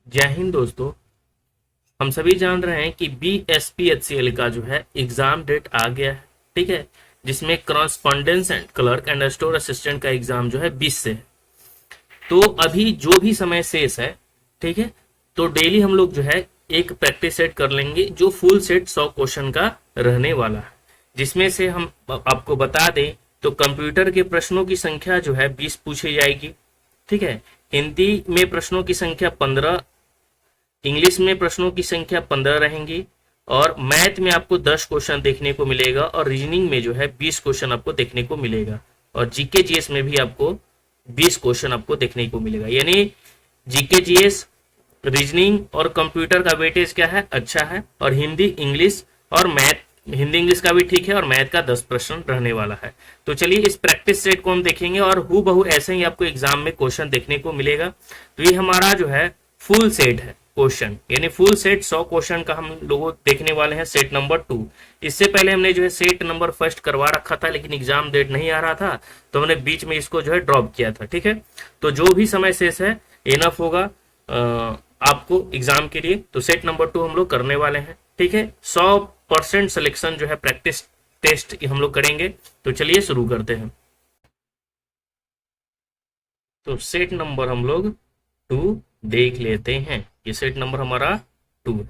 जय हिंद दोस्तों। हम सभी जान रहे हैं कि BSPHCL का जो है एग्जाम डेट आ गया है। ठीक है, जिसमें correspondence and clerk and store assistant का एग्जाम जो है 20 से है। तो अभी जो भी समय शेष है, ठीक है, तो डेली हम लोग जो है एक प्रैक्टिस सेट कर लेंगे जो फुल सेट 100 क्वेश्चन का रहने वाला है। जिसमें से हम आपको बता दें तो कंप्यूटर के प्रश्नों की संख्या जो है 20 पूछी जाएगी। ठीक है, हिंदी में प्रश्नों की संख्या 15, इंग्लिश में प्रश्नों की संख्या 15 रहेंगी और मैथ में आपको 10 क्वेश्चन देखने को मिलेगा और रीजनिंग में जो है 20 क्वेश्चन आपको देखने को मिलेगा और जीके जीएस में भी आपको 20 क्वेश्चन आपको देखने को मिलेगा। यानी जीके जीएस, रीजनिंग और कंप्यूटर का वेटेज क्या है, अच्छा है। और हिंदी इंग्लिश और मैथ, हिंदी इंग्लिश का भी ठीक है और मैथ का 10 प्रश्न रहने वाला है। तो चलिए इस प्रैक्टिस सेट को हम देखेंगे और हूबहू ऐसे ही आपको एग्जाम में क्वेश्चन देखने को मिलेगा। तो ये हमारा जो है फुल सेट है क्वेश्चन, यानी फुल सेट 100 क्वेश्चन का हम लोग देखने वाले हैं, सेट नंबर 2। इससे पहले हमने जो है सेट नंबर फर्स्ट करवा रखा था, लेकिन एग्जाम डेट नहीं आ रहा था तो हमने बीच में इसको जो है ड्रॉप किया था। ठीक है, तो जो भी समय शेष है इनफ होगा आपको एग्जाम के लिए। तो सेट नंबर 2 हम लोग करने वाले हैं। ठीक है, 100% सिलेक्शन जो है प्रैक्टिस टेस्ट हम लोग करेंगे। तो चलिए शुरू करते हैं। तो सेट नंबर हम लोग 2 देख लेते हैं। ये सेट नंबर हमारा 2 है।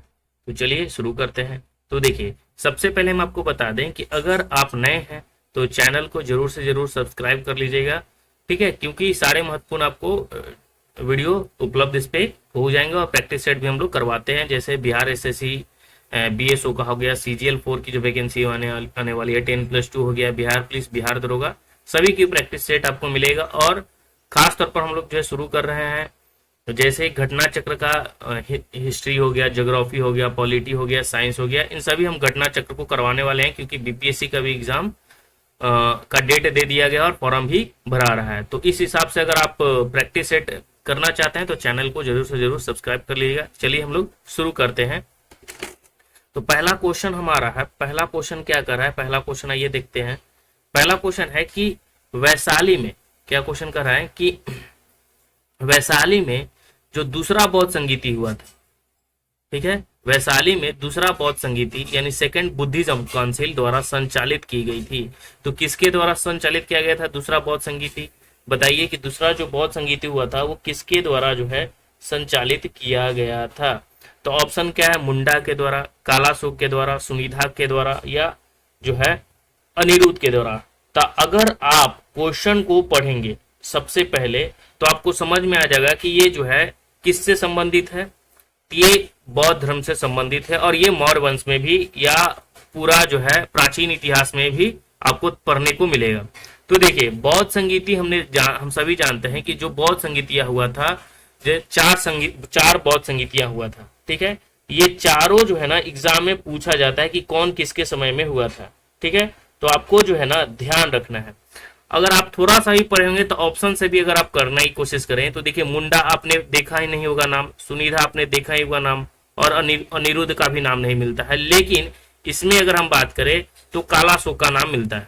तो चलिए शुरू करते हैं। तो देखिए, सबसे पहले हम आपको बता दें कि अगर आप नए हैं तो चैनल को जरूर से जरूर सब्सक्राइब कर लीजिएगा। ठीक है, क्योंकि सारे महत्वपूर्ण आपको वीडियो उपलब्ध इस पे हो जाएंगे और प्रैक्टिस सेट भी हम लोग करवाते हैं। जैसे बिहार एसएससी BSO का हो गया, CGL 4 की जो वैकेंसी आने वाली है, 10+2 हो गया, बिहार पुलिस, बिहार दरोगा, सभी की प्रैक्टिस सेट आपको मिलेगा। और खास तौर पर हम लोग जो है शुरू कर रहे हैं तो जैसे घटना चक्र का हिस्ट्री हो गया, ज्योग्राफी हो गया, पॉलिटी हो गया, साइंस हो गया, इन सभी हम घटना चक्र को करवाने वाले हैं क्योंकि BPSC का भी एग्जाम का डेट दे दिया गया और फॉर्म भी भरा रहा है। तो इस हिसाब से अगर आप प्रैक्टिस सेट करना चाहते हैं तो चैनल को जरूर से जरूर सब्सक्राइब कर लीजिएगा। चलिए हम लोग शुरू करते हैं। तो पहला क्वेश्चन हमारा है, पहला क्वेश्चन क्या कर रहा है, पहला क्वेश्चन आइए देखते हैं। पहला क्वेश्चन है कि वैशाली में, क्या क्वेश्चन कर रहा है कि वैशाली में जो दूसरा बौद्ध संगीति हुआ था, ठीक है, वैशाली में दूसरा बौद्ध संगीति यानी सेकंड बुद्धिज्म काउंसिल द्वारा संचालित की गई थी। तो किसके द्वारा संचालित किया गया था दूसरा बौद्ध संगीति? बताइए कि दूसरा जो बौद्ध संगीति हुआ था वो किसके द्वारा जो है संचालित किया गया था? तो ऑप्शन क्या है, मुंडा के द्वारा, कालाशोक के द्वारा, सुनिधा के द्वारा या जो है अनिरुद्ध के द्वारा। तो अगर आप क्वेश्चन को पढ़ेंगे सबसे पहले तो आपको समझ में आ जाएगा कि ये जो है किससे संबंधित है। ये बौद्ध धर्म से संबंधित है और ये मौर्य वंश में भी या पूरा जो है प्राचीन इतिहास में भी आपको पढ़ने को मिलेगा। तो देखिए, बौद्ध संगीति हम सभी जानते हैं कि जो बौद्ध संगीतियां हुआ था, जो चार बौद्ध संगीतियां हुआ था। ठीक है, ये चारों जो है ना एग्जाम में पूछा जाता है कि कौन किसके समय में हुआ था। ठीक है, तो आपको जो है ना ध्यान रखना है। अगर आप थोड़ा सा ही पढ़ेंगे तो ऑप्शन से भी अगर आप करने की कोशिश करें तो देखिए, मुंडा आपने देखा ही नहीं होगा नाम, सुनिधा आपने देखा ही होगा नाम और अनिरुद्ध का भी नाम नहीं मिलता है। लेकिन इसमें अगर हम बात करें तो कालाशोक का नाम मिलता है।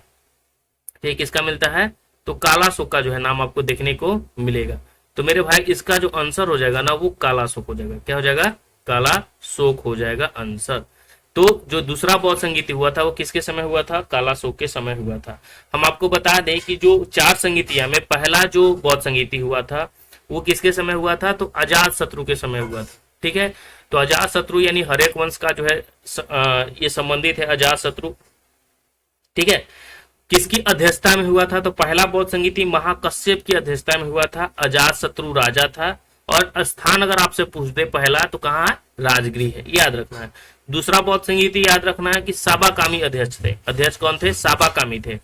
ठीक, किसका मिलता है? तो कालाशोक का जो है नाम आपको देखने को मिलेगा। तो मेरे भाई इसका जो आंसर हो जाएगा ना वो कालाशोक हो जाएगा। क्या हो जाएगा? कालाशोक हो जाएगा आंसर। तो जो दूसरा बौद्ध संगीति हुआ था वो किसके समय हुआ था? कालाशोक के समय हुआ था। हम आपको बता दें कि जो 4 संगीतियां में पहला जो बौद्ध संगीति हुआ था वो किसके समय हुआ था? तो अजात शत्रु के समय हुआ था। ठीक है, तो अजात शत्रु यानी हरेक वंश का जो है ये संबंधित है अजात शत्रु। ठीक है, किसकी अध्यक्षता में हुआ था? तो पहला बौद्ध संगीति महाकश्यप की अध्यक्षता में हुआ था, अजात शत्रु राजा था और स्थान अगर आपसे पूछ दे पहला तो कहाँ है? राजगृह है, याद रखना है। दूसरा बौद्ध संगीति याद रखना है कि साबाकामी अध्यक्ष थे। अध्यक्ष कौन थे? साबाकामी थे।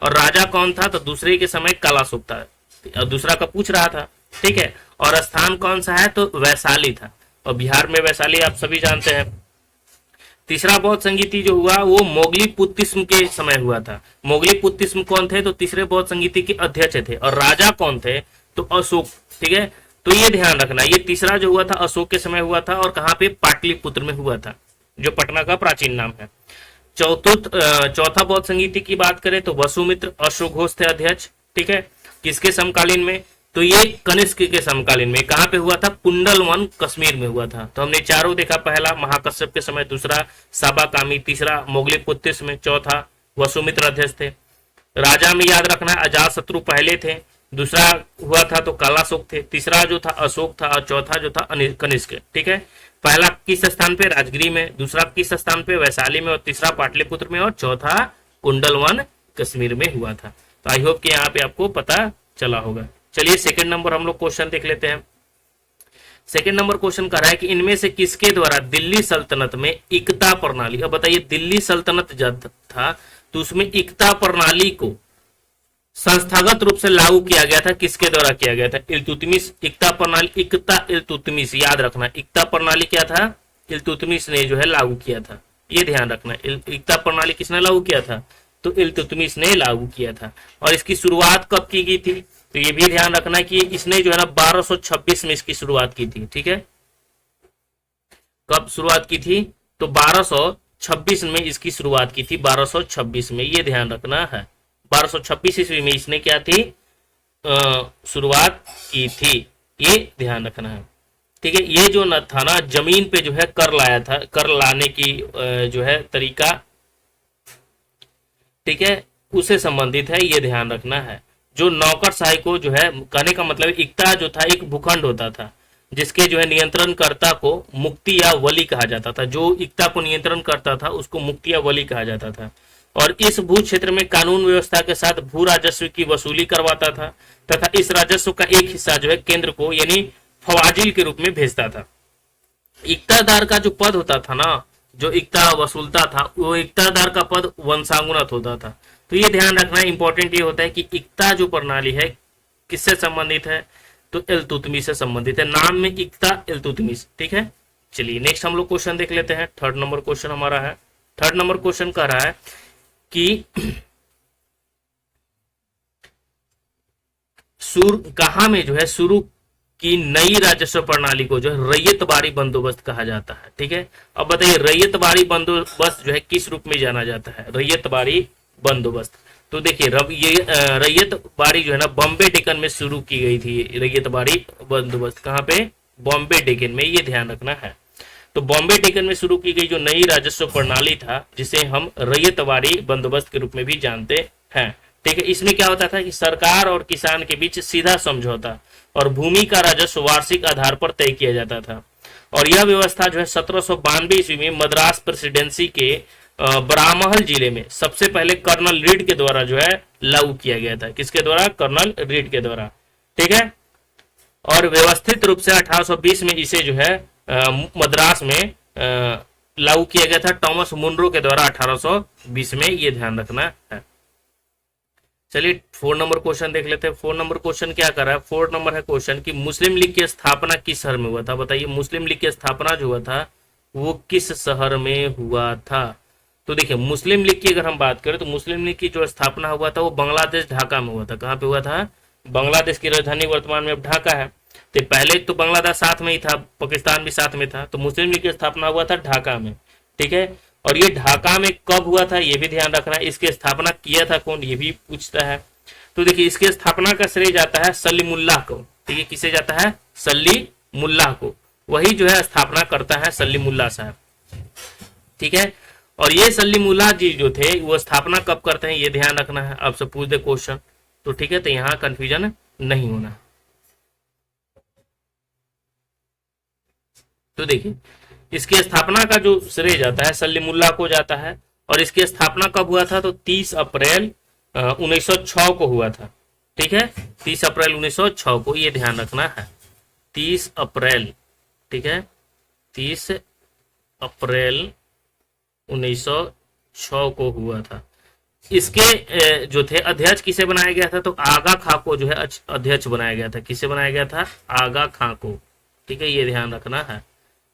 और राजा कौन था? तो दूसरे के समय कालाशोक था, और दूसरा का पूछ रहा था। ठीक है, और स्थान कौन सा है? तो वैशाली था और बिहार में वैशाली आप सभी जानते हैं। तीसरा बौद्ध संगीति जो हुआ वो मोगली पुत्तिस्म के समय हुआ था। मोगली पुत्तिस्म कौन थे? तो तीसरे बौद्ध संगीति के अध्यक्ष थे। और राजा कौन थे? तो अशोक। ठीक है, तो ये ध्यान रखना, ये तीसरा जो हुआ था अशोक के समय हुआ था और कहाँ पे? पाटलिपुत्र में हुआ था, जो पटना का प्राचीन नाम है। चौथा बौद्ध संगीति की बात करें तो वसुमित्र अशोक घोष थे अध्यक्ष। ठीक है, किसके समकालीन में? तो ये कनिष्क के समकालीन में कहाँ पे हुआ था? कुंडलवन कश्मीर में हुआ था। तो हमने चारों देखा, पहला महाकश्यप के समय, दूसरा साबाकामी, तीसरा मोगलीपुत्र में, चौथा वसुमित्र अध्यक्ष थे। राजा में याद रखना है अजातशत्रु पहले थे, दूसरा हुआ था तो कालाशोक थे, तीसरा जो था अशोक था, और चौथा जो था कनिष्क। ठीक है, पहला किस स्थान पे? राजगिरी में, दूसरा किस स्थान पे? वैशाली में, और तीसरा पाटलिपुत्र में, और चौथा कुंडलवन कश्मीर में हुआ था। तो आई होप कि यहाँ पे आपको पता चला होगा। चलिए सेकंड नंबर हम लोग क्वेश्चन देख लेते हैं। सेकंड नंबर क्वेश्चन कह रहा है कि इनमें से किसके द्वारा दिल्ली सल्तनत में इकता प्रणाली, अब बताइए दिल्ली सल्तनत जब था तो उसमें इकता प्रणाली को संस्थागत रूप से लागू किया गया था, किसके द्वारा किया गया था? इल्तुतमिश। इकता प्रणाली, इकता इल्तुतमिश, याद रखना इकता प्रणाली क्या था? इल्तुतमिश ने जो है लागू किया था, ये ध्यान रखना। इकता प्रणाली किसने लागू किया था? तो इल्तुतमिश ने लागू किया था। और इसकी शुरुआत कब की गई थी? तो ये भी ध्यान रखना कि इसने जो है ना 1226 में इसकी शुरुआत की थी। ठीक है, कब शुरुआत की थी? तो 1226 में इसकी शुरुआत की थी, 1226 में, ये ध्यान रखना है। 1226 ईस्वी में इसने क्या थी? शुरुआत की थी, ये ध्यान रखना है। ठीक है, ये जो न था ना जमीन पे जो है कर लाया था, कर लाने की जो है तरीका, ठीक है, उससे संबंधित है, ये ध्यान रखना है। जो नौकरशाही को जो है, कहने का मतलब इकता जो था एक भूखंड होता था जिसके जो है नियंत्रणकर्ता को मुक्ति या वली कहा जाता था। जो इकता को नियंत्रण करता था उसको मुक्ति या वली कहा जाता था। और इस भू क्षेत्र में कानून व्यवस्था के साथ भू राजस्व की वसूली करवाता था तथा इस राजस्व का एक हिस्सा जो है केंद्र को यानी फवाजिल के रूप में भेजता था। इकतादार का जो पद होता था ना, जो इकता वसूलता था, वो इकतादार का पद वंशानुगत होता था। तो ये ध्यान रखना, इंपॉर्टेंट ये होता है कि इकता जो प्रणाली है किससे संबंधित है? तो इल्तुतमिश से संबंधित है। नाम में इकता, इल्तुतमिश। ठीक है, चलिए नेक्स्ट हम लोग क्वेश्चन देख लेते हैं। थर्ड नंबर क्वेश्चन हमारा है। थर्ड नंबर क्वेश्चन कह रहा है कि कहा में जो है शुरू की नई राजस्व प्रणाली को जो है रैयतबारी बंदोबस्त कहा जाता है। ठीक है, अब बताइए रैयतबारी बंदोबस्त जो है किस रूप में जाना जाता है? रैयतबारी बंदोबस्त। तो देखिए ये रैयतबारी जो है ना बॉम्बे डेकन में शुरू की गई थी। रैयतबारी बंदोबस्त कहाँ पे? बॉम्बे डेकन में, ये ध्यान रखना है। तो बॉम्बे डेकन में शुरू की गई जो नई राजस्व प्रणाली था जिसे हम रैयतबारी बंदोबस्त के रूप में भी जानते हैं। ठीक है, इसमें क्या होता था कि सरकार और किसान के बीच सीधा समझौता और भूमि का राजस्व वार्षिक आधार पर तय किया जाता था। और यह व्यवस्था जो है 1792 ईस्वी में मद्रास प्रेसिडेंसी के बरामहल जिले में सबसे पहले कर्नल रीड के द्वारा जो है लागू किया गया था। किसके द्वारा? कर्नल रीड के द्वारा। ठीक है, और व्यवस्थित रूप से 1820 में इसे जो है मद्रास में लागू किया गया था टॉमस मुनरो के द्वारा 1820 में, ये ध्यान रखना है। चलिए 4 नंबर क्वेश्चन देख लेते हैं। 4 नंबर क्वेश्चन क्या कर रहा है? 4 नंबर है क्वेश्चन कि मुस्लिम लीग की स्थापना किस शहर में हुआ था? बताइए मुस्लिम लीग की स्थापना जो हुआ था वो किस शहर में हुआ था? तो देखिए मुस्लिम लीग की अगर हम बात करें तो मुस्लिम लीग की जो स्थापना हुआ था वो बांग्लादेश ढाका में हुआ था। कहाँ पे हुआ था? बांग्लादेश की राजधानी वर्तमान में अब ढाका है। तो पहले तो बांग्लादेश साथ में ही था, पाकिस्तान भी साथ में था, तो मुस्लिम लीग की स्थापना हुआ था ढाका में। ठीक है, और ये ढाका में कब हुआ था ये भी ध्यान रखना है। इसकी स्थापना किया था कौन, ये भी पूछता है। तो देखिए इसकी स्थापना का श्रेय जाता है सलीमुल्लाह को। ठीक है, किसे जाता है? सलीमुल्लाह को। वही जो है स्थापना करता है सलीमुल्लाह साहब। ठीक है, और ये सलीमुल्लाह जी जो थे वो स्थापना कब करते हैं ये ध्यान रखना है। आपसे पूछ दे क्वेश्चन तो ठीक है, तो यहाँ कंफ्यूजन नहीं होना। तो देखिए इसकी स्थापना का जो श्रेय जाता है सलीमुल्लाह को जाता है। और इसकी स्थापना कब हुआ था? तो 30 अप्रैल 1906 को हुआ था। ठीक है, 30 अप्रैल 1906 को, ये ध्यान रखना है। 30 अप्रैल, ठीक है, 30 अप्रैल 1906 को हुआ था। इसके जो थे अध्यक्ष किसे बनाया गया था? तो आगा खां को जो है अध्यक्ष बनाया गया था। किसे बनाया गया था? आगा खां को। ठीक है, ये ध्यान रखना है।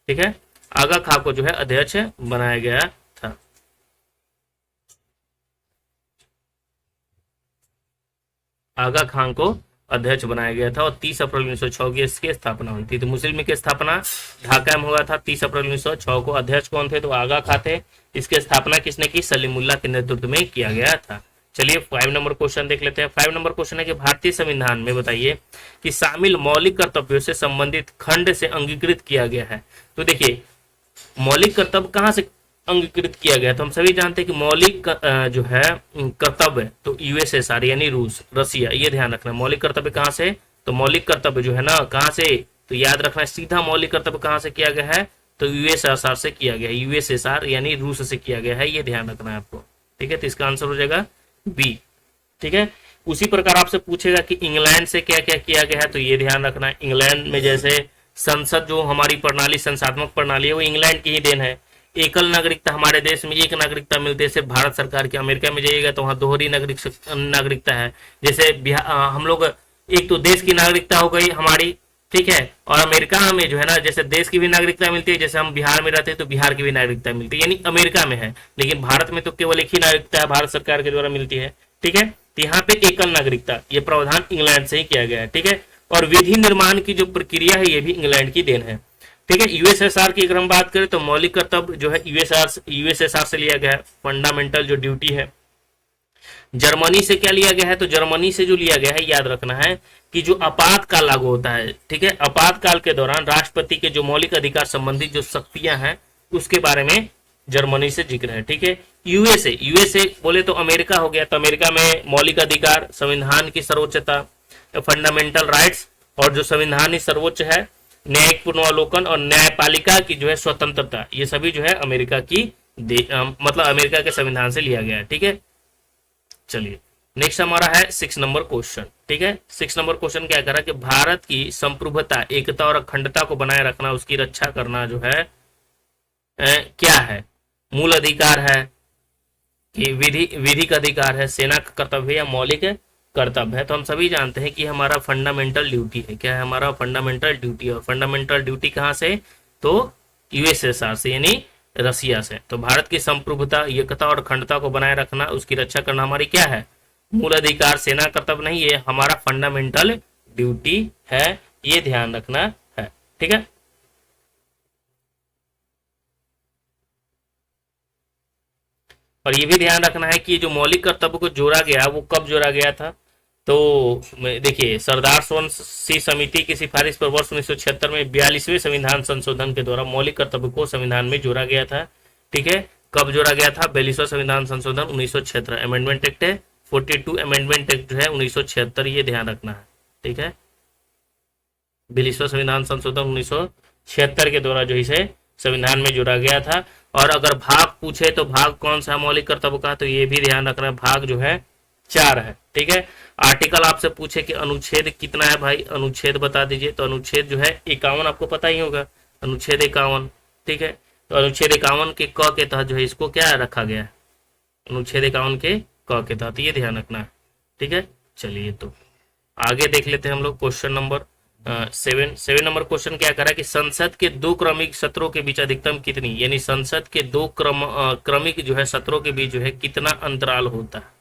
ठीक है, आगा खां को जो है अध्यक्ष बनाया गया था। आगा खां को अध्यक्ष बनाया गया था और 30 अप्रैल 1906 की इसकी स्थापना हुई थी। तो मुस्लिम लीग की स्थापना ढाका में हुआ था 30 अप्रैल 1906 को। अध्यक्ष कौन थे? तो आगा खां थे। इसकी स्थापना किसने की? सलीमुल्लाह के नेतृत्व में किया गया था। चलिए 5 नंबर क्वेश्चन देख लेते हैं। 5 नंबर क्वेश्चन है कि भारतीय संविधान में बताइए कि शामिल मौलिक कर्तव्यों से संबंधित खंड से अंगीकृत किया गया है। तो देखिए मौलिक कर्तव्य कहाँ से अंगीकृत किया गया, तो हम सभी जानते हैं कि मौलिक जो है कर्तव्य तो यूएसएसआर यानी रूस, रसिया, ये ध्यान रखना। मौलिक कर्तव्य कहाँ से, तो मौलिक कर्तव्य जो है ना कहाँ से, तो याद रखना सीधा मौलिक कर्तव्य कहाँ से किया गया है, तो यूएसएसआर से किया गया है, यूएसएसआर यानी रूस से किया गया है, ये ध्यान रखना है आपको। ठीक है, तो इसका आंसर हो जाएगा बी। ठीक है, उसी प्रकार आपसे पूछेगा कि इंग्लैंड से क्या क्या किया गया है, तो ये ध्यान रखना है। इंग्लैंड में जैसे संसद जो हमारी प्रणाली, संसात्मक प्रणाली है, वो इंग्लैंड की ही देन है। एकल नागरिकता, हमारे देश में एक नागरिकता मिलती है सिर्फ भारत सरकार की। अमेरिका में जाइएगा तो वहाँ दोहरी नागरिकता है। जैसे हम लोग एक तो देश की नागरिकता हो गई हमारी, ठीक है, और अमेरिका में जो है ना जैसे देश की भी नागरिकता मिलती है, जैसे हम बिहार में रहते हैं तो बिहार की भी नागरिकता मिलती है, यानी अमेरिका में है। लेकिन भारत में तो केवल एक ही नागरिकता है, भारत सरकार के द्वारा मिलती है। ठीक है, तो यहाँ पे एकल नागरिकता, ये प्रावधान इंग्लैंड से ही किया गया है। ठीक है, और विधि निर्माण की जो प्रक्रिया है ये भी इंग्लैंड की देन है। ठीक है, यूएसएसआर की अगर हम बात करें तो मौलिक कर्तव्य जो है यूएसएसआर से लिया गया है, फंडामेंटल जो ड्यूटी है। जर्मनी से क्या लिया गया है, तो जर्मनी से जो लिया गया है याद रखना है कि जो आपातकाल लागू होता है, ठीक है, आपातकाल के दौरान राष्ट्रपति के जो मौलिक अधिकार संबंधित जो शक्तियां हैं उसके बारे में जर्मनी से जिक्र है। ठीक है, यूएसए बोले तो अमेरिका हो गया, तो अमेरिका में मौलिक अधिकार, संविधान की सर्वोच्चता, फंडामेंटल राइट्स, और जो संविधान ही सर्वोच्च है, न्यायिक पुनरावलोकन और न्यायपालिका की जो है स्वतंत्रता, ये सभी जो है अमेरिका की मतलब अमेरिका के संविधान से लिया गया है। ठीक है, चलिए नेक्स्ट हमारा है 6 नंबर क्वेश्चन। ठीक है, 6 नंबर क्वेश्चन क्या कह रहा है कि भारत की संप्रभुता, एकता और अखंडता को बनाए रखना, उसकी रक्षा करना जो है क्या है, मूल अधिकार है कि विधिक अधिकार है, सेना का कर्तव्य या मौलिक कर्तव्य है। तो हम सभी जानते हैं कि हमारा फंडामेंटल ड्यूटी है। क्या है हमारा फंडामेंटल ड्यूटी, और फंडामेंटल ड्यूटी कहाँ से, तो यूएसएसआर से यानी रसिया से। तो भारत की संप्रभुता, एकता और अखंडता को बनाए रखना, उसकी रक्षा करना हमारी क्या है, मूल अधिकार, सेना कर्तव्य नहीं, ये हमारा फंडामेंटल ड्यूटी है, ये ध्यान रखना है। ठीक है, और ये भी ध्यान रखना है कि जो मौलिक कर्तव्य को जोड़ा गया वो कब जोड़ा गया था, तो देखिए सरदार सोनसी समिति की सिफारिश पर वर्ष 1976 में 42वें संविधान संशोधन के द्वारा मौलिक कर्तव्य को संविधान में जोड़ा गया था। ठीक है, कब जोड़ा गया था, 42वां संविधान संशोधन 1976, अमेंडमेंट एक्ट है 42, अमेंडमेंट एक्ट जो है 1976, ये ध्यान रखना है। ठीक है, 42वां संविधान संशोधन 1976 के द्वारा जो इसे संविधान में जोड़ा गया था। और अगर भाग पूछे तो भाग कौन सा मौलिक कर्तव्य का, तो ये भी ध्यान रखना है, भाग जो है 4 है। ठीक है, आर्टिकल आपसे पूछे कि अनुच्छेद कितना है, भाई अनुच्छेद बता दीजिए, तो अनुच्छेद जो है 51, आपको पता ही होगा, अनुच्छेद 51। ठीक है, तो अनुच्छेद 51 के क के तहत जो है इसको क्या रखा गया है, अनुच्छेद 51 के क के तहत, ये ध्यान रखना है। ठीक है, चलिए तो आगे देख लेते हैं हम लोग क्वेश्चन नंबर 7 नंबर क्वेश्चन क्या करा कि संसद के 2 क्रमिक सत्रों के बीच अधिकतम कितनी, यानी संसद के 2 क्रमिक जो है सत्रों के बीच जो है कितना अंतराल होता है।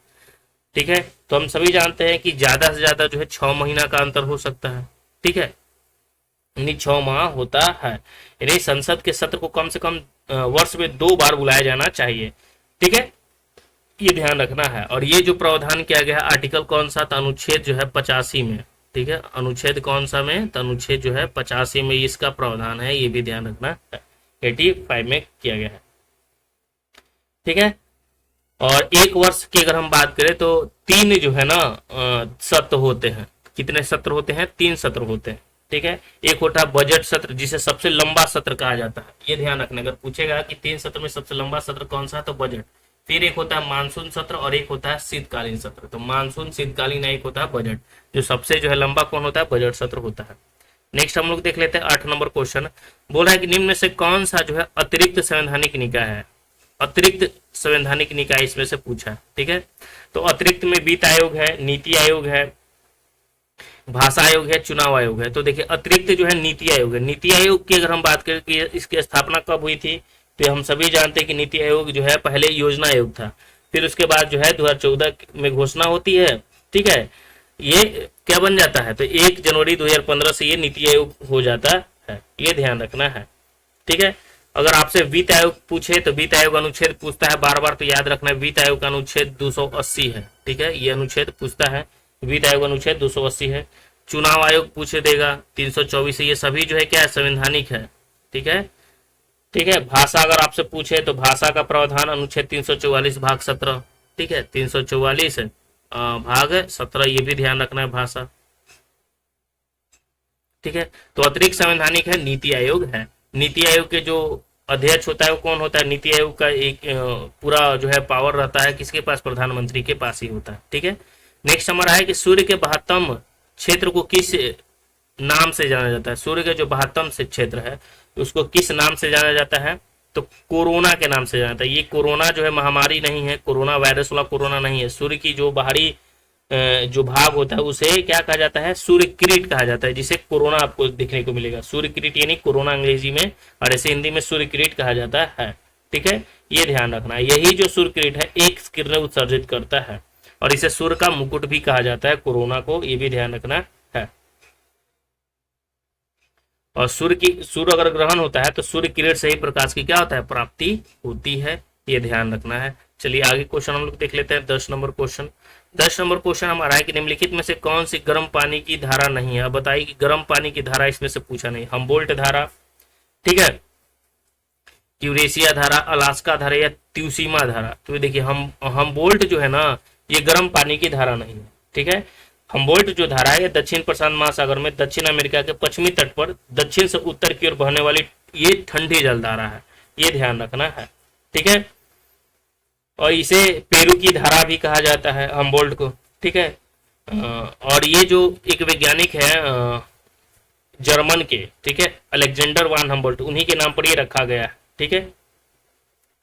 ठीक है, तो हम सभी जानते हैं कि ज्यादा से ज्यादा जो है 6 महीना का अंतर हो सकता है। ठीक है, यानी 6 माह होता है, यानी संसद के सत्र को कम से कम वर्ष में 2 बार बुलाया जाना चाहिए। ठीक है, ये ध्यान रखना है। और ये जो प्रावधान किया गया आर्टिकल कौन सा, तो अनुच्छेद जो है 85 में। ठीक है, अनुच्छेद कौन सा में, तो अनुच्छेद जो है 85 में इसका प्रावधान है, ये भी ध्यान रखना है, 85 में किया गया है। ठीक है, और 1 वर्ष की अगर हम बात करें तो 3 जो है ना सत्र होते हैं। कितने सत्र होते हैं, 3 सत्र होते हैं। ठीक है, एक होता है बजट सत्र, जिसे सबसे लंबा सत्र कहा जाता है, ये ध्यान रखना। अगर पूछेगा कि 3 सत्र में सबसे लंबा सत्र कौन सा, तो बजट। फिर एक होता है मानसून सत्र और एक होता है शीतकालीन सत्र। तो मानसून, शीतकालीन, एक होता है बजट। जो सबसे जो है लंबा कौन होता है, बजट सत्र होता है। नेक्स्ट हम लोग देख लेते हैं 8 नंबर क्वेश्चन। बोल रहा है कि निम्न में से कौन सा जो है अतिरिक्त संवैधानिक निकाय है, अतिरिक्त संवैधानिक निकाय इसमें से पूछा है। ठीक है, तो अतिरिक्त में वित्त आयोग है, नीति आयोग है, भाषा आयोग है, चुनाव आयोग है। तो देखिए अतिरिक्त जो है नीति आयोग है। नीति आयोग की अगर हम बात करें कि इसकी स्थापना कब हुई थी, तो हम सभी जानते हैं कि नीति आयोग जो है पहले योजना आयोग था, फिर उसके बाद जो है 2014 में घोषणा होती है। ठीक है, ये क्या बन जाता है, तो 1 जनवरी 2015 से ये नीति आयोग हो जाता है, ये ध्यान रखना है। ठीक है, अगर आपसे वित्त आयोग पूछे तो वित्त आयोग अनुच्छेद पूछता है, बार बार तो याद रखना है, वित्त आयोग का अनुच्छेद 280 है। ठीक है, ये अनुच्छेद पूछता है, वित्त आयोग अनुच्छेद 280 है। चुनाव आयोग पूछे देगा 324 है। ये सभी जो है क्या है, संवैधानिक है। ठीक है, ठीक है। भाषा अगर आपसे पूछे तो भाषा का प्रावधान अनुच्छेद 344 भाग 17। ठीक है, 344 भाग 17, ये भी ध्यान रखना है, भाषा। ठीक है, तो अतिरिक्त संवैधानिक है, नीति आयोग है। नीति आयोग के जो अध्यक्ष होता है वो कौन होता है? नीति आयोग का एक पूरा जो है पावर रहता है किसके पास? प्रधानमंत्री के पास ही होता है। ठीक है, नेक्स्ट हमारा है कि सूर्य के 72 क्षेत्र को किस नाम से जाना जाता है? सूर्य का जो 72 से क्षेत्र है उसको किस नाम से जाना जाता है? तो कोरोना के नाम से जाना जाता है। ये कोरोना जो है महामारी नहीं है, कोरोना वायरस वाला कोरोना नहीं है। सूर्य की जो बाहरी जो भाग होता है उसे क्या कहा जाता है? सूर्य किरीट कहा जाता है, जिसे कोरोना आपको देखने को मिलेगा। सूर्य किरीट यानी कोरोना अंग्रेजी में, और ऐसे हिंदी में सूर्य किरीट कहा जाता है। ठीक है, ये ध्यान रखना है। यही जो सूर्य किरीट है एक किरणें उत्सर्जित करता है और इसे सूर्य का मुकुट भी कहा जाता है कोरोना को, ये भी ध्यान रखना है। और सूर्य अगर ग्रहण होता है तो सूर्य किरण से ही प्रकाश की क्या होता है? प्राप्ति होती है, ये ध्यान रखना है। चलिए आगे क्वेश्चन हम लोग देख लेते हैं। 10 नंबर क्वेश्चन। 10 नंबर क्वेश्चन हमारा है कि निम्नलिखित में से कौन सी गर्म पानी की धारा नहीं है? अब बताइए कि गर्म पानी की धारा इसमें से पूछा नहीं। हमबोल्ट धारा, ठीक है, यूरेशिया धारा, अलास्का धारा या त्यूसीमा धारा। तो देखिए हमबोल्ट जो है ना, ये गर्म पानी की धारा नहीं है। ठीक है, हमबोल्ट जो धारा है दक्षिण प्रशांत महासागर में दक्षिण अमेरिका के पश्चिमी तट पर दक्षिण से उत्तर की ओर बहने वाली ये ठंडी जलधारा है, ये ध्यान रखना है। ठीक है, और इसे पेरू की धारा भी कहा जाता है हमबोल्ट को। ठीक है, और ये जो एक वैज्ञानिक है जर्मन के, ठीक है, अलेक्जेंडर वान हमबोल्ट, उन्हीं के नाम पर ये रखा गया है। ठीक है,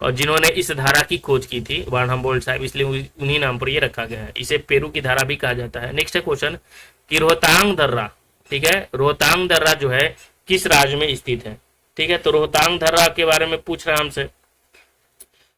और जिन्होंने इस धारा की खोज की थी वान हमबोल्ट साहब, इसलिए उन्हीं नाम पर ये रखा गया है। इसे पेरू की धारा भी कहा जाता है। नेक्स्ट है क्वेश्चन कि रोहतांग दर्रा, ठीक है, रोहतांग दर्रा जो है किस राज्य में स्थित है? ठीक है, तो रोहतांग दर्रा के बारे में पूछ रहा है हमसे।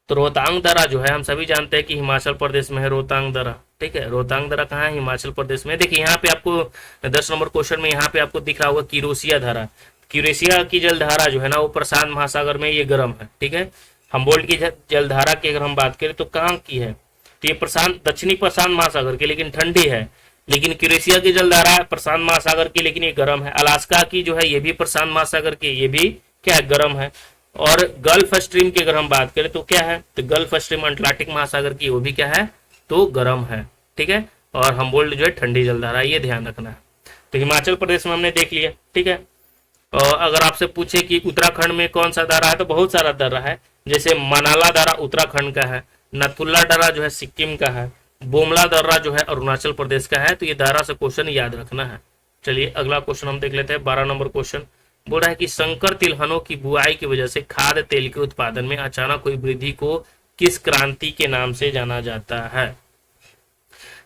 तो रोहतांग दर्रा जो है हम सभी जानते हैं कि हिमाचल प्रदेश में है रोहतांग दर्रा। ठीक है, रोहतांग दर्रा कहाँ है? हिमाचल प्रदेश में। देखिए यहाँ पे आपको 10 नंबर क्वेश्चन में यहाँ पे आपको दिख रहा होगा किरोसिया धारा। क्यूरेशिया की जलधारा जो है ना वो प्रशांत महासागर में ये गर्म है। ठीक है, हमबोल्ट की जलधारा की अगर हम बात करें तो कहाँ की है? तो ये प्रशांत दक्षिणी प्रशांत महासागर की, लेकिन ठंडी है। लेकिन क्यूरेशिया की जलधारा है प्रशांत महासागर की, लेकिन ये गर्म है। अलास्का की जो है ये भी प्रशांत महासागर की, ये भी क्या है? गर्म है। और गल्फ स्ट्रीम की अगर हम बात करें तो क्या है? तो गल्फ स्ट्रीम अटलांटिक महासागर की, वो भी क्या है? तो गर्म है। ठीक है, और हमबोल्ट जो है ठंडी जलधारा, ये ध्यान रखना है। तो हिमाचल प्रदेश में हमने देख लिया। ठीक है, और अगर आपसे पूछे कि उत्तराखंड में कौन सा दर्रा है तो बहुत सारा दर्रा है। जैसे मनाला दर्रा उत्तराखंड का है, नथुल्ला दर्रा जो है सिक्किम का है, बोमला दर्रा जो है अरुणाचल प्रदेश का है। तो ये दर्रा से क्वेश्चन याद रखना है। चलिए अगला क्वेश्चन हम देख लेते हैं। 12 नंबर क्वेश्चन बोल रहा है कि संकर तिलहनों की बुआई की वजह से खाद्य तेल के उत्पादन में अचानक हुई वृद्धि को किस क्रांति के नाम से जाना जाता है?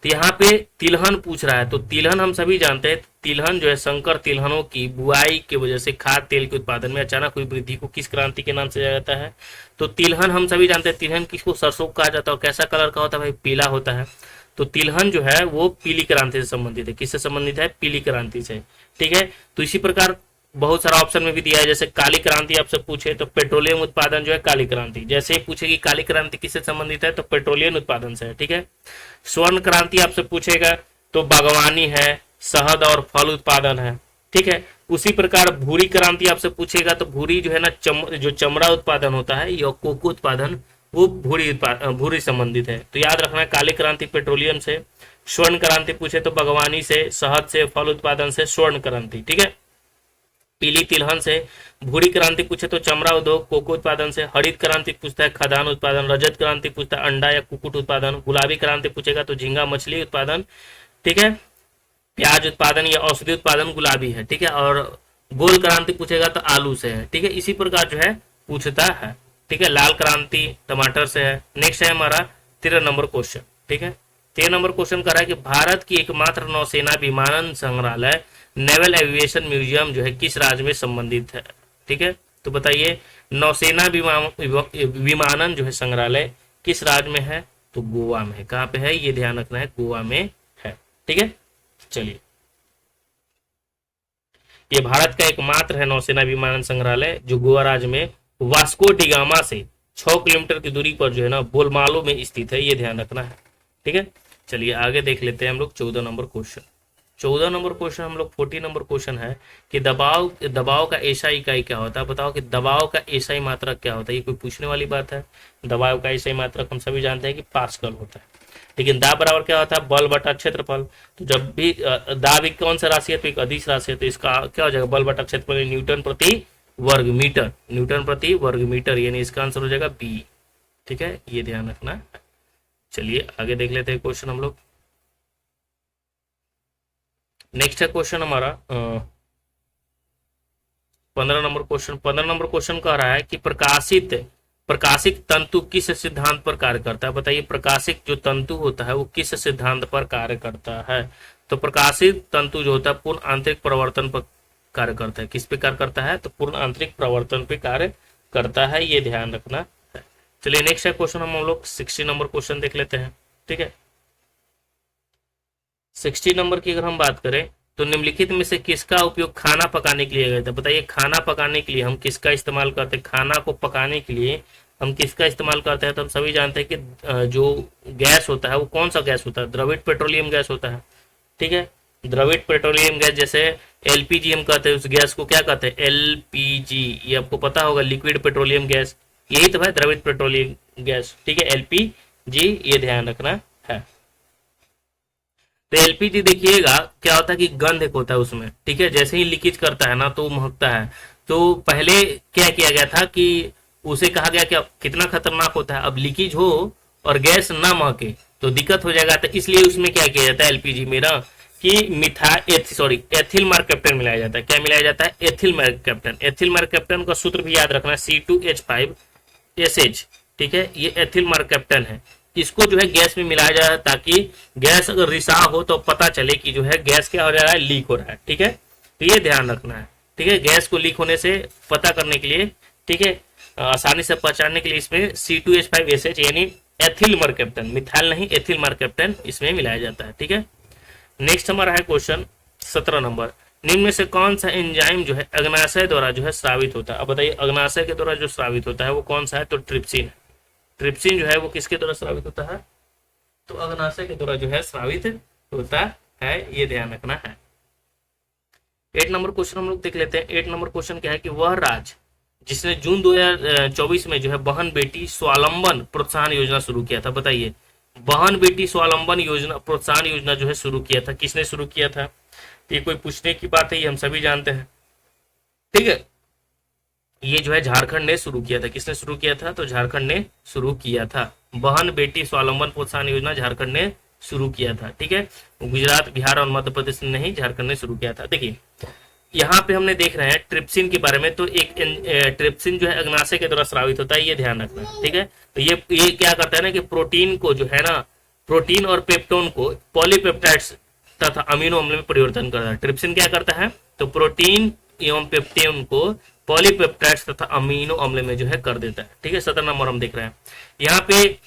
तो यहाँ पे तिलहन पूछ रहा है। तो तिलहन हम सभी जानते हैं, तिलहन जो है संकर तिलहनों की बुआई की वजह से खाद्य तेल के उत्पादन में अचानक हुई वृद्धि को किस क्रांति के नाम से जाना जाता है? तो तिलहन हम सभी जानते हैं, तिलहन किसको? सरसों कहा जाता है। और कैसा कलर का होता है भाई? पीला होता है। तो तिलहन जो है वो पीली क्रांति से संबंधित है। किससे संबंधित है? पीली क्रांति से। ठीक है, तो इसी प्रकार बहुत सारा ऑप्शन में भी दिया है। जैसे काली क्रांति आपसे पूछे तो पेट्रोलियम उत्पादन जो है काली क्रांति। जैसे ही पूछे कि काली क्रांति किससे संबंधित है तो पेट्रोलियम उत्पादन से है। ठीक है, स्वर्ण क्रांति आपसे पूछेगा तो बागवानी है, शहद और फल उत्पादन है। ठीक है, उसी प्रकार भूरी क्रांति आपसे पूछेगा तो भूरी जो है ना जो चमड़ा उत्पादन होता है या कोको उत्पादन, वो भूरी संबंधित है। तो याद रखना है काली क्रांति पेट्रोलियम से, स्वर्ण क्रांति पूछे तो बागवानी से, शहद से, फल उत्पादन से स्वर्ण क्रांति। ठीक है, पीली तिलहन से। भूरी क्रांति पूछे तो चमड़ा उद्योग, कोको उत्पादन से। हरित क्रांति पूछता है खदान उत्पादन। रजत क्रांति पूछता है अंडा या कुक्कुट उत्पादन। गुलाबी क्रांति पूछेगा तो झींगा मछली उत्पादन। ठीक है, प्याज उत्पादन या औषधि उत्पादन गुलाबी है। ठीक है, और गोल क्रांति पूछेगा तो आलू से है। ठीक है, इसी प्रकार जो है पूछता है। ठीक है, लाल क्रांति टमाटर से है। नेक्स्ट है हमारा 13 नंबर क्वेश्चन। ठीक है, 13 नंबर क्वेश्चन कर रहा है कि भारत की एकमात्र नौसेना विमानन संग्रहालय नेवल एविएशन म्यूजियम जो है किस राज्य में संबंधित है? ठीक है, तो बताइए नौसेना विमानन जो है संग्रहालय किस राज्य में है? तो गोवा में है। कहाँ पे है? ये ध्यान रखना है, गोवा में है। ठीक है, चलिए ये भारत का एकमात्र है नौसेना विमानन संग्रहालय जो गोवा राज्य में वास्को डिगामा से 6 किलोमीटर की दूरी पर जो है ना बोलमालो में स्थित है, ये ध्यान रखना है। ठीक है, चलिए आगे देख लेते हैं हम लोग 14 नंबर क्वेश्चन। 14 नंबर क्वेश्चन हम लोग 14 नंबर क्वेश्चन है कि दबाव दबाव का एसआई इकाई क्या होता है। बताओ कि दबाव का एसआई मात्रक क्या होता है। ये कोई पूछने वाली बात है। दबाव का एसआई मात्रक हम सभी जानते हैं कि पास्कल होता है, लेकिन दाब बराबर क्या होता है, बल बटा क्षेत्रफल। तो जब भी दाब एक कौन सा राशि है, तो एक अदिश राशि है, तो इसका क्या हो जाएगा, बल बटा क्षेत्रफल न्यूटन प्रति वर्ग मीटर, न्यूटन प्रति वर्ग मीटर, यानी इसका आंसर हो जाएगा बी। ठीक है, ये ध्यान रखना है। चलिए आगे देख लेते हैं क्वेश्चन हम लोग। नेक्स्ट है क्वेश्चन हमारा 15 नंबर क्वेश्चन। 15 नंबर क्वेश्चन कह रहा है कि प्रकाशित प्रकाशिक तंतु किस सिद्धांत पर कार्य करता है। बताइए प्रकाशिक जो तंतु होता है वो किस सिद्धांत पर कार्य करता है। तो प्रकाशित तंतु जो होता है पूर्ण आंतरिक प्रवर्तन पर कार्य करता है। किस पे कार्य करता है, तो पूर्ण आंतरिक प्रवर्तन पे कार्य करता है, ये ध्यान रखना है। चलिए नेक्स्ट है क्वेश्चन हम लोग 60 नंबर क्वेश्चन देख लेते हैं। ठीक है, 60 नंबर की अगर हम बात करें तो निम्नलिखित में से किसका उपयोग खाना पकाने के लिए गया था। बताइए खाना पकाने के लिए हम किसका इस्तेमाल करते हैं, खाना को पकाने के लिए हम किसका इस्तेमाल करते हैं। तो हम सभी जानते हैं कि जो गैस होता है वो कौन सा गैस होता है, द्रवित पेट्रोलियम गैस होता है। ठीक है, द्रवित पेट्रोलियम गैस, जैसे एलपीजी हम कहते हैं उस गैस को क्या कहते हैं, एलपीजी। ये आपको पता होगा, लिक्विड पेट्रोलियम गैस, यही तो है द्रवित पेट्रोलियम गैस। ठीक है, एलपीजी, ये ध्यान रखना है। तो एलपीजी देखिएगा क्या होता है कि गंध एक होता है उसमें। ठीक है, जैसे ही लीकेज करता है ना तो महकता है। तो पहले क्या किया गया था कि उसे कहा गया कि कितना खतरनाक होता है, अब लीकेज हो और गैस ना महके तो दिक्कत हो जाएगा। तो इसलिए उसमें क्या किया जाता है एलपीजी में ना कि एथिल मरकैप्टन मिलाया जाता है। क्या मिलाया जाता है, एथिल मरकैप्टन। एथिल मरकैप्टन का सूत्र भी याद रखना, C2H5SH। ठीक है, ये एथिल मरकैप्टन है। इसको जो है गैस में मिलाया जाए ताकि गैस अगर रिसाव हो तो पता चले कि जो है गैस क्या हो रहा है, लीक हो रहा है। ठीक है, तो ये ध्यान रखना है। ठीक है, गैस को लीक होने से पता करने के लिए, ठीक है, आसानी से पहचानने के लिए इसमें C2H5SH यानी एथिल मरकैप्टन, मिथाइल नहीं एथिल मरकैप्टन इसमें मिलाया जाता है। ठीक है, नेक्स्ट हमारा है क्वेश्चन 17 नंबर। निम्न में से कौन सा एंजाइम जो है अग्नाशय द्वारा जो है स्रावित होता है। अब बताइए अग्नाशय के द्वारा जो स्रावित होता है वो कौन सा है, तो ट्रिप्सिन। ट्रिप्सिन जो है वो किसके द्वारा स्रावित होता है, तो अग्नाशय के द्वारा जो है स्रावित होता है, ये ध्यान रखना है। 8 नंबर क्वेश्चन हम लोग देख लेते हैं। 8 नंबर क्वेश्चन क्या है कि वह राज्य जिसने जून 2024 में जो है बहन बेटी स्वावलंबन प्रोत्साहन योजना शुरू किया था। बताइए बहन बेटी स्वावलंबन योजना प्रोत्साहन योजना जो है शुरू किया था, किसने शुरू किया था। ये कोई पूछने की बात है, ये हम सभी जानते हैं। ठीक है, ये जो है झारखंड ने शुरू किया था। किसने शुरू किया था, तो झारखंड ने शुरू किया था। बहन बेटी स्वावलंबन प्रोत्साहन योजना झारखंड ने शुरू किया था। ठीक है, गुजरात बिहार और मध्य प्रदेश ने नहीं, झारखंड ने शुरू किया था। देखिए यहाँ पे हमने देख रहे हैं ट्रिप्सिन के बारे में, तो एक ट्रिप्सिन जो है अग्नाशय के द्वारा स्रावित होता है, ये ध्यान रखना है। ठीक है, तो ये क्या करता है ना कि प्रोटीन को जो है ना, प्रोटीन और पेप्टोन को पॉलीपेप्टाइड्स तथा अमीनो अम्ल में परिवर्तन करता है। ट्रिप्सिन क्या करता है, तो प्रोटीन एवं पेप्टोन को पॉलीपेप्टाइड्स तथा अमीनो अम्ल में जो है कर देता है। ठीक है, 17 नंबर हम देख रहे हैं। यहाँ पे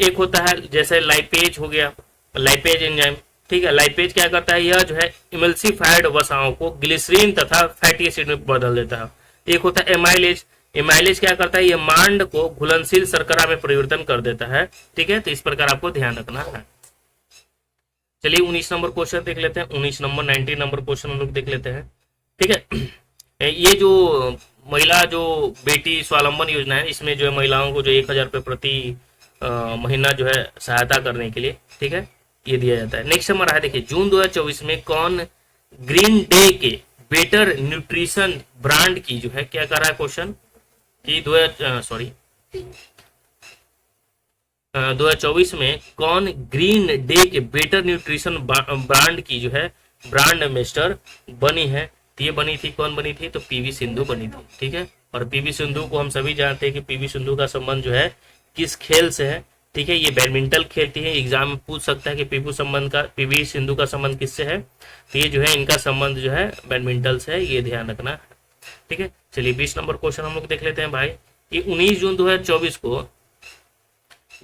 एक होता है जैसे लाइपेज हो गया, लाइपेज एंजाइम। ठीक है, लाइपेज क्या करता है, यह जो है इमल्सिफाइड वसाओं को ग्लिसरीन तथा फैटी एसिड में बदल देता है। एक होता है एमाइलेज। एमाइलेज क्या करता है, यह मांड को घुलनशील शर्करा में परिवर्तन कर देता है। ठीक है, तो इस प्रकार आपको ध्यान रखना है। चलिए 19 नंबर क्वेश्चन देख लेते हैं। 19 नंबर 19 नंबर क्वेश्चन हम लोग देख लेते हैं। ठीक है, ये जो महिला जो बेटी स्वावलंबन योजना है, इसमें जो है महिलाओं को जो 1000 रुपये प्रति महीना जो है सहायता करने के लिए, ठीक है, ये दिया जाता है। नेक्स्ट हमारा है देखिए जून 2024 में कौन ग्रीन डे के बेटर न्यूट्रिशन ब्रांड की जो है क्या कर रहा है क्वेश्चन कि 2024 में कौन ग्रीन डे के बेटर न्यूट्रिशन ब्रांड की जो है ब्रांड एम्बेसडर बनी है। तो ये बनी थी, कौन बनी थी, तो पीवी सिंधु बनी थी। ठीक है, और पीवी सिंधु को हम सभी जानते हैं कि पीवी सिंधु का संबंध जो है किस खेल से है। ठीक है, ये बैडमिंटन खेलती है। एग्जाम में पूछ सकता है कि पीवी सिंधु का संबंध किससे है। तो ये जो है इनका संबंध जो है बैडमिंटन से है, ये ध्यान रखना है। ठीक है, चलिए 20 नंबर क्वेश्चन हम लोग देख लेते हैं भाई। कि 19 जून 2024 को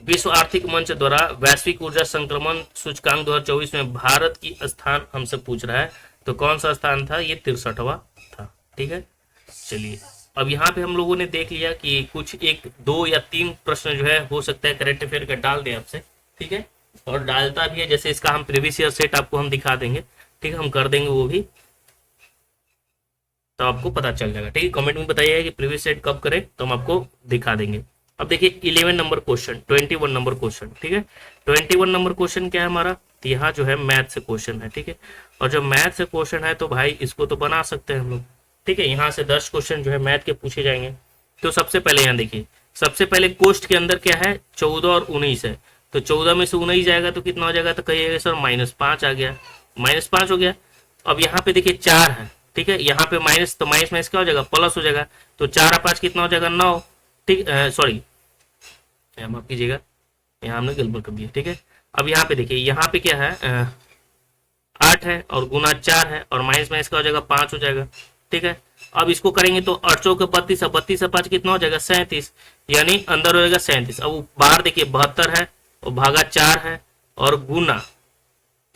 विश्व आर्थिक मंच द्वारा वैश्विक ऊर्जा संक्रमण सूचकांक 2024 में भारत की स्थान हमसे पूछ रहा है, तो कौन सा स्थान था, ये 63वां था। ठीक है, चलिए अब यहाँ पे हम लोगों ने देख लिया कि कुछ एक दो या तीन प्रश्न जो है हो सकता है करंट अफेयर का डाल दें आपसे, ठीक है, और डालता भी है। जैसे इसका हम प्रीवियस ईयर सेट आपको हम दिखा देंगे, ठीक है, हम कर देंगे वो भी, तो आपको पता चल जाएगा, ठीक है। कमेंट में बताइएगा कि प्रीवियस सेट कब करें, तो हम आपको दिखा देंगे। अब देखिए 11 नंबर क्वेश्चन, 21 नंबर क्वेश्चन, ठीक है। 21 नंबर क्वेश्चन क्या है हमारा, तो यहाँ जो है मैथ से क्वेश्चन है, ठीक है। और जब मैथ से क्वेश्चन है तो भाई इसको तो बना सकते हैं हम लोग, ठीक है। यहाँ से 10 क्वेश्चन जो है मैथ के पूछे जाएंगे। तो सबसे पहले यहाँ देखिए, सबसे पहले कोष्ट के अंदर क्या है, 14 और 19 है, तो 14 में से 19 जाएगा तो कितना हो जाएगा, तो कहिएगा सर -5 आ गया, -5 हो गया। अब यहाँ पे देखिए 4 है, ठीक है, यहाँ पे माइनस, तो माइनस माइनस क्या हो जाएगा, प्लस हो जाएगा, तो 4 और 5 कितना हो जाएगा, 9, ठीक, सॉरी माफ कीजिएगा, यहाँ हमने गलत कर दिया, ठीक है। अब यहाँ पे देखिए, यहाँ पे क्या है, 8 है और गुना 4 है और माइनस माइनस का हो जाएगा 5 हो जाएगा, ठीक है। अब इसको करेंगे तो 8 चौके 32, 32 से 5 कितना हो जाएगा, 37, यानी अंदर हो जाएगा 37। अब बाहर देखिए 72 है और भागा 4 है और गुना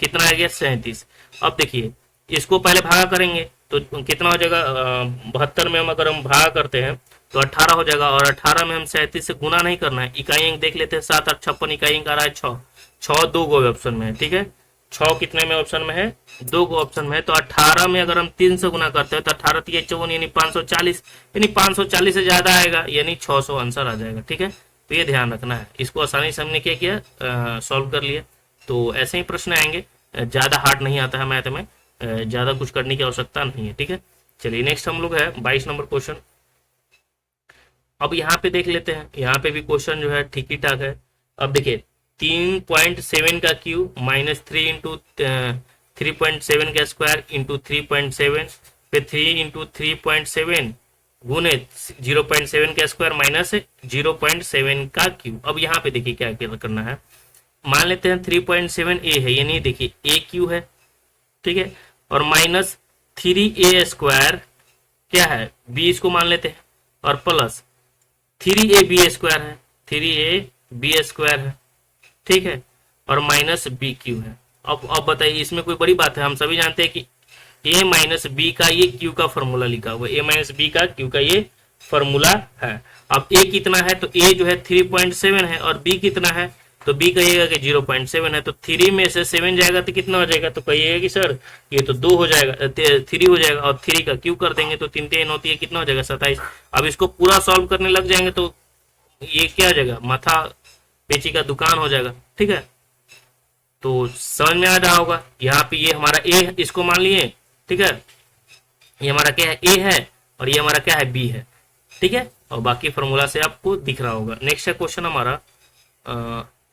कितना आ गया, 37। अब देखिए इसको पहले भागा करेंगे तो कितना हो जाएगा, 72 में हम अगर हम भागा करते हैं तो 18 हो जाएगा, और 18 में हम 37 से गुना नहीं करना है, इकाई अंक देख लेते हैं, 7 8 56 इकाई अंक आ रहा है 6, 6 दो गो ऑप्शन में है, ठीक है। 6 कितने में ऑप्शन में है, 2 गो ऑप्शन में है। तो 18 में अगर हम 3 से गुना करते हैं तो 18 3 54 यानी 540, यानी 540 से ज्यादा आएगा, यानी 600 आंसर आ जाएगा, ठीक है। तो ये ध्यान रखना है, इसको आसानी से हमने क्या किया, सॉल्व कर लिया। तो ऐसे ही प्रश्न आएंगे, ज्यादा हार्ड नहीं आता है मैथ में, ज्यादा कुछ करने की आवश्यकता नहीं है, ठीक है। चलिए नेक्स्ट हम लोग है 22 नंबर क्वेश्चन। अब यहाँ पे देख लेते हैं, यहाँ पे भी क्वेश्चन जो है ठीक ही ठाक है। अब देखिए 3.7 का क्यूब -3 इंटू 3.7 का स्क्वायर इंटू 3.7, फिर 3 इंटू 3.7 गुने 0.7 का स्क्वायर माइनस 0.7 का क्यूब। अब यहाँ पे देखिए क्या क्या करना है, मान लेते हैं 3.7 ए है, यानी देखिए ए क्यू है, ठीक है, और माइनस 3a स्क्वायर क्या है, बी इसको मान लेते हैं, और प्लस 3ab स्क्वायर है, 3ab स्क्वायर है, ठीक है, और माइनस बी क्यू है। अब बताइए इसमें कोई बड़ी बात है, हम सभी जानते हैं कि a माइनस बी का ये क्यू का फॉर्मूला लिखा हुआ है, a माइनस बी का क्यू का ये फॉर्मूला है। अब a कितना है, तो a जो है 3.7 है और b कितना है, तो b कहिएगा कि 0.7 है, तो 3 में से 7 जाएगा तो कितना हो जाएगा, तो कहिएगा कि सर ये तो 2 हो जाएगा, 3 हो जाएगा, और 3 का क्यू कर देंगे तो 3 3 होती है, कितना हो जाएगा 27। अब इसको पूरा सॉल्व करने लग जाएंगे तो ये क्या हो जाएगा, माथा पेची का दुकान हो जाएगा, ठीक है। तो समझ में आ रहा होगा, यहाँ पे ये हमारा ए, इसको मान लिए, ठीक है, ये हमारा क्या है, ए है, और ये हमारा क्या है, बी है, ठीक है, और बाकी फॉर्मूला से आपको दिख रहा होगा। नेक्स्ट है क्वेश्चन हमारा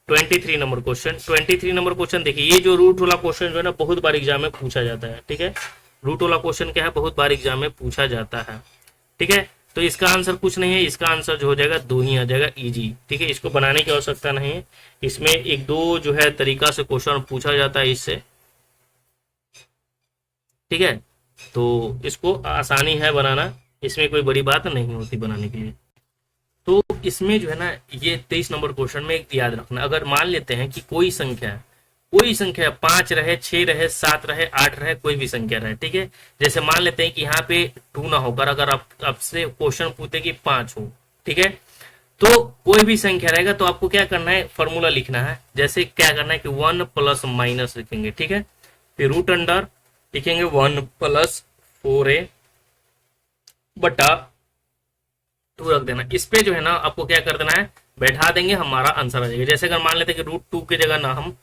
23 नंबर क्वेश्चन। 23 नंबर क्वेश्चन देखिए, ये जो रूट वाला क्वेश्चन जो है ना बहुत बार एग्जाम में पूछा जाता है, ठीक है। रूट वाला क्वेश्चन क्या है, बहुत बार एग्जाम में पूछा जाता है, ठीक है। तो इसका आंसर कुछ नहीं है, इसका आंसर जो हो जाएगा 2 ही आ जाएगा, इजी, ठीक है। इसको बनाने की आवश्यकता नहीं है, इसमें एक दो जो है तरीका से क्वेश्चन पूछा जाता है इससे, ठीक है। तो इसको आसानी है बनाना, इसमें कोई बड़ी बात नहीं होती बनाने के लिए। तो इसमें जो है ना, ये 23 नंबर क्वेश्चन में एक याद रखना, अगर मान लेते हैं कि कोई संख्या 5 रहे, 6 रहे, 7 रहे, 8 रहे, कोई भी संख्या रहे, ठीक है। जैसे मान लेते हैं कि यहाँ पे 2 ना होकर अगर आपसे क्वेश्चन पूछते कि 5 हो, ठीक है, तो कोई भी संख्या रहेगा तो आपको क्या करना है, फॉर्मूला लिखना है। जैसे क्या करना है कि 1 प्लस माइनस लिखेंगे, ठीक है, फिर रूट अंडर लिखेंगे 1 प्लस 4a बटा 2 रख देना। इस पे जो है ना आपको क्या कर देना है, बैठा देंगे, हमारा आंसर आ जाएगा। जैसे अगर मान लेते हैं कि √2 की जगह ना हम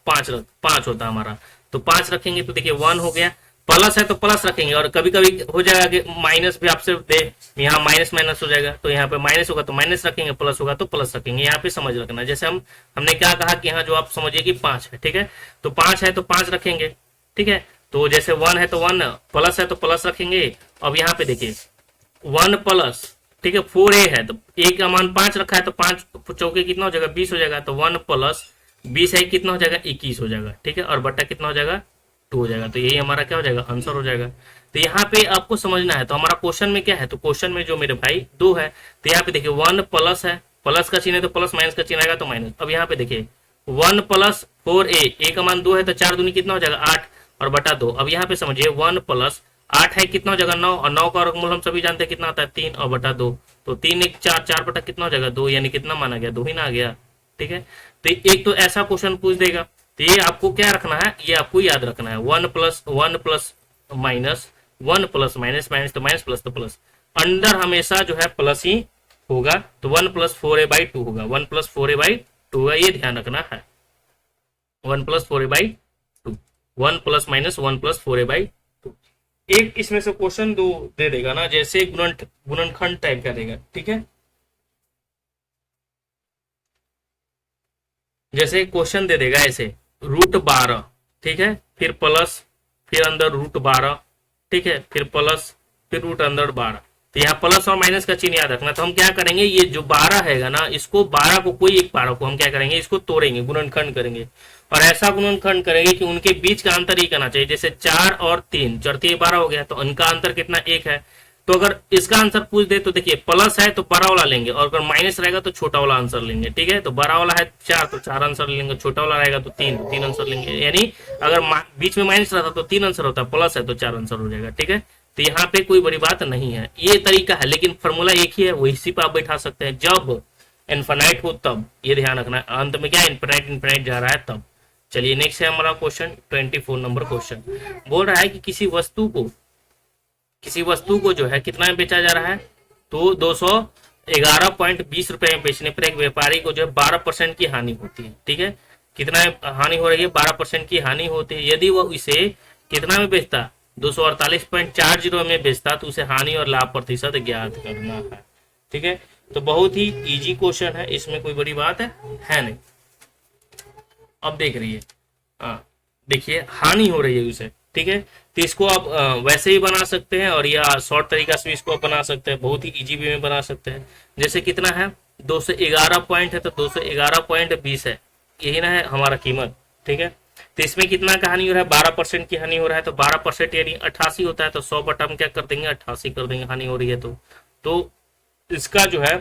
5 होता हमारा, तो 5 रखेंगे तो देखिए 1 हो गया, प्लस है तो प्लस रखेंगे, और कभी कभी हो जाएगा कि माइनस भी आपसे दे, यहाँ माइनस माइनस हो जाएगा, तो यहाँ पे माइनस होगा तो माइनस रखेंगे, प्लस होगा तो प्लस रखेंगे। यहाँ पे समझ रखना, जैसे हमने क्या कहा कि यहाँ जो आप समझिए कि 5 है, ठीक है, तो 5 है तो 5 रखेंगे, ठीक है। तो जैसे 1 है तो 1, प्लस है तो प्लस रखेंगे। अब यहाँ पे देखिए 1 प्लस, ठीक है, 4a है तो a का मान 5 रखा है, तो 5 चौके कितना हो जाएगा, 20 हो जाएगा, तो 1 प्लस 20 है कितना हो जाएगा, 21 हो जाएगा, ठीक है, और बट्टा कितना हो जाएगा, 2 हो जाएगा। तो यही हमारा क्या हो जाएगा, आंसर हो जाएगा। तो यहाँ पे आपको समझना है, तो हमारा क्वेश्चन में क्या है, तो क्वेश्चन में जो मेरे भाई 2 है, तो यहाँ पे देखिए 1 प्लस है, प्लस का चिन्ह है तो प्लस, माइनस का चिन्ह आएगा तो माइनस। अब यहाँ पे देखिए 1 प्लस 4a, a का मान 2 है तो 4 दूनी कितना हो जाएगा, 8, और बटा 2। अब यहाँ पे समझिए 1 प्लस 8 है कितना हो जाएगा 9, और 9 का वर्गमूल हम सभी जानते हैं कितना आता है 3 और बटा 2, तो 3 1 4, 4 बटा कितना हो जाएगा 2, यानी कितना माना गया 2 ही ना आ गया। ठीक है, तो एक तो ऐसा क्वेश्चन पूछ देगा, तो ये आपको क्या रखना है, ये आपको याद रखना है 1 plus 1 plus minus 1 plus minus minus तो माइनस प्लस तो प्लस, अंडर हमेशा जो है प्लस ही होगा, तो 1 प्लस 4a/2 होगा, 1 प्लस 4a/2 होगा, ये ध्यान रखना है 1 plus 4a/2, 1 plus minus 1 plus 4a/2। एक इसमें से क्वेश्चन दो दे देगा ना, जैसे गुणनखंड टाइप का देगा। ठीक है, जैसे क्वेश्चन दे देगा ऐसे √12, ठीक है, फिर प्लस, फिर अंदर √12, ठीक है, फिर प्लस, फिर रूट अंदर 12, तो यहाँ प्लस और माइनस का चिन्ह याद रखना। तो हम क्या करेंगे, ये जो 12 हैगा ना, इसको 12 को कोई एक 12 को हम क्या करेंगे, इसको तोड़ेंगे, गुणनखंड करेंगे, और ऐसा गुणनखंड करेंगे कि उनके बीच का अंतर ही करना चाहिए। जैसे 4 और 3, 4 12 हो गया, तो उनका अंतर कितना 1 है। तो अगर इसका आंसर पूछ दे तो देखिए प्लस है तो बड़ा वाला लेंगे, और अगर माइनस रहेगा तो छोटा वाला आंसर लेंगे। ठीक है, तो बड़ा वाला है 4 तो 4 आंसर लेंगे, छोटा वाला रहेगा तो 3 आंसर लेंगे। यानी अगर बीच में माइनस रहता तो 3 आंसर होता, प्लस है तो 4 आंसर हो जाएगा। ठीक है, तो यहाँ पे कोई बड़ी बात नहीं है, ये तरीका है, लेकिन फॉर्मूला एक ही है, वही पे आप बैठा सकते हैं जब इनफाइनाइट हो तब, ये ध्यान रखना है। अंत में क्या इनफाइनाइट जा रहा है तब। चलिए नेक्स्ट है हमारा क्वेश्चन 24 नंबर क्वेश्चन, बोल रहा है कि किसी वस्तु को जो है कितना में बेचा जा रहा है, तो 211.20 रुपए में बेचने पर एक व्यापारी को जो है 12% की हानि होती है। ठीक है, कितना हानि हो रही है, 12% की हानि होती है। यदि वो इसे कितना में बेचता, 248.40 में बेचता, तो उसे हानि और लाभ प्रतिशत ज्ञात करना है। ठीक है, तो बहुत ही इजी क्वेश्चन है, इसमें कोई बड़ी बात है नहीं। अब देख रही है, देखिए हानि हो रही है उसे। ठीक है, तो इसको आप वैसे ही बना सकते हैं, और या शॉर्ट तरीका से इसको आप बना सकते हैं, बहुत ही इजी वे में बना सकते हैं। जैसे कितना है 211 पॉइंट है, तो 211.20 है, यही ना है हमारा कीमत। ठीक है, तो इसमें कितना का हानि हो रहा है, 12% की हानि हो रहा है, तो 12% यानी 88 होता है, तो 100 बटा हम क्या कर देंगे 88 कर देंगे, हानि हो रही है तो इसका जो है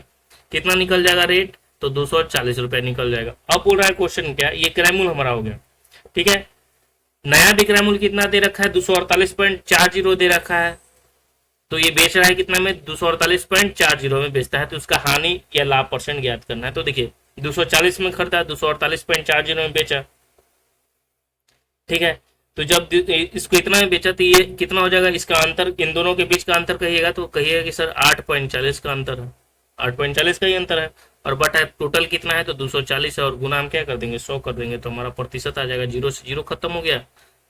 कितना निकल जाएगा रेट, तो 240 रुपए निकल जाएगा। अब बोल रहा है क्वेश्चन क्या, ये क्रय हमारा हो गया। ठीक है, नया विक्रय मूल्य कितना दे रखा है, 248.40 दे रखा है, तो ये बेच रहा है कितना में, 248.40 में बेचता है, तो उसका हानि या लाभ परसेंट ज्ञात करना है। तो देखिए 240 में खरीदा, 248.40 में बेचा। ठीक है, तो जब इसको इतना में बेचा, तो ये कितना हो जाएगा, इसका अंतर, इन दोनों के बीच का अंतर कहिएगा तो कहिएगा कि सर 8.40 का अंतर है, 8.40 का ही अंतर है, और बटा टोटल कितना है तो 240 है, और गुना हम क्या कर देंगे 100 कर देंगे, तो हमारा प्रतिशत आ जाएगा, 0 से 0 खत्म हो गया।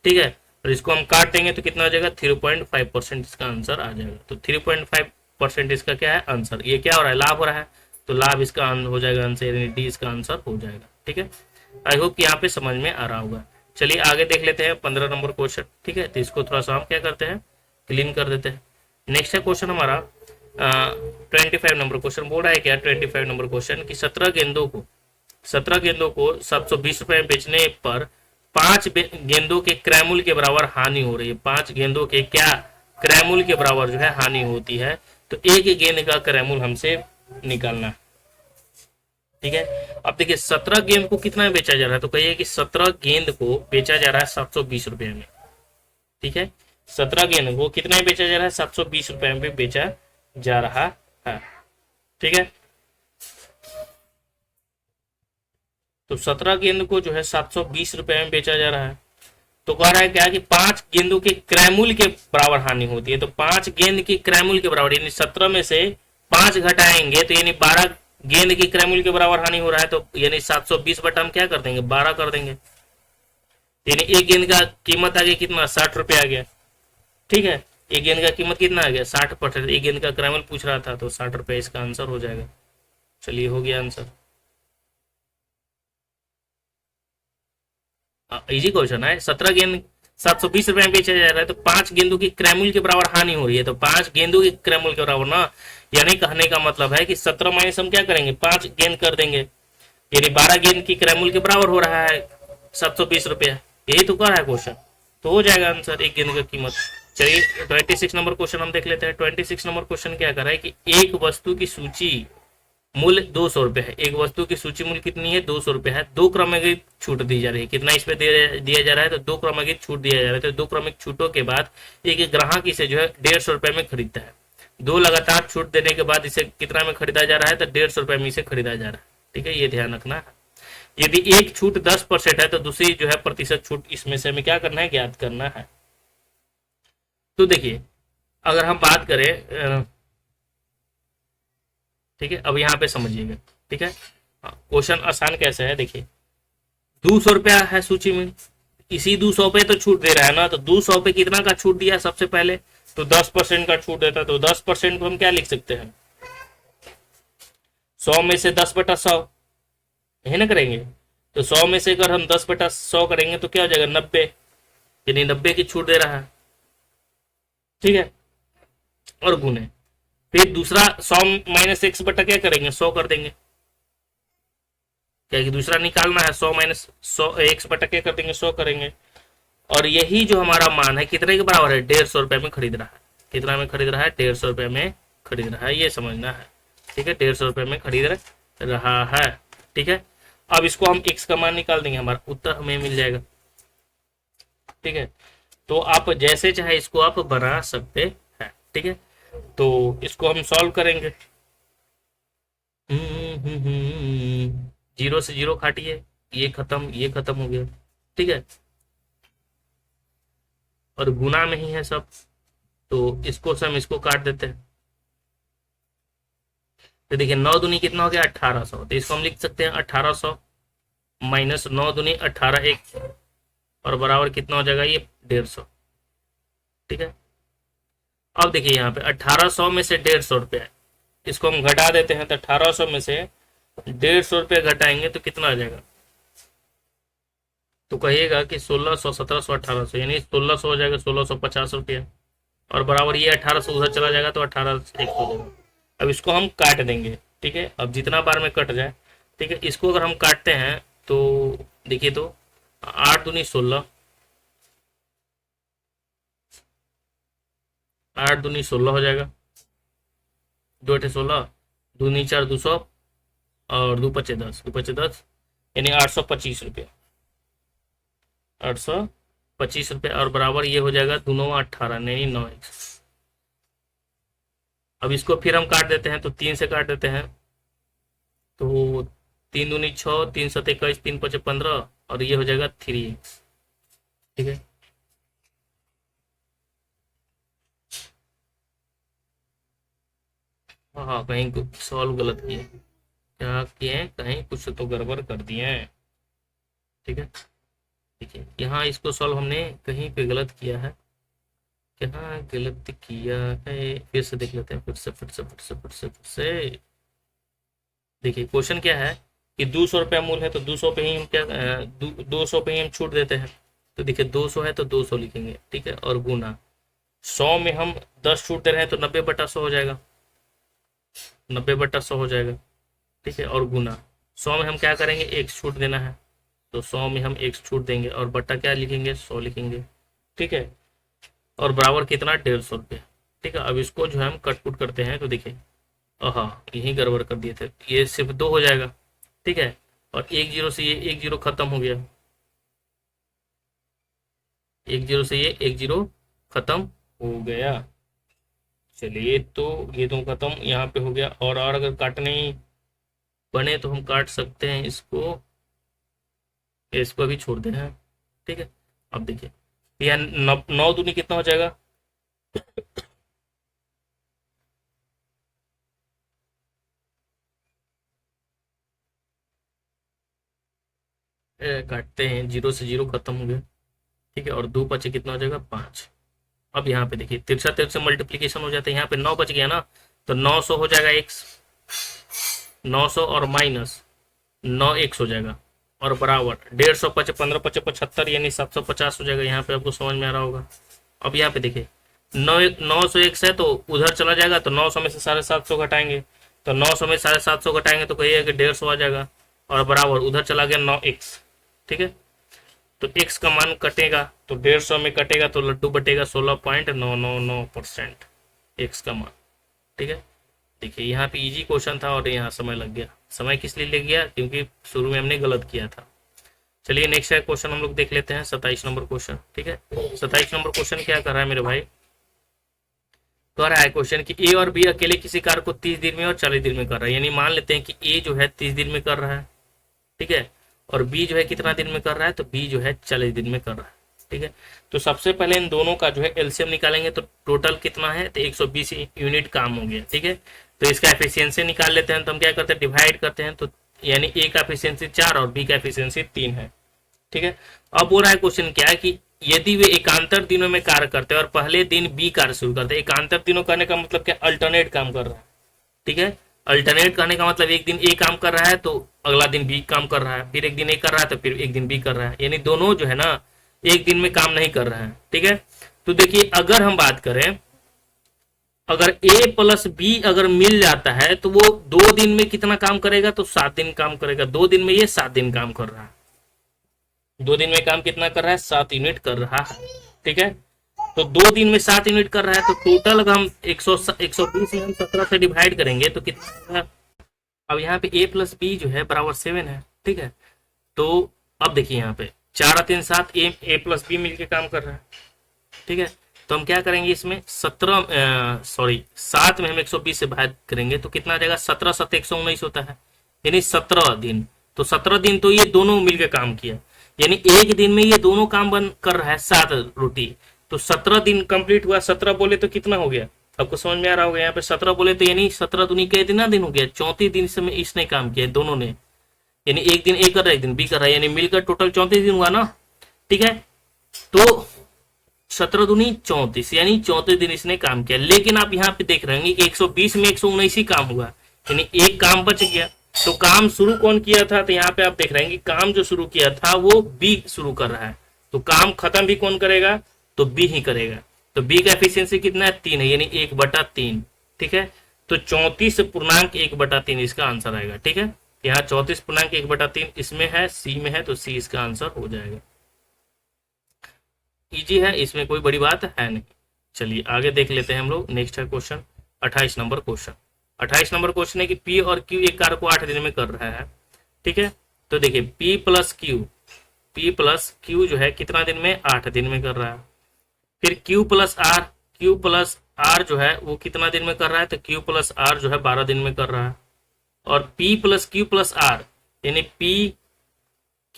ठीक है, और इसको हम काट देंगे तो कितना हो जाएगा 3.5% इसका आंसर आ जाएगा। तो 3.5% इसका क्या है आंसर, ये क्या हो रहा है लाभ हो रहा है, तो लाभ इसका हो जाएगा आंसर, यानी डी इसका आंसर हो जाएगा। ठीक है, आई होप यहाँ पे समझ में आ रहा होगा। चलिए आगे देख लेते हैं 15 नंबर क्वेश्चन। ठीक है, तो इसको थोड़ा सा हम क्या करते हैं क्लीन कर देते हैं। नेक्स्ट है क्वेश्चन हमारा 25 नंबर क्वेश्चन, बोल रहा है क्या 25 नंबर क्वेश्चन कि 17 गेंदों को 720 रुपए में बेचने पर 5 गेंदों के क्रय मूल्य के बराबर हानि हो रही है। 5 गेंदों के क्या क्रय मूल्य के बराबर जो है हानि होती है, तो एक गेंद का क्रय मूल्य हमसे निकालना है। ठीक है, अब देखिए 17 गेंद को कितना में बेचा जा रहा है, तो कहिए कि 17 गेंद को बेचा जा रहा है 720 रुपए में। ठीक है, 17 गेंद को कितना में बेचा जा रहा है 720 रुपए में बेचा जा रहा है। ठीक है, तो 17 गेंद को जो है 720 रुपए में बेचा जा रहा है, तो कह रहा है क्या कि 5 गेंदों के क्रय मूल्य के बराबर हानि होती है। तो 5 गेंद की क्रय मूल्य के बराबर, यानी 17 में से 5 घटाएंगे तो यानी 12 गेंद की क्रय मूल्य के बराबर हानि हो रहा है, तो यानी 720 बटा हम क्या कर देंगे 12 कर देंगे, यानी एक गेंद का कीमत आ गया कितना 60 रुपए आ गया। ठीक है, एक गेंद का कीमत कितना आ गया 60%, एक गेंद का क्रय मूल्य पूछ रहा था, तो 60 रुपए इसका आंसर हो जाएगा। चलिए हो गया आंसर, इजी क्वेश्चन है। 17 गेंद 720 रुपए में बेचा जा रहा है, तो 5 गेंदों की क्रय मूल्य के बराबर हानि हो रही है, तो 5 गेंदों की क्रय मूल्य के बराबर ना, यानी कहने का मतलब है कि 17 माइनस हम क्या करेंगे 5 गेंद कर देंगे, यानी 12 गेंद की क्रय मूल्य के बराबर हो रहा है 720 रुपया, यही तो कर रहा है क्वेश्चन, तो हो जाएगा आंसर एक गेंद का कीमत। चलिए 26 नंबर क्वेश्चन हम देख लेते हैं। 26 नंबर क्वेश्चन क्या कर रहा है कि एक वस्तु की सूची मूल्य 200 रुपये है, एक वस्तु की सूची मूल्य कितनी है, 200 रुपये है, 2 क्रमांकित छूट दी जा रही है, कितना इस पे दिया जा रहा है, तो 2 क्रमांकित छूट दिया जा रहा है, तो 2 क्रमिक छूटों के बाद एक ग्राहक इसे जो है 150 रुपये में खरीदता है, 2 लगातार छूट देने के बाद इसे कितना में खरीदा जा रहा है, तो 150 रुपये में इसे खरीदा जा रहा है। ठीक है, ये ध्यान रखना है। यदि एक छूट 10% है तो दूसरी जो है प्रतिशत छूट इसमें से हमें क्या करना है, ज्ञात करना है। तो देखिए अगर हम बात करें, ठीक है, अब यहाँ पे समझिएगा। ठीक है, क्वेश्चन आसान कैसे है, देखिए 200 रुपया है सूची में, इसी 200 पे तो छूट दे रहा है ना, तो 200 पे कितना का छूट दिया सबसे पहले, तो 10% का छूट देता है, तो 10% को हम क्या लिख सकते हैं, 100 में से 10/100 है ना करेंगे, तो 100 में से अगर हम 10/100 करेंगे तो क्या हो जाएगा, 90, यानी 90 की छूट दे रहा है। ठीक है, और गुने फिर दूसरा 100 माइनस x बटा क्या करेंगे, 100 कर देंगे, क्या कि दूसरा निकालना है, 100 माइनस 100 x बटा क्या कर देंगे, 100 करेंगे, और यही जो हमारा मान है कितने के बराबर है, 150 रुपये में खरीद रहा है, कितना में खरीद रहा है, 150 रुपये में खरीद रहा है, ये समझना है। ठीक है, 150 रुपये में खरीद रहा है। ठीक है, अब इसको हम x का मान निकाल देंगे, हमारा उत्तर हमें मिल जाएगा। ठीक है, तो आप जैसे चाहे इसको आप बना सकते हैं। ठीक है, तो इसको हम सॉल्व करेंगे। 0 से 0 काटिए, ये खत्म हो गया। ठीक है, और गुना में ही है सब, तो इसको से हम इसको काट देते हैं। तो देखिए 9 दूनी कितना हो गया, 1800, तो इसको हम लिख सकते हैं 1800 माइनस 9 दूनी 18 एक, और बराबर कितना हो जाएगा, ये 150। ठीक है, अब देखिए यहाँ पे 1800 में से 150 रुपये है, इसको हम घटा देते हैं, तो 1800 में से 150 रुपये घटाएंगे तो कितना आ जाएगा, तो कहिएगा कि 1600, 1700, 1800, यानी 1600 हो जाएगा, 1650 रुपया, और बराबर ये 1800 उधर चला जाएगा तो 18 एक हो जाएगा। अब इसको हम काट देंगे। ठीक है, अब जितना बार में कट जाए, ठीक है, इसको अगर हम काटते हैं तो देखिए, तो 8 दूनी 16, 8 दूनी 16 हो जाएगा, 2 8 16, दूनी 4 200, और 2 5 10, 2 5 10, यानी 825 रुपये, 825 रुपये, और बराबर ये हो जाएगा दोनों 18, यानी 9x। अब इसको फिर हम काट देते हैं, तो 3 से काट देते हैं, तो 3 दूनी 6, 3 7 21, 3 5 15, और ये हो जाएगा 3x। ठीक है, हाँ कहीं सॉल्व गलत किए, क्या किए, कहीं कुछ तो गड़बड़ कर दिए हैं। ठीक है, ठीक है, यहाँ इसको सॉल्व हमने कहीं पे गलत किया है, कहाँ गलत किया है, फिर से देख लेते हैं, फिर से। देखिए क्वेश्चन क्या है कि 200 रुपया मूल है, तो 200 पे ही हम क्या 200 पे ही हम छूट देते हैं, तो देखिए 200 है तो 200 लिखेंगे। ठीक है, और गुना 100 में हम 10 छूट दे रहे हैं, तो 90/100 हो जाएगा, 90/100 हो जाएगा। ठीक है, और गुना 100 में हम क्या करेंगे, एक छूट देना है, तो 100 में हम एक छूट देंगे, और बट्टा क्या लिखेंगे, 100 लिखेंगे। ठीक है, और बराबर कितना, 150 रुपये। ठीक है, अब इसको जो है हम कटपुट करते हैं, तो देखिए हाँ यही गड़बड़ कर दिए थे, ये सिर्फ 2 हो जाएगा। ठीक है, और 1 0 से ये 1 0 खत्म हो गया, 1 0 से ये 1 0 खत्म हो गया। चलिए, तो ये तो खत्म यहाँ पे हो गया, और अगर काटने बने तो हम काट सकते हैं इसको भी छोड़ दें हैं। ठीक है, अब देखिए यह 9 दूनी कितना हो जाएगा, काटते हैं, 0 से 0 खत्म हो गया। ठीक है, और 2 बचे कितना हो जाएगा, 5। अब यहाँ पे देखिए तिरछा तिरछा से मल्टीप्लीकेशन हो जाता है, यहाँ पे 9 बच गया ना, तो 900 हो जाएगा x, 900 और माइनस 9x हो जाएगा, और बराबर 150 पचे 15 पचे 75, यानी 750 हो जाएगा। यहाँ पे आपको समझ में आ रहा होगा। अब यहाँ पे देखिए 900x है तो उधर चला जाएगा, तो 900 में से 750 घटाएंगे, तो 900 में 750 घटाएंगे तो कहिएगा कि 150 आ जाएगा, और बराबर उधर चला गया 9x। ठीक है, तो x का मान कटेगा, तो 150 में कटेगा तो लड्डू बटेगा 16.999% x का मान। ठीक है, देखिए यहाँ पे इजी क्वेश्चन था और यहाँ समय लग गया। समय किस लिए लग गया? क्योंकि शुरू में हमने गलत किया था। चलिए नेक्स्ट क्वेश्चन हम लोग देख लेते हैं, 27 नंबर क्वेश्चन। ठीक है, 27 नंबर क्वेश्चन क्या कर रहा है मेरे भाई? कह रहा है क्वेश्चन कि ए और बी अकेले किसी कार्य को 30 दिन में और 40 दिन में कर रहा है। यानी मान लेते हैं कि ए जो है 30 दिन में कर रहा है, ठीक है, और बी जो है कितना दिन में कर रहा है? तो बी जो है 40 दिन में कर रहा है। ठीक है, तो सबसे पहले इन दोनों का जो है एलसीएम निकालेंगे तो टोटल कितना है? तो 120 यूनिट काम हो गया। ठीक है, तो इसका एफिशिएंसी निकाल लेते हैं। तो हम क्या करते हैं? डिवाइड करते हैं। तो यानी ए का एफिशिएंसी 4 और बी का एफिशिएंसी 3 है। ठीक है, अब बोल रहा है क्वेश्चन क्या है कि यदि वे एकांतर दिनों में कार्य करते हैं और पहले दिन बी कार्य शुरू करते हैं। एकांतर दिनों करने का मतलब क्या? अल्टरनेट काम कर रहा है। ठीक है, अल्टरनेट करने का मतलब एक दिन ए काम कर रहा है तो अगला दिन बी काम कर रहा है, फिर एक दिन ए कर रहा है तो फिर एक दिन बी कर रहा है। यानी दोनों जो है ना एक दिन में काम नहीं कर रहे हैं। ठीक है, तो देखिए अगर हम बात करें, अगर ए प्लस बी अगर मिल जाता है तो वो 2 दिन में कितना काम करेगा? तो 7 दिन काम करेगा। 2 दिन में ये 7 दिन काम कर रहा है। 2 दिन में काम कितना कर रहा है? 7 यूनिट कर रहा है। ठीक है, तो 2 दिन में 7 यूनिट कर रहा है तो टोटल अगर हम 120 में हम 17 से डिवाइड करेंगे तो कितना? अब यहाँ पे a प्लस बी जो है बराबर 7 है। ठीक है, तो अब देखिए यहाँ पे 4 3 7 ए प्लस बी मिलके काम कर रहा है। ठीक है, तो हम क्या करेंगे इसमें 7 में हम 120 से भाग करेंगे तो कितना आ जाएगा? 17 7 119 होता है, यानी 17 दिन। तो 17 दिन तो ये दोनों मिलकर काम किया, यानी एक दिन में ये दोनों काम बन कर रहा है 7 रोटी। तो 17 दिन कंप्लीट हुआ। 17 बोले तो कितना हो गया? आपको समझ में आ रहा होगा। यहाँ पे 17 बोले तो यानी 17 दूनी कितना दिन हो गया? 34 दिन से इसने काम किया दोनों ने। यानी एक दिन ए कर रहा है, एक दिन बी कर रहा है, यानी मिलकर टोटल 34 दिन हुआ ना। ठीक है, तो 17 दूनी 34, यानी 34 दिन इसने काम किया। लेकिन आप यहाँ पे देख रहे हैं कि 120 में 119 ही काम हुआ, यानी एक काम बच गया। तो काम शुरू कौन किया था? तो यहाँ पे आप देख रहे हैं कि काम जो शुरू किया था वो बी शुरू कर रहा है, तो काम खत्म भी कौन करेगा? तो बी ही करेगा। तो बी का एफिशिएंसी कितना है? 3 है, यानी 1/3। ठीक है, तो 34.1/3 इसका आंसर आएगा। ठीक है, यहाँ 34.1/3 इसमें है, सी में है, तो सी इसका आंसर हो जाएगा। इजी है, इसमें कोई बड़ी बात है नहीं। चलिए आगे देख लेते हैं हम लोग। नेक्स्ट है question 28 number question. 28 number question है कि पी और क्यू एक कार्य को 8 दिन में कर रहा है। ठीक है, तो देखिए पी प्लस क्यू जो है कितना दिन में? 8 दिन में कर रहा है। फिर क्यू प्लस आर जो है वो कितना दिन में कर रहा है? तो क्यू प्लस आर जो है 12 दिन में कर रहा है। और P plus Q plus R यानी पी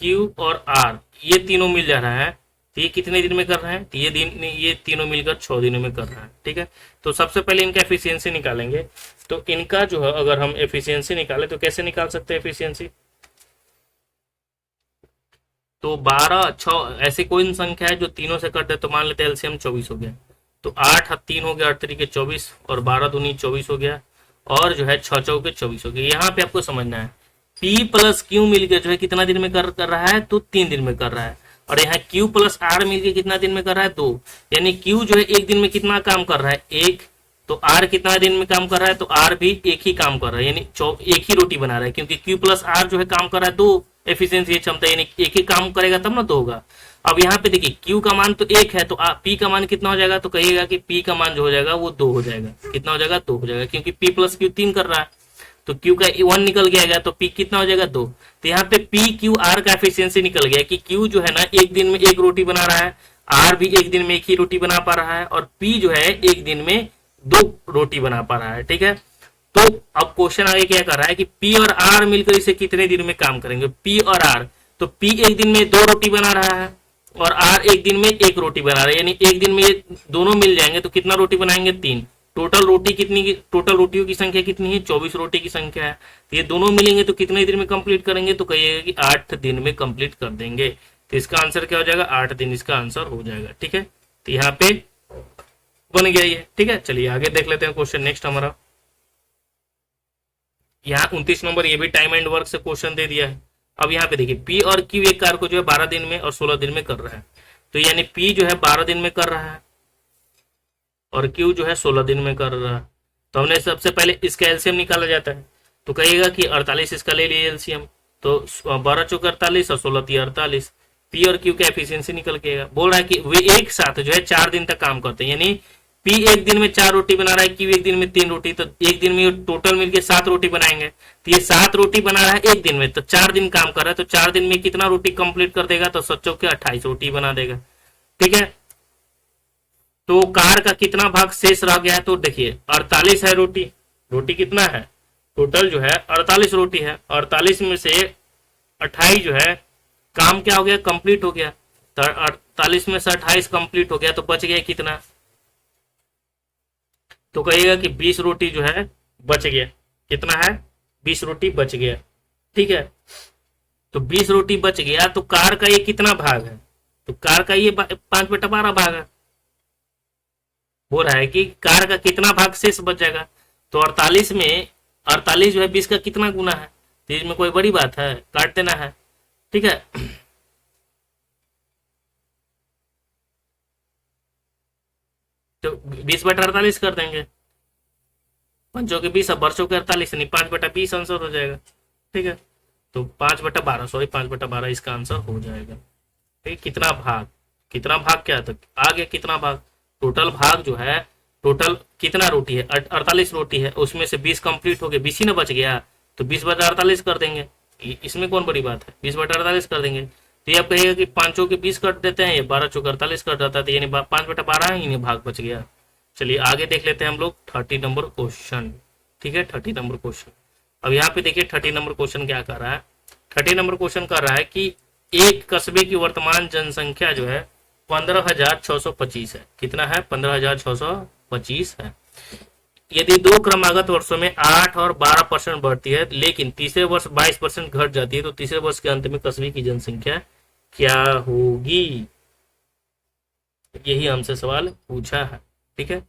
क्यू और आर ये तीनों मिल जा रहा है, तो ये कितने दिन में कर रहे हैं? तो ये तीनों मिलकर 6 दिनों में कर रहा है। ठीक है, तो सबसे पहले इनका एफिशिएंसी निकालेंगे। तो इनका जो है अगर हम एफिशिएंसी निकालें तो कैसे निकाल सकते हैं एफिशिएंसी? तो 12 6 ऐसी कोई संख्या है जो तीनों से कट है, तो मान लेते हैं एलसीएम 24 हो गया। तो 8 3 हो गया, 8 3 24 और 12 दूनी 24 हो गया, और जो है 6 चौके 24 हो गया। यहाँ पे आपको समझना है P प्लस क्यू मिलकर जो है कितना दिन में कर रहा है? तो 3 दिन में कर रहा है। और यहाँ Q प्लस आर मिलकर कितना दिन में कर रहा है? 2। यानी Q जो है एक दिन में कितना काम कर रहा है? 1। तो R कितना दिन में काम कर रहा है? तो R भी एक ही काम कर रहा है, यानी एक ही रोटी बना रहा है, क्योंकि Q प्लस आर जो है काम कर रहा है 2 एफिशिएंसी क्षमता, यानी एक ही काम करेगा तब ना 2 होगा। अब यहाँ पे देखिए Q का मान तो 1 है, तो P का मान कितना हो जाएगा? तो कहिएगा कि P का मान जो हो जाएगा वो 2 हो जाएगा। कितना हो जाएगा? 2 हो जाएगा, क्योंकि P प्लस Q 3 कर रहा है, तो Q का 1 निकल गया, तो P कितना हो जाएगा? 2। तो यहाँ पे P Q R का एफिशिएंसी निकल गया कि Q जो है ना एक दिन में एक रोटी बना रहा है, R भी एक दिन में एक ही रोटी बना पा रहा है, और P जो है एक दिन में 2 रोटी बना पा रहा है। ठीक है, तो अब क्वेश्चन आगे क्या कर रहा है कि P और R मिलकर इसे कितने दिन में काम करेंगे? P और R, तो P एक दिन में 2 रोटी बना रहा है और R एक दिन में 1 रोटी बना रहा है, यानी एक दिन में ये दोनों मिल जाएंगे तो कितना रोटी बनाएंगे? 3। टोटल रोटियों की संख्या कितनी है? 24 रोटी की संख्या है। तो ये दोनों मिलेंगे तो कितने दिन में कंप्लीट करेंगे? तो कहिएगा कि 8 दिन में कंप्लीट कर देंगे। तो इसका आंसर क्या हो जाएगा? 8 दिन इसका आंसर हो जाएगा। ठीक है, तो यहाँ पे बन गया ये। ठीक है, चलिए आगे देख लेते हैं क्वेश्चन नेक्स्ट हमारा। यहाँ 29 नंबर, ये भी टाइम एंड वर्क से क्वेश्चन दे दिया है। अब यहाँ पे देखिए P और Q एक कार्य को जो है 12 दिन में और 16 दिन में कर रहा है, तो यानी P जो है 12 दिन में कर रहा है और Q जो है 16 दिन में कर रहा है। तो हमने सबसे पहले इसका एलसीएम निकाला जाता है, तो कहिएगा कि 48 इसका ले लिए एलसीएम, तो 12 चौके 48 और 16 3 48। P और Q का एफिशिएंसी निकल के बोल रहा है कि वे एक साथ जो है 4 दिन तक काम करते हैं, यानी पी एक दिन में 4 रोटी बना रहा है, क्यू एक दिन में 3 रोटी, तो एक दिन में टोटल मिलके 7 रोटी बनाएंगे। तो ये 7 रोटी बना रहा है एक दिन में, तो 4 दिन काम कर रहा है, तो 4 दिन में कितना रोटी कंप्लीट कर देगा, तो सोचो कि 28 रोटी बना देगा। ठीक है, तो कार का कितना भाग शेष रह गया है, तो देखिए 48 है रोटी, रोटी कितना है टोटल जो है 48 रोटी है, 48 में से 28 जो है काम क्या हो गया, कंप्लीट हो गया। तो 48 में से 28 कंप्लीट हो गया, तो बच गया कितना, तो कहिएगा कि 20 रोटी जो है बच गया। कितना है, 20 रोटी बच गया। ठीक है, तो 20 रोटी बच गया, तो कार का ये कितना भाग है, तो कार का ये 5/12 भाग है। बोल रहा है कि कार का कितना भाग शेष बच जाएगा, तो 48 में 48 जो है 20 का कितना गुना है, तो इसमें कोई बड़ी बात है, काट देना है। ठीक है, तो 20/48 कर देंगे, पंचों के 20 बरसों के 48, नहीं 5/20 आंसर हो जाएगा। ठीक है, तो 5/12, सॉरी 5/12 इसका आंसर हो जाएगा। ठीक, कितना भाग, कितना भाग क्या था आगे, कितना भाग, टोटल भाग जो है, टोटल कितना रोटी है 48 रोटी है, उसमें से 20 कंप्लीट हो गए, 20 ही ना बच गया, तो 20/48 कर देंगे, इसमें कौन बड़ी बात है, 20/48 कर देंगे। तो ये आप कहिएगा कि 5 के 20 कर देते हैं, ये 12 के 48 कर देता है, यानी 5/12 ही भाग बच गया। चलिए आगे देख लेते हैं हम लोग 30 नंबर क्वेश्चन। ठीक है, 30 नंबर क्वेश्चन। अब यहाँ पे देखिए 30 नंबर क्वेश्चन क्या कर रहा है, 30 नंबर क्वेश्चन कर रहा है कि एक कस्बे की वर्तमान जनसंख्या जो है 15,625 है। कितना है, 15,625 है। यदि 2 क्रमागत वर्षों में 8 और 12% बढ़ती है, लेकिन तीसरे वर्ष 22% घट जाती है, तो तीसरे वर्ष के अंत में कस्बे की जनसंख्या क्या होगी, यही हमसे सवाल पूछा है। ठीक है,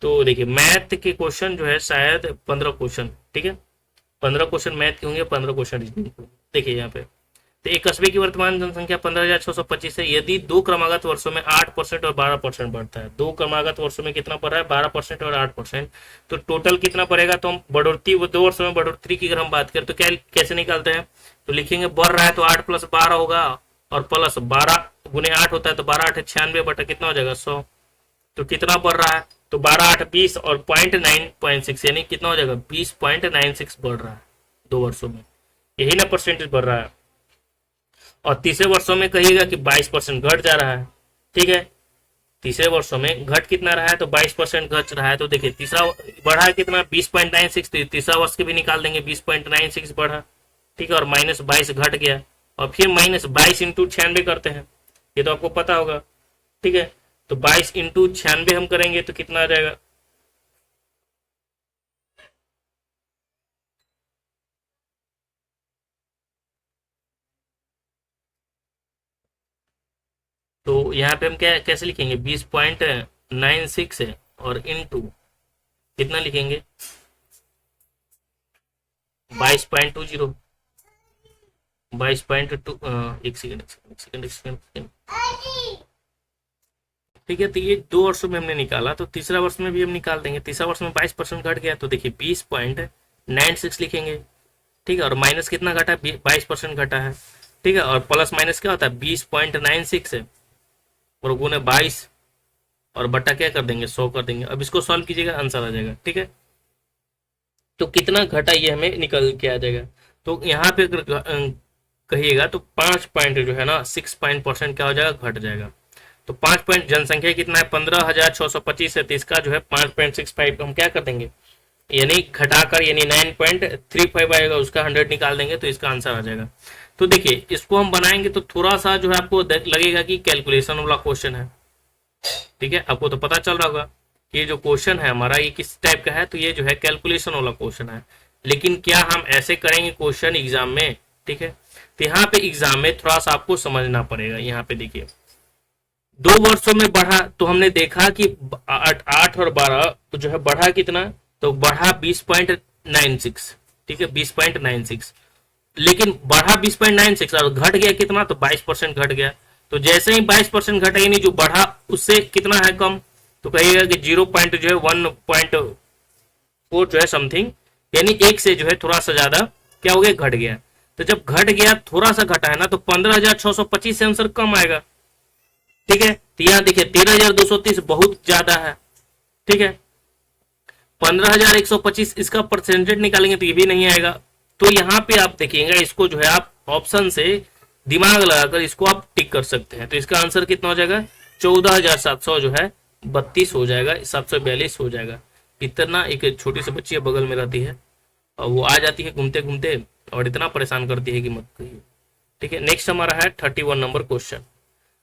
तो देखिए मैथ के क्वेश्चन जो है शायद 15 क्वेश्चन, ठीक है 15 क्वेश्चन मैथ के होंगे, 15 क्वेश्चन रीजनिंग। देखिए यहाँ पे, तो एक कस्बे की वर्तमान जनसंख्या 15,625 है। यदि 2 क्रमागत वर्षों में 8% और 12% बढ़ता है, 2 क्रमागत वर्षों में कितना बढ़ रहा है, 12% और 8%, तो टोटल कितना पड़ेगा, तो हम बढ़ोतरी, वो 2 वर्षों में बढ़ोतरी की अगर हम बात करें तो क्या कैसे निकालते हैं, तो लिखेंगे बढ़ रहा है तो 8 + 12 होगा, और प्लस 12 गुने 8 होता है, तो 12 8 96 बटा कितना हो जाएगा 100। तो कितना बढ़ रहा है, तो 12 8 20 और 0.9.6 यानी कितना हो जाएगा 20.96 बढ़ रहा है 2 वर्षों में, यही ना परसेंटेज बढ़ रहा है। और तीसरे वर्षों में कहिएगा कि 22% घट जा रहा है। ठीक है, तीसरे वर्षों में घट कितना रहा है, तो 22% घट रहा है। तो देखिए तीसरा बढ़ा है कितना 20.96, तो तीसरा वर्ष के भी निकाल देंगे 20.96 बढ़ा। ठीक है, और -22 घट गया, और फिर -22 इंटू 96 करते हैं, ये तो आपको पता होगा। ठीक है, तो 22 इंटू 96 हम करेंगे तो कितना आ जाएगा, तो यहाँ पे हम क्या कैसे लिखेंगे 20.96 है, और इंटू कितना लिखेंगे 22.20, 22.2, एक सेकेंड एक सेकेंड। ठीक है, तो ये 2 वर्षों में हमने निकाला, तो तीसरा वर्ष में भी हम निकाल देंगे। तीसरा वर्ष में 22% घट गया, तो देखिए 20.96 लिखेंगे। ठीक है, और माइनस कितना घटा है, 22% घटा है। ठीक है, और प्लस माइनस क्या होता है 20.96 है, और गुने 22 और बट्टा क्या कर देंगे 100 कर देंगे। अब इसको सॉल्व कीजिएगा, आंसर आ जाएगा। ठीक है, तो कितना घटा ये हमें निकल के आ जाएगा। तो यहाँ पे कहिएगा तो 5 पॉइंट जो है ना 6% क्या हो जाएगा, घट जाएगा। तो 5 पॉइंट जनसंख्या कितना है 15,625 है, तो इसका जो है 5.65 हम क्या कर देंगे, यानी घटाकर, यानी 9.35 आएगा, उसका 100 निकाल देंगे, तो इसका आंसर आ जाएगा। तो देखिए इसको हम बनाएंगे तो थोड़ा सा जो है आपको लगेगा कि कैलकुलेशन वाला क्वेश्चन है। ठीक है, आपको तो पता चल रहा होगा कि ये जो क्वेश्चन है हमारा ये किस टाइप का है, तो ये जो है कैलकुलेशन वाला क्वेश्चन है। लेकिन क्या हम ऐसे करेंगे क्वेश्चन एग्जाम में, ठीक है, तो यहाँ पे एग्जाम में थोड़ा सा आपको समझना पड़ेगा। यहाँ पे देखिए 2 वर्षों में बढ़ा, तो हमने देखा कि 8 और 12 जो है बढ़ा कितना, तो बढ़ा 20.96। ठीक है, 20.96, लेकिन बढ़ा 20.96 और घट गया कितना, तो 22% घट गया। तो जैसे ही 22% घटा, यानी जो बढ़ा उससे कितना है कम, तो कहिएगा कि 1.4 जो है समथिंग, यानी 1 से जो है थोड़ा सा ज्यादा क्या हो गया, घट गया। तो जब घट गया थोड़ा सा घटा है ना, तो 15,625 से आंसर कम आएगा। ठीक है, तो यहाँ देखिए 13,230 बहुत ज्यादा है। ठीक है, 15,125 इसका परसेंटेज निकालेंगे तो ये भी नहीं आएगा। तो यहाँ पे आप देखिएगा, इसको जो है आप ऑप्शन से दिमाग लगाकर इसको आप टिक कर सकते हैं। तो इसका आंसर कितना हो जाएगा, 14,700 जो है 32 हो जाएगा, 742 हो जाएगा। इतना एक छोटी सी बच्ची बगल में रहती है और वो आ जाती है घूमते घूमते और इतना परेशान करती है कि मत कहिए। ठीक है, नेक्स्ट हमारा है 31 नंबर क्वेश्चन।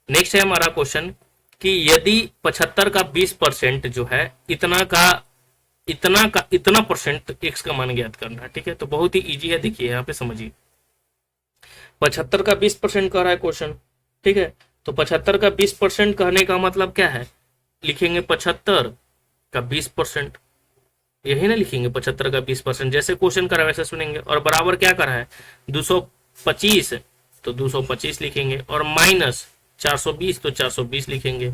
नेक्स्ट है हमारा क्वेश्चन कि यदि 75 का 20% जो है इतना परसेंट एक्स का मान ज्ञात करना है। ठीक है, तो बहुत ही इजी है, देखिए यहाँ पे समझिए। 75 का 20% कह रहा है क्वेश्चन। ठीक है, तो 75 का 20% कहने का मतलब क्या है, लिखेंगे 75 का 20%, यही ना लिखेंगे 75 का 20%, जैसे क्वेश्चन करा वैसे सुनेंगे। और बराबर क्या करा है 225, तो 225 लिखेंगे, और माइनस 420 तो 420 लिखेंगे,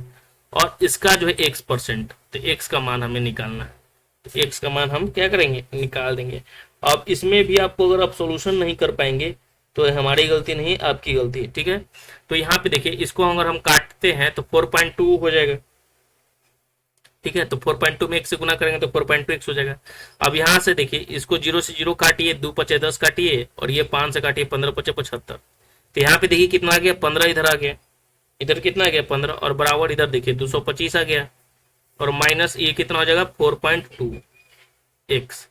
और इसका जो है x%, तो x का मान हमें निकालना है। तो x का मान हम क्या करेंगे, निकाल देंगे। अब इसमें भी आपको अगर आप सॉल्यूशन नहीं कर पाएंगे तो हमारी गलती नहीं, आपकी गलती है। ठीक है, तो यहाँ पे देखिए, इसको अगर हम काटते हैं तो 4.2 हो जाएगा। ठीक है, तो 4.2 में 1 से गुना करेंगे तो 4.2x हो जाएगा। अब यहाँ से देखिए, इसको 0 से 0 काटिए, 2 पचे 10 काटिए, और ये 5 से काटिए 15 पचे 75। तो यहाँ पे देखिए कितना आ गया, 15 इधर आ गया, इधर कितना आ गया 15, और बराबर इधर देखिए 225 आ गया, और माइनस ये कितना हो जाएगा 4.2x।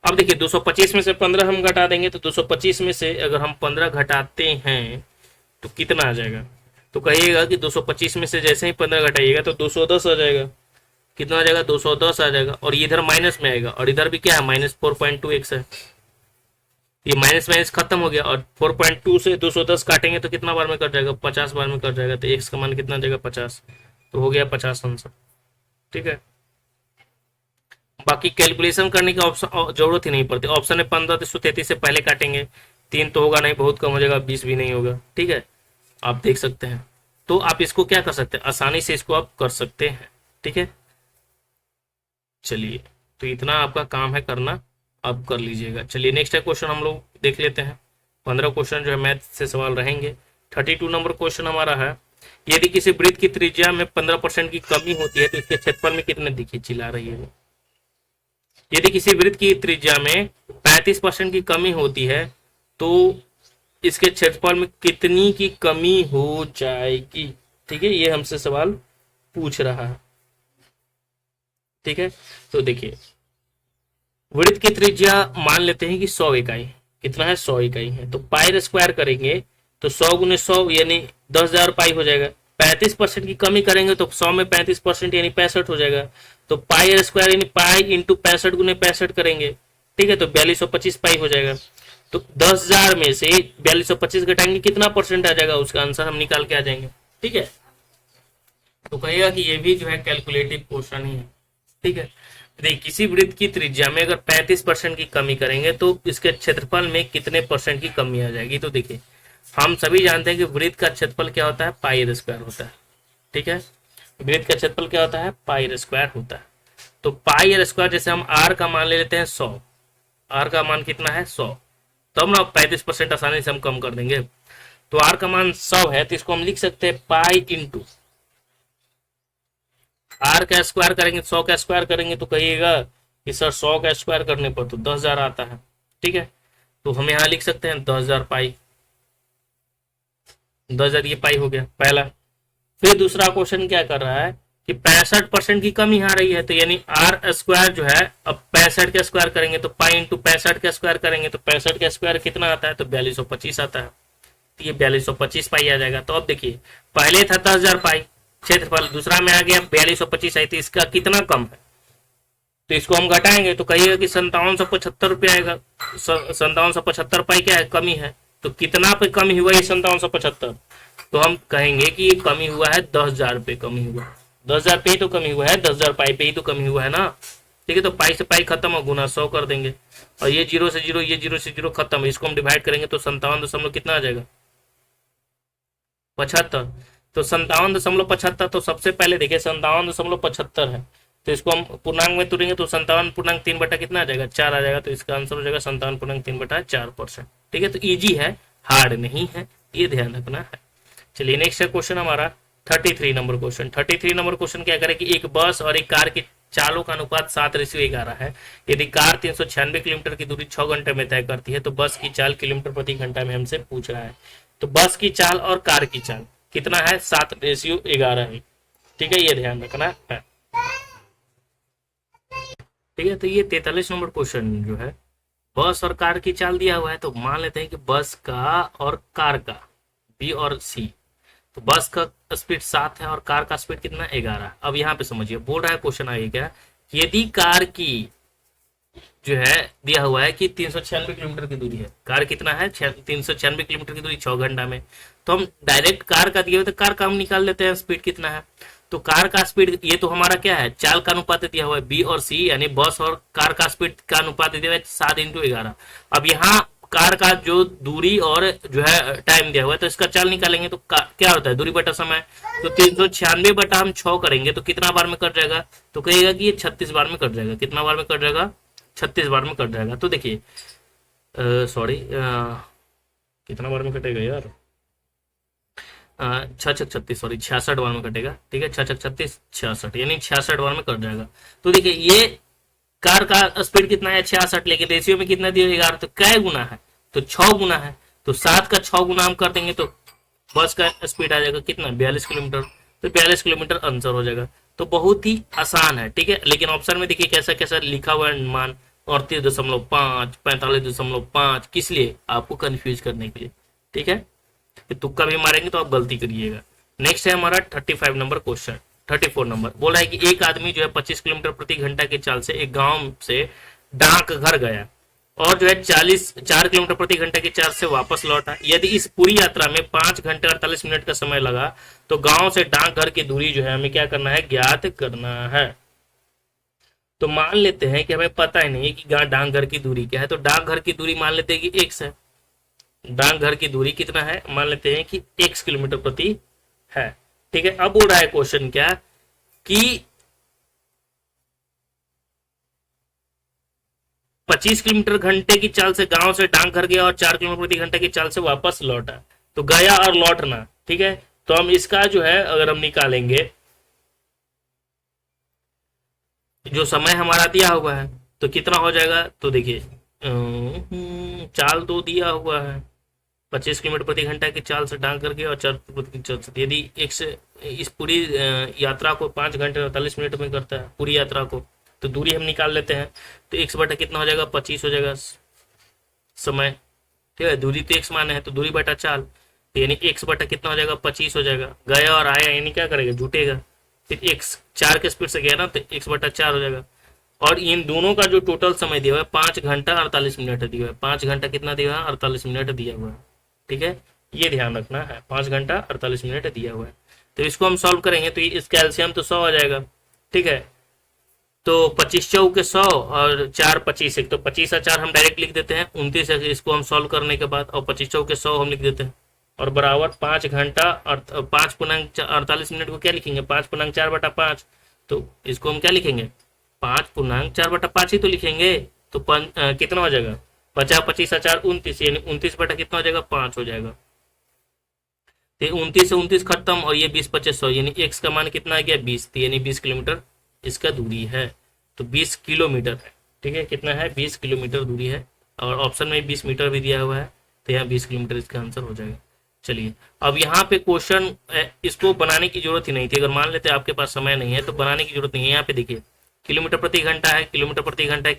अब देखिए 225 में से 15 हम घटा देंगे, तो 225 में से अगर हम 15 घटाते हैं तो कितना आ जाएगा, तो कहिएगा कि 225 में से जैसे ही 15 घटाइएगा तो 210 आ जाएगा। कितना आ जाएगा, 210 आ जाएगा, और ये इधर माइनस में आएगा, और इधर भी क्या है माइनस 4.2x है। ये माइनस माइनस खत्म हो गया, और 4.2 से 210 काटेंगे तो कितना बार में कट जाएगा, 50 बार में कट जाएगा। तो x का मान कितना आ जाएगा 50, तो हो गया 50 आंसर। ठीक है, बाकी कैलकुलेशन करने की ऑप्शन जरूरत ही नहीं पड़ती। ऑप्शन है 15 तो 133 से पहले काटेंगे, 3 तो होगा नहीं, बहुत कम हो जाएगा, 20 भी नहीं होगा। ठीक है, आप देख सकते हैं। तो आप इसको क्या कर सकते हैं, आसानी से इसको आप कर सकते हैं। ठीक है, चलिए, तो इतना आपका काम है करना, आप कर लीजिएगा। चलिए नेक्स्ट है क्वेश्चन हम लोग देख लेते हैं। 15 क्वेश्चन जो है मैथ से सवाल रहेंगे। 32 नंबर क्वेश्चन हमारा है, यदि किसी वृत्त की त्रिज्या में 15% की कमी होती है तो इसके क्षेत्रफल में कितने, देखिए चिल्ला रही है। यदि किसी वृत्त की त्रिज्या में 35% की कमी होती है तो इसके क्षेत्रफल में कितनी की कमी हो जाएगी। ठीक है, ये हमसे सवाल पूछ रहा है। ठीक है, तो देखिए, वृत्त की त्रिज्या मान लेते हैं कि 100 इकाई, कितना है 100 इकाई है, तो पाई स्क्वायर करेंगे तो 100 गुने 100 यानी 10,000 पाई हो जाएगा। 35% की कमी करेंगे तो 100 में 35% यानी 65 हो जाएगा। तो पाई स्क्वायर यानी पाई इंटू 65 गुने 65 करेंगे। ठीक है, तो 4225 पाई हो जाएगा। तो 10,000 में से 4225 घटाएंगे, कितना परसेंट आ जाएगा, उसका आंसर हम निकाल के आ जाएंगे। ठीक है, तो कहेगा कि ये भी जो है कैलकुलेटिव क्वेश्चन ही है। ठीक है, देखिए किसी वृत्त की त्रिज्या में अगर 35% की कमी करेंगे तो इसके क्षेत्रफल में कितने परसेंट की कमी आ जाएगी। तो देखिए, हम सभी जानते हैं कि वृत्त का क्षेत्रफल क्या होता है, पाई स्क्वायर होता है। ठीक है, वृत्त का क्षेत्रफल क्या होता है, पाई स्क्वायर होता है। तो पाई स्क्वायर, जैसे हम आर का मान ले लेते हैं 100, आर का मान कितना है 100, तो हम ना 35% आसानी से हम कम कर देंगे। तो आर का मान 100 है, तो इसको हम लिख सकते हैं पाई इंटू आर का स्क्वायर करेंगे, 100 का स्क्वायर करेंगे तो कहिएगा कि सर 100 का स्क्वायर करने पर तो 10,000 आता है। ठीक है, तो हम यहाँ लिख सकते हैं 10,000 पाई, 10,000 ये पाई हो गया पहला। फिर दूसरा क्वेश्चन क्या कर रहा है कि 65% की कमी आ रही है, तो यानी आर स्क्वायर जो है, अब 65 का स्क्वायर करेंगे तो पाई इंटू 65 का स्क्वायर करेंगे तो 65 का स्क्वायर कितना आता है, तो 4225 आता है। तो ये 4225 पाई आ जाएगा। तो अब देखिए, पहले था 10,000 पाई क्षेत्रफल, दूसरा में आ गया 4225 आई, तो इसका कितना कम है, तो इसको हम घटाएंगे तो कहिएगा कि 5775 रुपया आएगा। 5775 पाई क्या है, कमी है। तो कितना पे कमी हुआ ये 5775, तो हम कहेंगे कि ये कमी हुआ है 10,000 पे कमी हुआ, 10,000 पे ही तो कमी हुआ है, 10,000 पाई पे ही तो कमी हुआ है ना। ठीक है, तो पाई से पाई खत्म और गुना 100 कर देंगे, और ये 0 से 0, ये 0 से 0 खत्म, इसको हम डिवाइड करेंगे तो 57 कितना आ जाएगा 75। तो 57.75, तो सबसे पहले देखिए 57.75 है, तो इसको हम पूर्णांक में तोड़ेंगे तो 57.3 बटा कितना आ जाएगा 4 आ जाएगा। तो इसका आंसर हो जाएगा 57.3 बटा 4%। ठीक है, तो इजी है, हार्ड नहीं है, ये ध्यान रखना है। चलिए नेक्स्ट क्वेश्चन हमारा 33 नंबर क्वेश्चन। 33 नंबर क्वेश्चन क्या करे कि एक बस और एक कार की चालों का अनुपात 7:11 है। यदि कार 396 किलोमीटर की दूरी 6 घंटे में तय करती है तो बस की चाल किलोमीटर प्रति घंटा में हमसे पूछ रहा है। तो बस की चाल और कार की चाल कितना है, 7:11 है। ठीक है, ये ध्यान रखना है। ठीक है, तो ये 43 नंबर क्वेश्चन जो है बस और कार की चाल दिया हुआ है, तो मान लेते हैं कि बस का और कार का, बी और सी। तो बस का स्पीड 7 है और कार का स्पीड कितना, 11। अब यहाँ पे समझिए, बोल रहा है क्वेश्चन आगे क्या, यदि कार की जो है दिया हुआ है कि 396 किलोमीटर की दूरी है, कार कितना है, 396 किलोमीटर की दूरी 6 घंटा में, तो हम डायरेक्ट कार का दिया हुआ तो कार का हम निकाल लेते हैं स्पीड कितना है। तो कार का स्पीड, ये तो हमारा क्या है, चाल का अनुपात दिया हुआ है बी और सी, यानी बस और कार का स्पीड का अनुपात दिया हुआ है 7:11। अब यहाँ कार का जो दूरी और जो है टाइम दिया हुआ है, तो इसका चाल निकालेंगे तो क्या होता है, दूरी बटा समय। तो 396 बटा हम 6 करेंगे तो कितना बार में कट जाएगा, तो कहेगा कि ये 36 बार में कट जाएगा। कितना बार में कट जाएगा, 36 बार में कट जाएगा। तो देखिए, सॉरी, कितना बार में कटेगा यार, 6×6=36, सॉरी 66 बार में कटेगा। ठीक है, 6×6=36, 66, यानी 66 बार में कट जाएगा। तो देखिए, ये कार का स्पीड कितना है, 66, लेकिन रेशियो में कितना दिया, 11। तो क्या गुना है, तो 6 गुना है। तो 7 का 6 गुना हम कर देंगे तो बस का स्पीड आ जाएगा कितना, 42 किलोमीटर। तो 42 किलोमीटर आंसर हो जाएगा। तो बहुत ही आसान है। ठीक है, लेकिन ऑप्शन में देखिए कैसा कैसा लिखा हुआ है मान, 38.5, 45.5, किस लिए, आपको कंफ्यूज करने के लिए। ठीक है, तुक्का भी मारेंगे तो आप गलती करिएगा। नेक्स्ट है हमारा 35 नंबर क्वेश्चन। 34 नंबर बोला है कि एक आदमी जो है 25 किलोमीटर प्रति घंटा की चाल से एक गांव से डाक घर गया और जो है 4 किलोमीटर प्रति घंटे की चाल से वापस लौटा। यदि इस पूरी यात्रा में 5 घंटे 48 मिनट का समय लगा तो गांव से डाक घर की दूरी जो है हमें क्या करना है, ज्ञात करना है। तो मान लेते हैं कि हमें पता ही नहीं है कि डाक घर की दूरी क्या है, तो डाक घर की दूरी मान लेते हैं कि x है। डाक घर की दूरी कितना है, मान लेते हैं कि x किलोमीटर प्रति है। ठीक है, अब बोल रहा है क्वेश्चन क्या कि 25 किलोमीटर घंटे की चाल से गांव से डाक घर गया और 4 किलोमीटर प्रति घंटे की चाल से वापस लौटा। तो गया और लौटना, ठीक है, तो हम इसका जो है अगर हम निकालेंगे, जो समय हमारा दिया हुआ है तो कितना हो जाएगा, तो देखिए चाल तो दिया हुआ है 25 किलोमीटर प्रति घंटा की चाल से डाक कर गया और 4 किलोमीटर की चाल से, यदि एक से इस पूरी यात्रा को 5 घंटे 48 मिनट में करता है पूरी यात्रा को, तो दूरी हम निकाल लेते हैं। तो x बटा कितना हो जाएगा, 25 हो जाएगा समय। ठीक है, दूरी तो x माने है तो दूरी बटा चाल, तो यानी x बटा कितना हो जाएगा, 25 हो जाएगा। गया और आया यानी क्या करेगा, जुटेगा। फिर x 4 के स्पीड से गया ना तो x बटा 4 हो जाएगा। और इन दोनों का जो टोटल समय दिया हुआ है 5 घंटा 48 मिनट दिया हुआ है। 5 घंटा कितना दिया हुआ है, 48 मिनट दिया हुआ है। ठीक है, ये ध्यान रखना है, 5 घंटा 48 मिनट दिया हुआ है। तो इसको हम सॉल्व करेंगे तो इस कैल्शियम तो 100 आ जाएगा। ठीक है, तो 25 चौके 100 और 4 25 एक, तो 25 और 4 हम डायरेक्ट लिख देते हैं 29 है इसको हम सॉल्व करने के बाद, और 25 चौके 100 हम लिख देते हैं और बराबर 5 घंटा और 5 मिनट को क्या लिखेंगे, 5.4/5। तो इसको हम क्या लिखेंगे, 5.4/5 ही तो लिखेंगे। तो कितना हो जाएगा, 50 25 और 4 29, यानी 29 बटा कितना हो जाएगा, 5 हो जाएगा। तो 29 से 29 खत्म और ये 20 25 100, यानी x का मान कितना आ गया, 20, यानी 20 किलोमीटर इसका दूरी है। तो 20 किलोमीटर है। ठीक है, कितना है, 20 किलोमीटर दूरी है। और ऑप्शन में 20 मीटर भी दिया हुआ है, तो यहाँ 20 किलोमीटर इसका आंसर हो जाएगा। चलिए, अब यहाँ पे क्वेश्चन इसको बनाने की जरूरत ही नहीं थी। अगर मान लेते आपके पास समय नहीं है तो बनाने की जरूरत नहीं है। यहाँ पे देखिए किलोमीटर प्रति घंटा है, किलोमीटर प्रति घंटा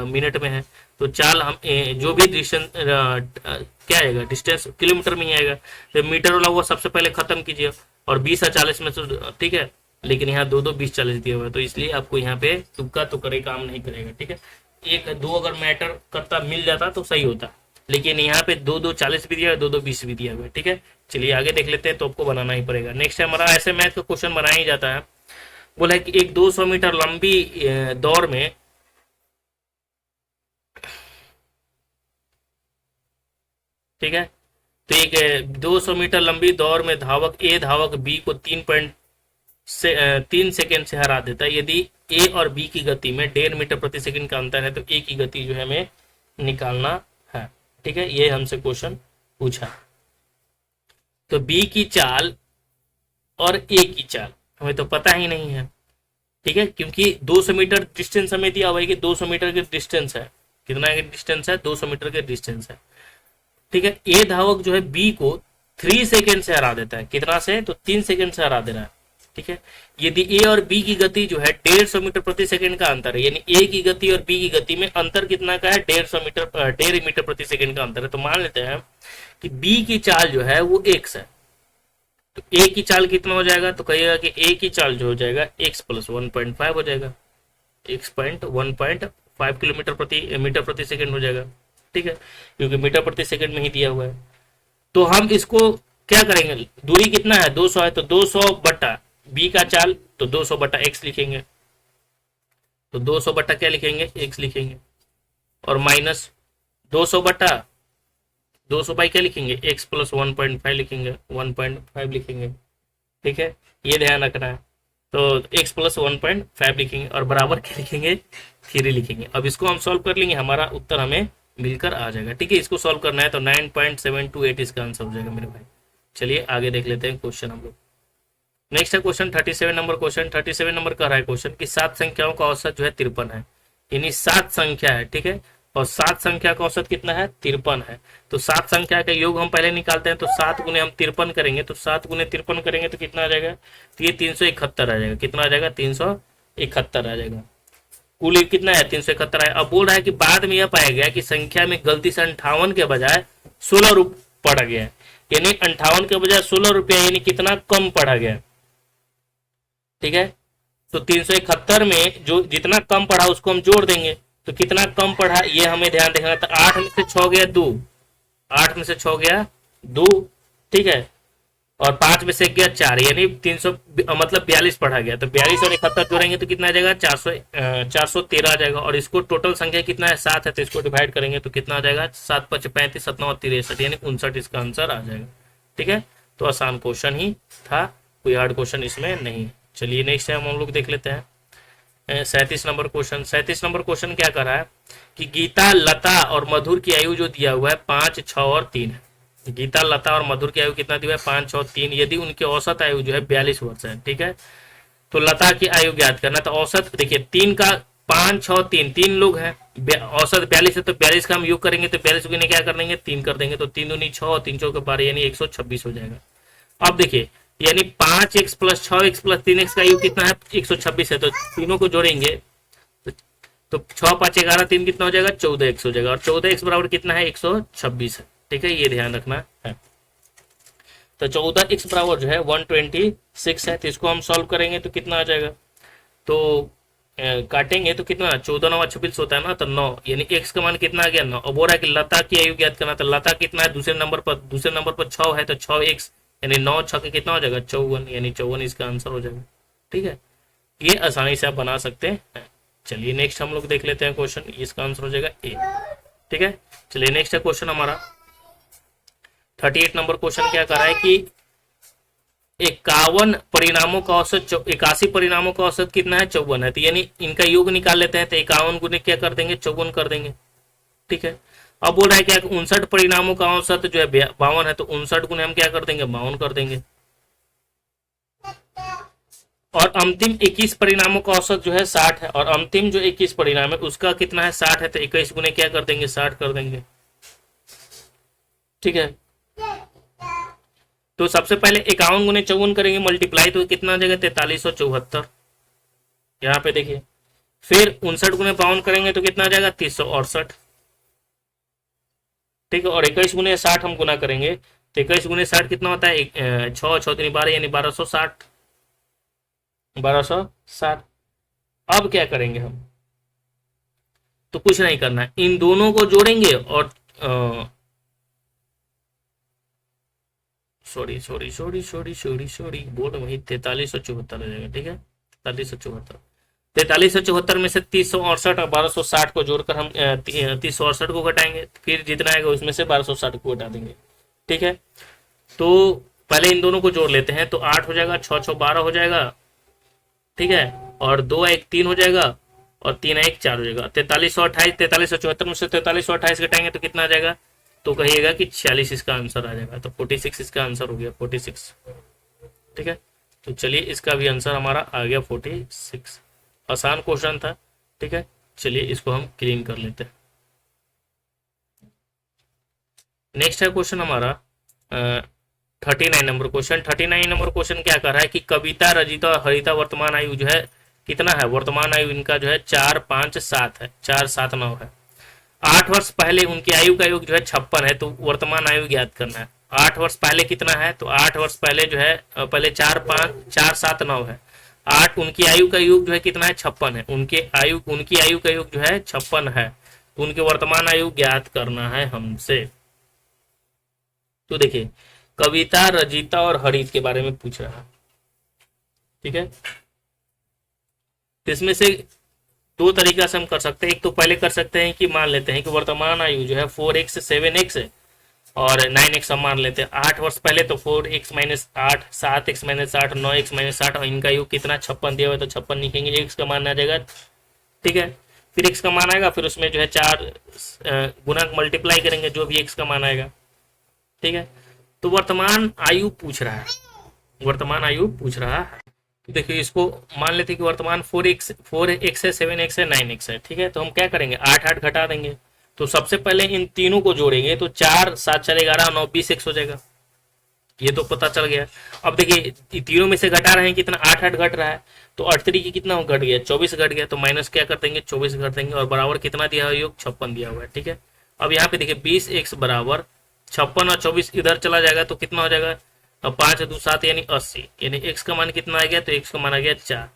मिनट में है, तो चाल हम जो भी डिस्टेंस क्या आएगा, डिस्टेंस किलोमीटर में ही आएगा। तो मीटर वाला वो सबसे पहले खत्म कीजिए और 20 और 40 में से, ठीक है, लेकिन यहाँ 2 2 20 40 दिया हुआ है, तो इसलिए आपको यहाँ पे तुक्का तो करे काम नहीं करेगा। ठीक है, 1 2 अगर मैटर करता मिल जाता तो सही होता, लेकिन यहाँ पे 2 2 40 भी दिया है, 2 2 20 भी दिया हुआ है। ठीक है, चलिए आगे देख लेते हैं, तो आपको बनाना ही पड़ेगा। नेक्स्ट है हमारा, ऐसे मैथ का क्वेश्चन बनाया ही जाता है। बोला है कि एक 200 मीटर लंबी दौड़ में ठीक है, तो एक 200 मीटर लंबी दौड़ में धावक ए धावक बी को 3 सेकेंड से हरा देता है। यदि ए और बी की गति में 1.5 मीटर प्रति सेकंड का अंतर है तो ए की गति जो है हमें निकालना है। ठीक है, ये हमसे क्वेश्चन पूछा। तो बी की चाल और ए की चाल हमें तो पता ही नहीं है। ठीक है, क्योंकि 200 मीटर डिस्टेंस हमें दिया हुआ है कि 200 मीटर के डिस्टेंस है। कितना के डिस्टेंस है? 200 मीटर के डिस्टेंस है। ठीक है, ए धावक जो है बी को 3 सेकेंड से हरा देता है। कितना से? तो 3 सेकेंड से हरा दे रहा है। ठीक है, यदि ए और बी की गति जो है 150 मीटर प्रति सेकंड का अंतर है, यानी ए की गति और बी की गति में अंतर कितना का है? 150 मीटर प्रति सेकंड का अंतर है। तो मान लेते हैं कि बी की चाल जो है वो x है, तो ए की चाल कितना हो जाएगा? तो कहिएगा कि ए की चाल जो हो जाएगा x प्लस 1.5 हो जाएगा, x पॉइंट 1.5 किलोमीटर प्रति मीटर प्रति सेकंड हो जाएगा। ठीक है, क्योंकि मीटर प्रति सेकंड में ही दिया हुआ है। तो हम इसको क्या करेंगे? दूरी कितना है? 200 है, तो 200 बटा बी का चाल, तो 200 बटा एक्स लिखेंगे। तो 200 बटा क्या लिखेंगे? एक्स लिखेंगे। और माइनस 200 बटा 200 बाई क्या लिखेंगे? एक्स प्लस 1.5 लिखेंगे, 1.5 लिखेंगे। ठीक है, ये ध्यान रखना है। तो एक्स प्लस 1.5 लिखेंगे और बराबर क्या लिखेंगे? 3 लिखेंगे। अब इसको हम सॉल्व कर लेंगे, हमारा उत्तर हमें मिलकर आ जाएगा। ठीक है, इसको सॉल्व करना है तो 9.728 इसका आंसर हो जाएगा मेरे भाई। चलिए आगे देख लेते हैं क्वेश्चन हम लोग। नेक्स्ट है क्वेश्चन 37 नंबर। क्वेश्चन 37 नंबर का रहा है क्वेश्चन कि 7 संख्याओं का औसत जो है 53 है, यानी 7 संख्या है। ठीक है, और 7 संख्या का औसत कितना है? 53 है। तो 7 संख्या का योग हम पहले निकालते हैं, तो 7 गुने हम 53 करेंगे, तो 7 गुने 53 करेंगे तो कितना आ जाएगा? तो ये 371 आ जाएगा। कितना आ जाएगा? 371 आ जाएगा। कुल कितना है? 371 है। अब बोल रहा है कि बाद में यह पाया गया कि संख्या में गलती से 58 के बजाय 16 रुपये पड़ा गया है, यानी 58 के बजाय 16 रुपया, यानी कितना कम पड़ा गया। ठीक है, तो 371 में जो जितना कम पढ़ा उसको हम जोड़ देंगे, तो कितना कम पढ़ा ये हमें ध्यान देखना। तो 8 में से 6 गया 2, 8 में से 6 गया 2। ठीक है, और 5 में से गया 4, यानी 300 मतलब 42 पढ़ा गया। तो 42 और 71 जोड़ेंगे तो कितना आ जाएगा? 413 आ जाएगा। और इसको टोटल संख्या कितना है? 7 है, तो इसको डिवाइड करेंगे तो कितना आ जाएगा? 7 5 35 7 9 63, यानी 59 इसका आंसर आ जाएगा। ठीक है, तो आसान क्वेश्चन ही था, कोई हार्ड क्वेश्चन इसमें नहीं। चलिए नेक्स्ट टाइम हम लोग देख लेते हैं 37 नंबर क्वेश्चन। 37 नंबर क्वेश्चन क्या कर रहा है कि गीता, लता और मधुर की आयु जो दिया हुआ है 5 6 और 3 है। गीता, लता और मधुर की आयु कितना दिया है? 5 6 3। यदि उनकी औसत आयु जो है 42 वर्ष है। ठीक है, तो लता की आयु ज्ञात करना। तो औसत देखिए 3 का 5 6 3, 3 लोग हैं, औसत 42 है, तो 42 का हम योग करेंगे तो 42 गुने क्या कर देंगे? 3 कर देंगे, तो 3 दूनी 6 और 3 चौके 12, यानी 126 हो जाएगा। अब देखिए, यानी 5x plus 6x plus 3x का योग कितना है? 126 है। तो तीनों को जोड़ेंगे तो 6 5 11 3 कितना हो जाएगा? 14x हो जाएगा। और 14x बराबर कितना है? 126 है। ठीक है, ये ध्यान रखना है। तो 14x बराबर जो है 126 है। तो इसको हम सॉल्व करेंगे तो कितना आ जाएगा? तो काटेंगे तो कितना? 14 9 26 होता है ना, तो 9, यानी x का मान कितना आ गया? 9। अब बोल रहा है कि लता की आयु ज्ञात करना, तो लता कितना है? दूसरे नंबर पर 6 है, तो 6x यानी 9 6 कितना हो जाएगा? 54, यानी 54 इसका आंसर हो जाएगा। ठीक है, ये आसानी से आप बना सकते हैं। चलिए नेक्स्ट हम लोग देख लेते हैं क्वेश्चन, इसका आंसर हो जाएगा ए। ठीक है, चलिए नेक्स्ट है क्वेश्चन हमारा 38 नंबर क्वेश्चन क्या कर रहा है कि 81 परिणामों का औसत 81 परिणामों का औसत कितना है? 54 है। तो यानी इनका योग निकाल लेते हैं, तो 51 गुने क्या कर देंगे? 54 कर देंगे। ठीक है, अब बोल रहा है क्या? 59 परिणामों का औसत जो है 52 है, तो 59 गुने हम क्या कर देंगे? 52 कर देंगे। और अंतिम 21 परिणामों का औसत जो है 60 है, और अंतिम जो 21 परिणाम है उसका कितना है? 60 है, तो 21 गुने क्या कर देंगे? 60 कर देंगे। ठीक है, तो सबसे पहले 51 गुने 54 करेंगे मल्टीप्लाई, तो कितना आ जाएगा? 4374। यहाँ पे देखिए, फिर 59 गुने 52 करेंगे तो कितना आ जाएगा? 368। ठीक है, और 21 गुने 60 हम गुना करेंगे तो 21 गुने 60 कितना होता है? 6 6 3 12, यानी 1260। 1260। अब क्या करेंगे हम? तो कुछ नहीं करना है, इन दोनों को जोड़ेंगे और sorry sorry sorry sorry sorry sorry बोल वही 4374 हो जाएगा। ठीक है, 4374। 4374 में से 368 और 1260 को जोड़कर हम 368 को घटाएंगे, फिर जितना आएगा उसमें से 1260 को घटा देंगे। ठीक है, तो पहले इन दोनों को जोड़ लेते हैं, तो 8 हो जाएगा, 6 6 12 हो जाएगा। ठीक है, और 2 1 3 हो जाएगा, और 3 1 4 हो जाएगा। 4328, 4374 में से 4328 घटाएंगे तो कितना आ जाएगा? तो कहिएगा कि 46 इसका आंसर आ जाएगा। तो 46 इसका आंसर हो गया, 46। ठीक है, तो चलिए इसका भी आंसर हमारा आ गया 46। आसान क्वेश्चन था, ठीक है। चलिए इसको हम क्लीन कर लेते हैं। नेक्स्ट है क्वेश्चन हमारा 39 नंबर क्वेश्चन। 39 नंबर क्वेश्चन क्या कर रहा है कि कविता, रजिता और हरिता वर्तमान आयु जो है कितना है, वर्तमान आयु इनका जो है 4 5 7 है, 4 7 9 है। 8 वर्ष पहले उनकी आयु का योग जो है 56 है, तो वर्तमान आयु ज्ञात करना है। 8 वर्ष पहले कितना है, तो 8 वर्ष पहले जो है पहले 4 5 4 7 9 है। 8 उनकी आयु का योग जो है कितना है, 56 है। उनकी आयु का योग जो है 56 है, तो उनके वर्तमान आयु ज्ञात करना है हमसे। तो देखिए कविता, रजिता और हरित के बारे में पूछ रहा है, ठीक है। तो इसमें से दो तरीका से हम कर सकते हैं। एक तो पहले कर सकते हैं कि मान लेते हैं कि वर्तमान आयु जो है 4x 7x है और 9x हम मान लेते हैं। 8 वर्ष पहले तो 4x minus 8, 7x minus 8, 9x minus 8 और इनका योग कितना 56 दिया हुआ है, तो 56 लिखेंगे, x का मान आ जाएगा, ठीक है। फिर x का मान आएगा, फिर उसमें जो है 4 गुना मल्टीप्लाई करेंगे, जो भी x का मान आएगा, ठीक है। तो वर्तमान आयु पूछ रहा है, वर्तमान आयु पूछ रहा है। तो देखिए इसको मान लेते हैं कि वर्तमान 4x है, 7x है, 9x है, ठीक है। तो हम क्या करेंगे, 8 8 घटा देंगे। तो सबसे पहले इन तीनों को जोड़ेंगे, तो 4 7 4 11 9 20 x हो जाएगा, ये तो पता चल गया। अब देखिए तीनों में से घटा रहे हैं कितना, 8 8 घट रहा है, तो 8 3 कितना घट गया, 24 घट गया। तो माइनस क्या कर देंगे, 24 कर देंगे, और बराबर कितना दिया हुआ है, योग 56 दिया हुआ है, ठीक है। अब यहाँ पे देखिए 20x बराबर 56 और 24 इधर चला जाएगा, तो कितना हो जाएगा, 5 2 7 यानी 80, यानी x का मान कितना आ गया, तो x का मान आ गया 4।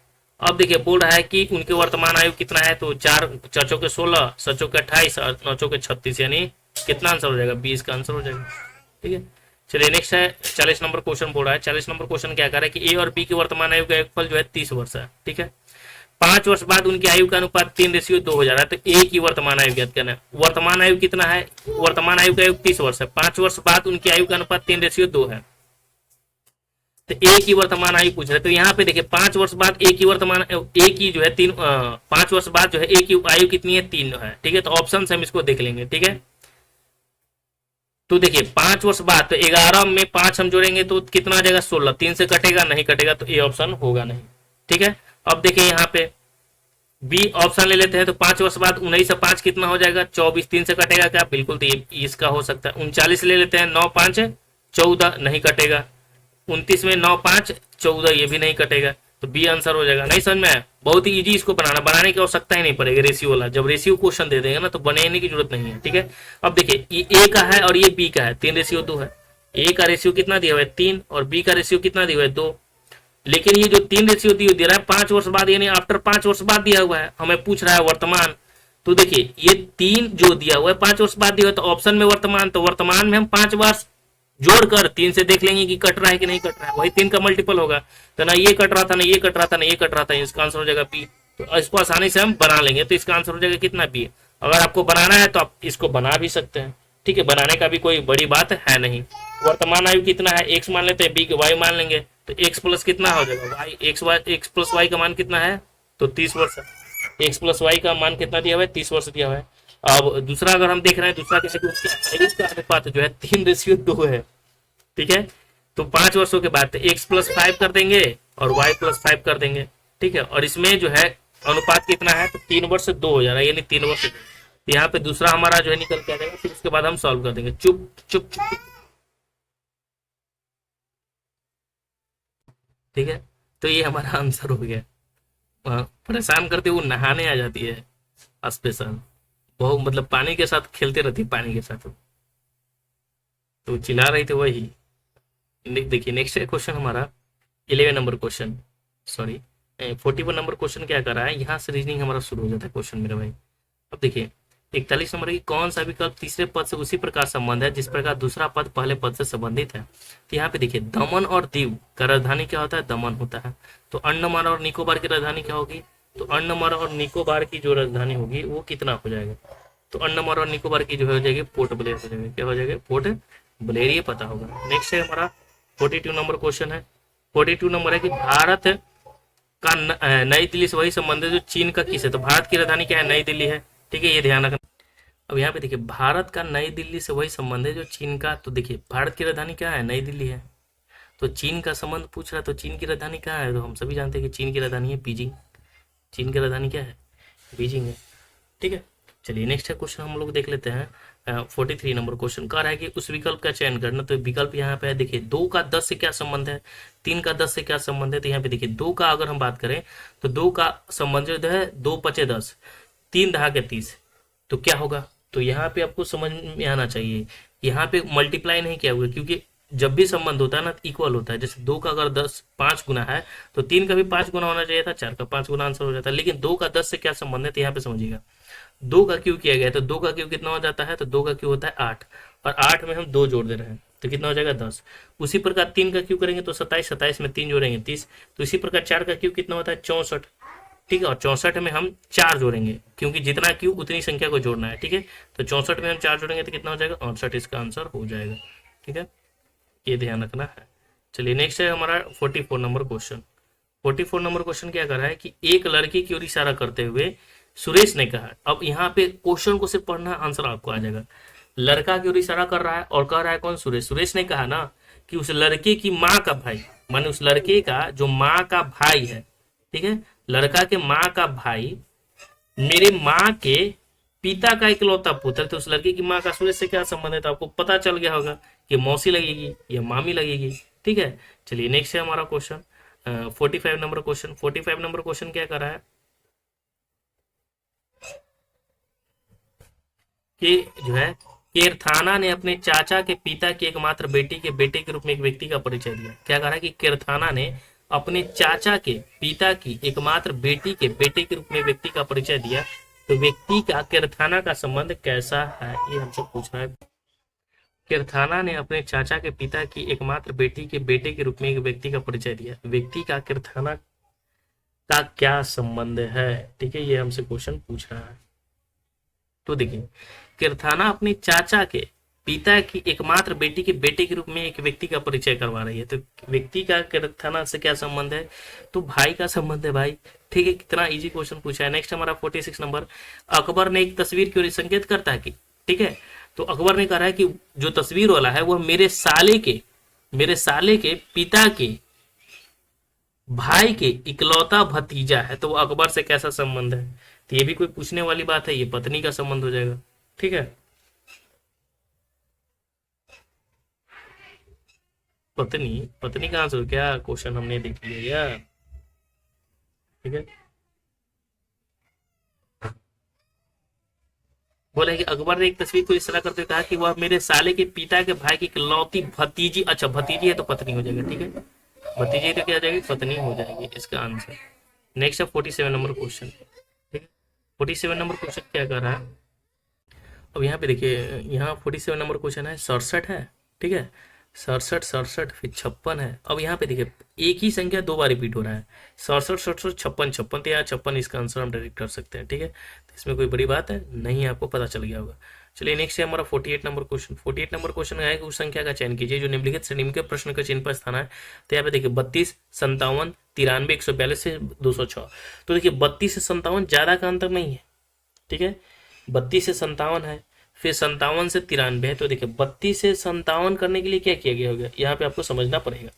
अब देखिए बोल रहा है कि उनके वर्तमान आयु कितना है, तो 4 4 चौके 16, 7 चौके 28 और 9 चौके 36, यानी कितना आंसर हो जाएगा, 20 का आंसर हो जाएगा, ठीक है। चलिए नेक्स्ट है 40 नंबर क्वेश्चन बोल रहा है। 40 नंबर क्वेश्चन क्या कर रहा है कि ए और बी के वर्तमान आयु का योगफल जो है 30 वर्ष है, ठीक है। 5 वर्ष बाद उनकी आयु का अनुपात 3:2 हो जा रहा है, तो ए की वर्तमान आयु ज्ञात करना है। वर्तमान आयु कितना है, वर्तमान आयु का योग 30 वर्ष है, 5 वर्ष बाद उनकी आयु का अनुपात 3:2 है, तो ए की वर्तमान आयु पूछ रहे हैं। तो यहाँ पे देखिए 5 वर्ष बाद ए की वर्तमान ए की जो है 5 वर्ष बाद जो है ए की आयु कितनी है, 3 है, ठीक है। तो ऑप्शन से हम इसको देख लेंगे, ठीक है। तो देखिए 5 वर्ष बाद, तो 11 में 5 हम जोड़ेंगे तो कितना आ जाएगा, 16, 3 से कटेगा, नहीं कटेगा, तो ए ऑप्शन होगा नहीं, ठीक है। अब देखिए यहाँ पे बी ऑप्शन ले लेते हैं, तो 5 वर्ष बाद 19 से 5 कितना हो जाएगा, 24, 3 से कटेगा क्या, बिल्कुल, तो ये इसका हो सकता है। 39 ले लेते हैं, 9 5 14, नहीं कटेगा। 29 में 9 5 14, ये भी नहीं कटेगा, तो बी आंसर हो जाएगा। नहीं समझ में आया, बहुत ही इजी इसको बनाने की आवश्यकता ही नहीं पड़ेगी, रेशियो वाला। जब रेशियो क्वेश्चन दे देंगे ना तो बनाने की जरूरत नहीं है, ठीक है। अब देखिए ये ए का है और ये बी का है, 3:2 है। ए का रेशियो कितना दिया हुआ है, 3, और बी का रेशियो कितना दिया हुआ है, 2। लेकिन ये जो 3:2 दे रहा है 5 वर्ष बाद, यानी आफ्टर 5 वर्ष बाद दिया हुआ है, हमें पूछ रहा है वर्तमान। तो देखिए ये 3 जो दिया हुआ है 5 वर्ष बाद दिया हुआ है, तो ऑप्शन में वर्तमान, तो वर्तमान में हम 5 वर्ष जोड़कर 3 से देख लेंगे कि कट रहा है कि नहीं कट रहा है, वही 3 का मल्टीपल होगा। तो ना ये कट रहा था, ना ये कट रहा था, ना ये कट रहा था, इसका आंसर हो जाएगा बी। तो इसको आसानी से हम बना लेंगे, तो इसका आंसर हो जाएगा कितना, बी। अगर आपको बनाना है तो आप इसको बना भी सकते हैं, ठीक है, बनाने का भी कोई बड़ी बात है नहीं। वर्तमान आयु कितना है, एक्स मान लेते हैं, बी के वाई मान लेंगे, तो एक्स प्लस कितना हो जाएगा, वाई, एक्स प्लस वाई का मान कितना है, तो 30 वर्ष है। एक्स प्लस वाई का मान कितना दिया हुआ है, 30 वर्ष दिया हुआ है। अब दूसरा अगर हम देख रहे हैं, दूसरा कैसे, उसका अनुपात जो है 3:2 है, ठीक है। तो 5 वर्षों के बाद x प्लस 5 कर देंगे और y प्लस 5 कर देंगे, ठीक है। और इसमें जो है अनुपात कितना है, तो 3 वर्ष 2 हो जा रहा है, यानी 3 वर्ष। तो यहाँ पे दूसरा हमारा जो है निकल के आ जाएगा, फिर उसके बाद हम सॉल्व कर देंगे। चुप चुप चुप, ठीक है। तो ये हमारा आंसर हो गया। परेशान करते हुए नहाने आ जाती है स्पेशल, बहुत मतलब पानी के साथ खेलते रहती है, पानी के साथ तो चिल्ला रही थी वही। देखिए नेक्स्ट क्वेश्चन हमारा 11 number question, sorry 41 number question क्या कर रहा है, यहाँ से रीजनिंग हमारा शुरू हो जाता है क्वेश्चन मेरे भाई। अब देखिए 41 नंबर की, कौन सा विकल्प तीसरे पद से उसी प्रकार संबंध है जिस प्रकार दूसरा पद पहले पद से संबंधित है। तो यहाँ पे देखिए दमन और दीव का राजधानी क्या होता है, दमन होता है। तो अंडमान और निकोबार की राजधानी क्या होगी, तो अंडमान और निकोबार की जो राजधानी होगी वो कितना हो जाएगा, तो अंडमान और निकोबार की जो हो जाएगी पोर्ट ब्लेयर हो जाएगी, क्या हो जाएगा, पोर्ट ब्लेयर, ये पता होगा। नेक्स्ट है हमारा 42 नंबर क्वेश्चन है। 42 नंबर है कि भारत का नई दिल्ली से वही संबंध है जो चीन का किस है, तो भारत की राजधानी क्या है, नई दिल्ली है, ठीक है, ये ध्यान रखना। अब यहाँ पे देखिए भारत का नई दिल्ली से वही संबंध है जो चीन का, तो देखिए भारत की राजधानी क्या है, नई दिल्ली है। तो चीन का संबंध पूछ रहा है, तो चीन की राजधानी कहाँ है? तो हम सभी जानते हैं कि चीन की राजधानी है बीजिंग। चीन की राजधानी क्या है? बीजिंग है। ठीक है, चलिए नेक्स्ट है क्वेश्चन हम लोग देख लेते हैं। 43 नंबर क्वेश्चन कह रहा है कि उस विकल्प का चयन करना। तो विकल्प यहाँ पे है, देखिए 2 का 10 से क्या संबंध है, 3 का 10 से क्या संबंध है। तो यहाँ पे देखिए 2 का अगर हम बात करें तो 2 का संबंध जो है 2 पचे 10, 3 दहाके 30, तो क्या होगा? तो यहाँ पे आपको समझ में आना चाहिए, यहाँ पे मल्टीप्लाई नहीं किया हुआ है, क्योंकि जब भी संबंध होता है ना इक्वल होता है। जैसे 2 का अगर 10 5 गुना है तो 3 का भी 5 गुना होना चाहिए था, 4 का 5 गुना आंसर हो जाता है। लेकिन 2 का 10 से क्या संबंध है, तो यहाँ पे समझिएगा 2 का क्यू किया गया है, तो 2 का क्यू कितना हो जाता है, तो 2 का क्यू होता है 8, और 8 में हम 2 जोड़ दे रहे हैं तो कितना हो जाएगा 10। उसी प्रकार 3 का क्यू करेंगे तो 27, 27 में 3 जोड़ेंगे 30। तो इसी प्रकार 4 का क्यू कितना होता है 64। ठीक है, और 64 में हम 4 जोड़ेंगे, क्योंकि जितना क्यू उतनी संख्या को जोड़ना है। ठीक है, तो 64 में हम 4 जोड़ेंगे तो कितना हो जाएगा 68, इसका आंसर हो जाएगा। ठीक है, ये ध्यान रखना है। चलिए नेक्स्ट है हमारा 44 नंबर क्वेश्चन। 44 नंबर क्वेश्चन क्या कर रहा है कि एक लड़की की ओर इशारा करते हुए सुरेश ने कहा। अब यहाँ पे क्वेश्चन को सिर्फ पढ़ना, आंसर आपको आ जाएगा। लड़का की ओर इशारा कर रहा है और कह रहा है कौन? सुरेश। सुरेश ने कहा ना कि उस लड़के की माँ का भाई, माने उस लड़के का जो माँ का भाई है, ठीक है, लड़का के माँ का भाई मेरे माँ के पिता का इकलौता पुत्र। तो उस लड़के की माँ का सुरेश से क्या संबंध है? तो आपको पता चल गया होगा कि मौसी लगेगी या मामी लगेगी। ठीक है, चलिए नेक्स्ट है हमारा question 45 number question. 45 number question क्या कर रहा है कि जो है किरथाना ने अपने चाचा के पिता की एकमात्र बेटी के बेटे के रूप में एक व्यक्ति का परिचय दिया। क्या कह रहा है कि किरथाना ने अपने चाचा के पिता की एकमात्र बेटी के बेटे के रूप में व्यक्ति का परिचय दिया। तो व्यक्ति का किरथाना का संबंध कैसा है, ये हमसे पूछ रहा है। किरथाना ने अपने चाचा के पिता की एकमात्र बेटी के बेटे के रूप में एक व्यक्ति का परिचय दिया। व्यक्ति का किरथाना का क्या संबंध है? ठीक है, ये हमसे क्वेश्चन पूछ रहा है। तो देखिए किरथाना अपने चाचा के पिता की एकमात्र बेटी के बेटे के रूप में एक व्यक्ति का परिचय करवा रही है। तो व्यक्ति का किरथाना से क्या संबंध है? तो भाई का संबंध है भाई। ठीक है, कितना इजी क्वेश्चन पूछा है। नेक्स्ट हमारा 46 नंबर। अकबर ने एक तस्वीर की ओर संकेत करता है कि, ठीक है, तो अकबर ने कहा है कि जो तस्वीर वाला है वह मेरे साले के पिता के भाई के इकलौता भतीजा है। तो वो अकबर से कैसा संबंध है? तो ये भी कोई पूछने वाली बात है, ये पत्नी का संबंध हो जाएगा। ठीक है, पत्नी, पत्नी का आंसर क्या? क्वेश्चन हमने देख लिया। ठीक है, बोला कि अकबर ने एक तस्वीर को इस तरह करते हुए कहा कि वह मेरे साले के पिता के भाई की इकलौती भतीजी। अच्छा, भतीजी है तो पत्नी हो जाएगा। ठीक है, भतीजी तो क्या हो जाएगी? पत्नी हो जाएगी इसका आंसर। नेक्स्ट है 47 नंबर क्वेश्चन। ठीक है, 47 नंबर क्वेश्चन क्या कर रहा है? अब यहाँ पे देखिए, यहाँ 47 नंबर क्वेश्चन है 67 है। ठीक है, 67 67 फिर 56 है। अब यहाँ पे देखिए एक ही संख्या 2 बार रिपीट हो रहा है, 67 67 56 56। तो यहाँ 56 इसका आंसर हम डायरेक्ट कर सकते हैं। ठीक है, तो इसमें कोई बड़ी बात है नहीं, आपको पता चल गया होगा। चलिए नेक्स्ट है हमारा 48 नंबर क्वेश्चन। 48 नंबर क्वेश्चन है कि उस संख्या का चयन कीजिए जो निम्नलिखित श्रेणी के प्रश्न का चिन्ह पर स्थान है। तो यहाँ पे देखिए 32 57 93 142 से 206। तो देखिए 32 से 57 ज्यादा का अंतर नहीं है। ठीक है, 32 से 57 है, फिर 57 से 93 है। तो देखिए 32 से 57 करने के लिए क्या किया गया होगा, यहाँ पे आपको समझना पड़ेगा।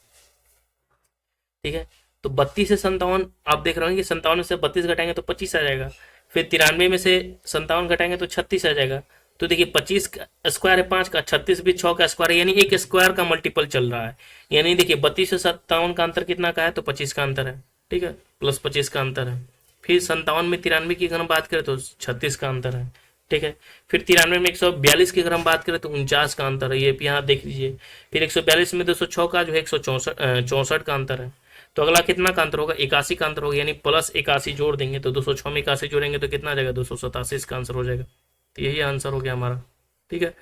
ठीक है, तो 32 से 57 आप देख रहे हैं कि 57 में से 32 घटाएंगे तो 25 आ जाएगा, फिर 93 में से 57 घटाएंगे तो 36 आ जाएगा। तो देखिए 25 का स्क्वायर है 5 का, 36 भी 6 का स्क्वायर है, यानी एक स्क्वायर का मल्टीपल चल रहा है। यानी देखिए 32 से 57 का अंतर कितना का है, तो 25 का अंतर है। ठीक है, प्लस 25 का अंतर है। फिर 57 में 93 की अगर हम बात करें तो 36 का अंतर है। ठीक है, फिर 93 में 142 की अगर हम बात करें तो 49 का अंतर है, ये भी यहाँ देख लीजिए। फिर 142 में 206 का जो है 164 का अंतर है। तो अगला कितना का अंतर होगा, 81 का अंतर होगा, यानी प्लस 81 जोड़ देंगे तो 206 में 81 जोड़ेंगे तो कितना आ जाएगा, 287 इसका आंसर हो जाएगा। तो यही आंसर हो गया हमारा। ठीक है,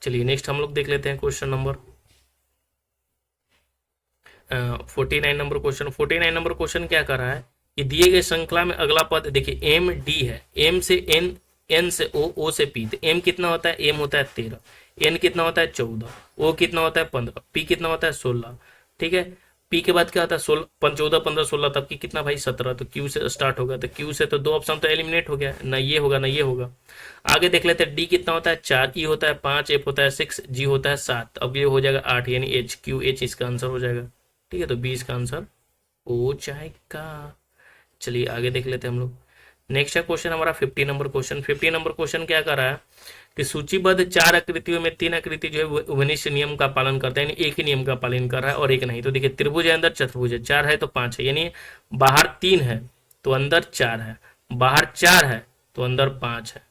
चलिए नेक्स्ट हम लोग देख लेते हैं question number 49 number question. 49 number question क्या कर रहा है कि दिए गए श्रृंखला में अगला पद देखिए एम डी है, एम से एन, एन से ओ से पी। तो एम कितना होता है, एम होता है 13, एन कितना होता है 14, ओ कितना होता है 15, पी कितना होता है 16। ठीक है, पी के बाद क्या होता है 16, 14 15 16, तब की कितना भाई 17। तो क्यू से स्टार्ट होगा, तो क्यू से तो 2 ऑप्शन तो एलिमिनेट हो गया, ना ये होगा ना ये होगा। आगे देख लेते हैं, डी कितना होता है 4, ई होता है 5, एफ होता है 6, जी होता है 7। अब ये हो जाएगा 8, यानी एच, क्यू एच इसका आंसर हो जाएगा। ठीक है, तो बी इसका आंसर हो जाएगा। चलिए आगे देख लेते हैं हम लोग। नेक्स्ट है क्वेश्चन हमारा 50 नंबर क्वेश्चन। 50 नंबर क्वेश्चन क्या कर रहा है कि सूचीबद्ध 4 आकृतियों में 3 आकृति जो है उपनिष्ठ नियम का पालन करता है, यानी एक ही नियम का पालन कर रहा है और एक नहीं। तो देखिए त्रिभुज है, अंदर चतुर्भुज है, 4 है तो 5 है, यानी बाहर 3 है तो अंदर 4 है, बाहर 4 है तो अंदर 5 है,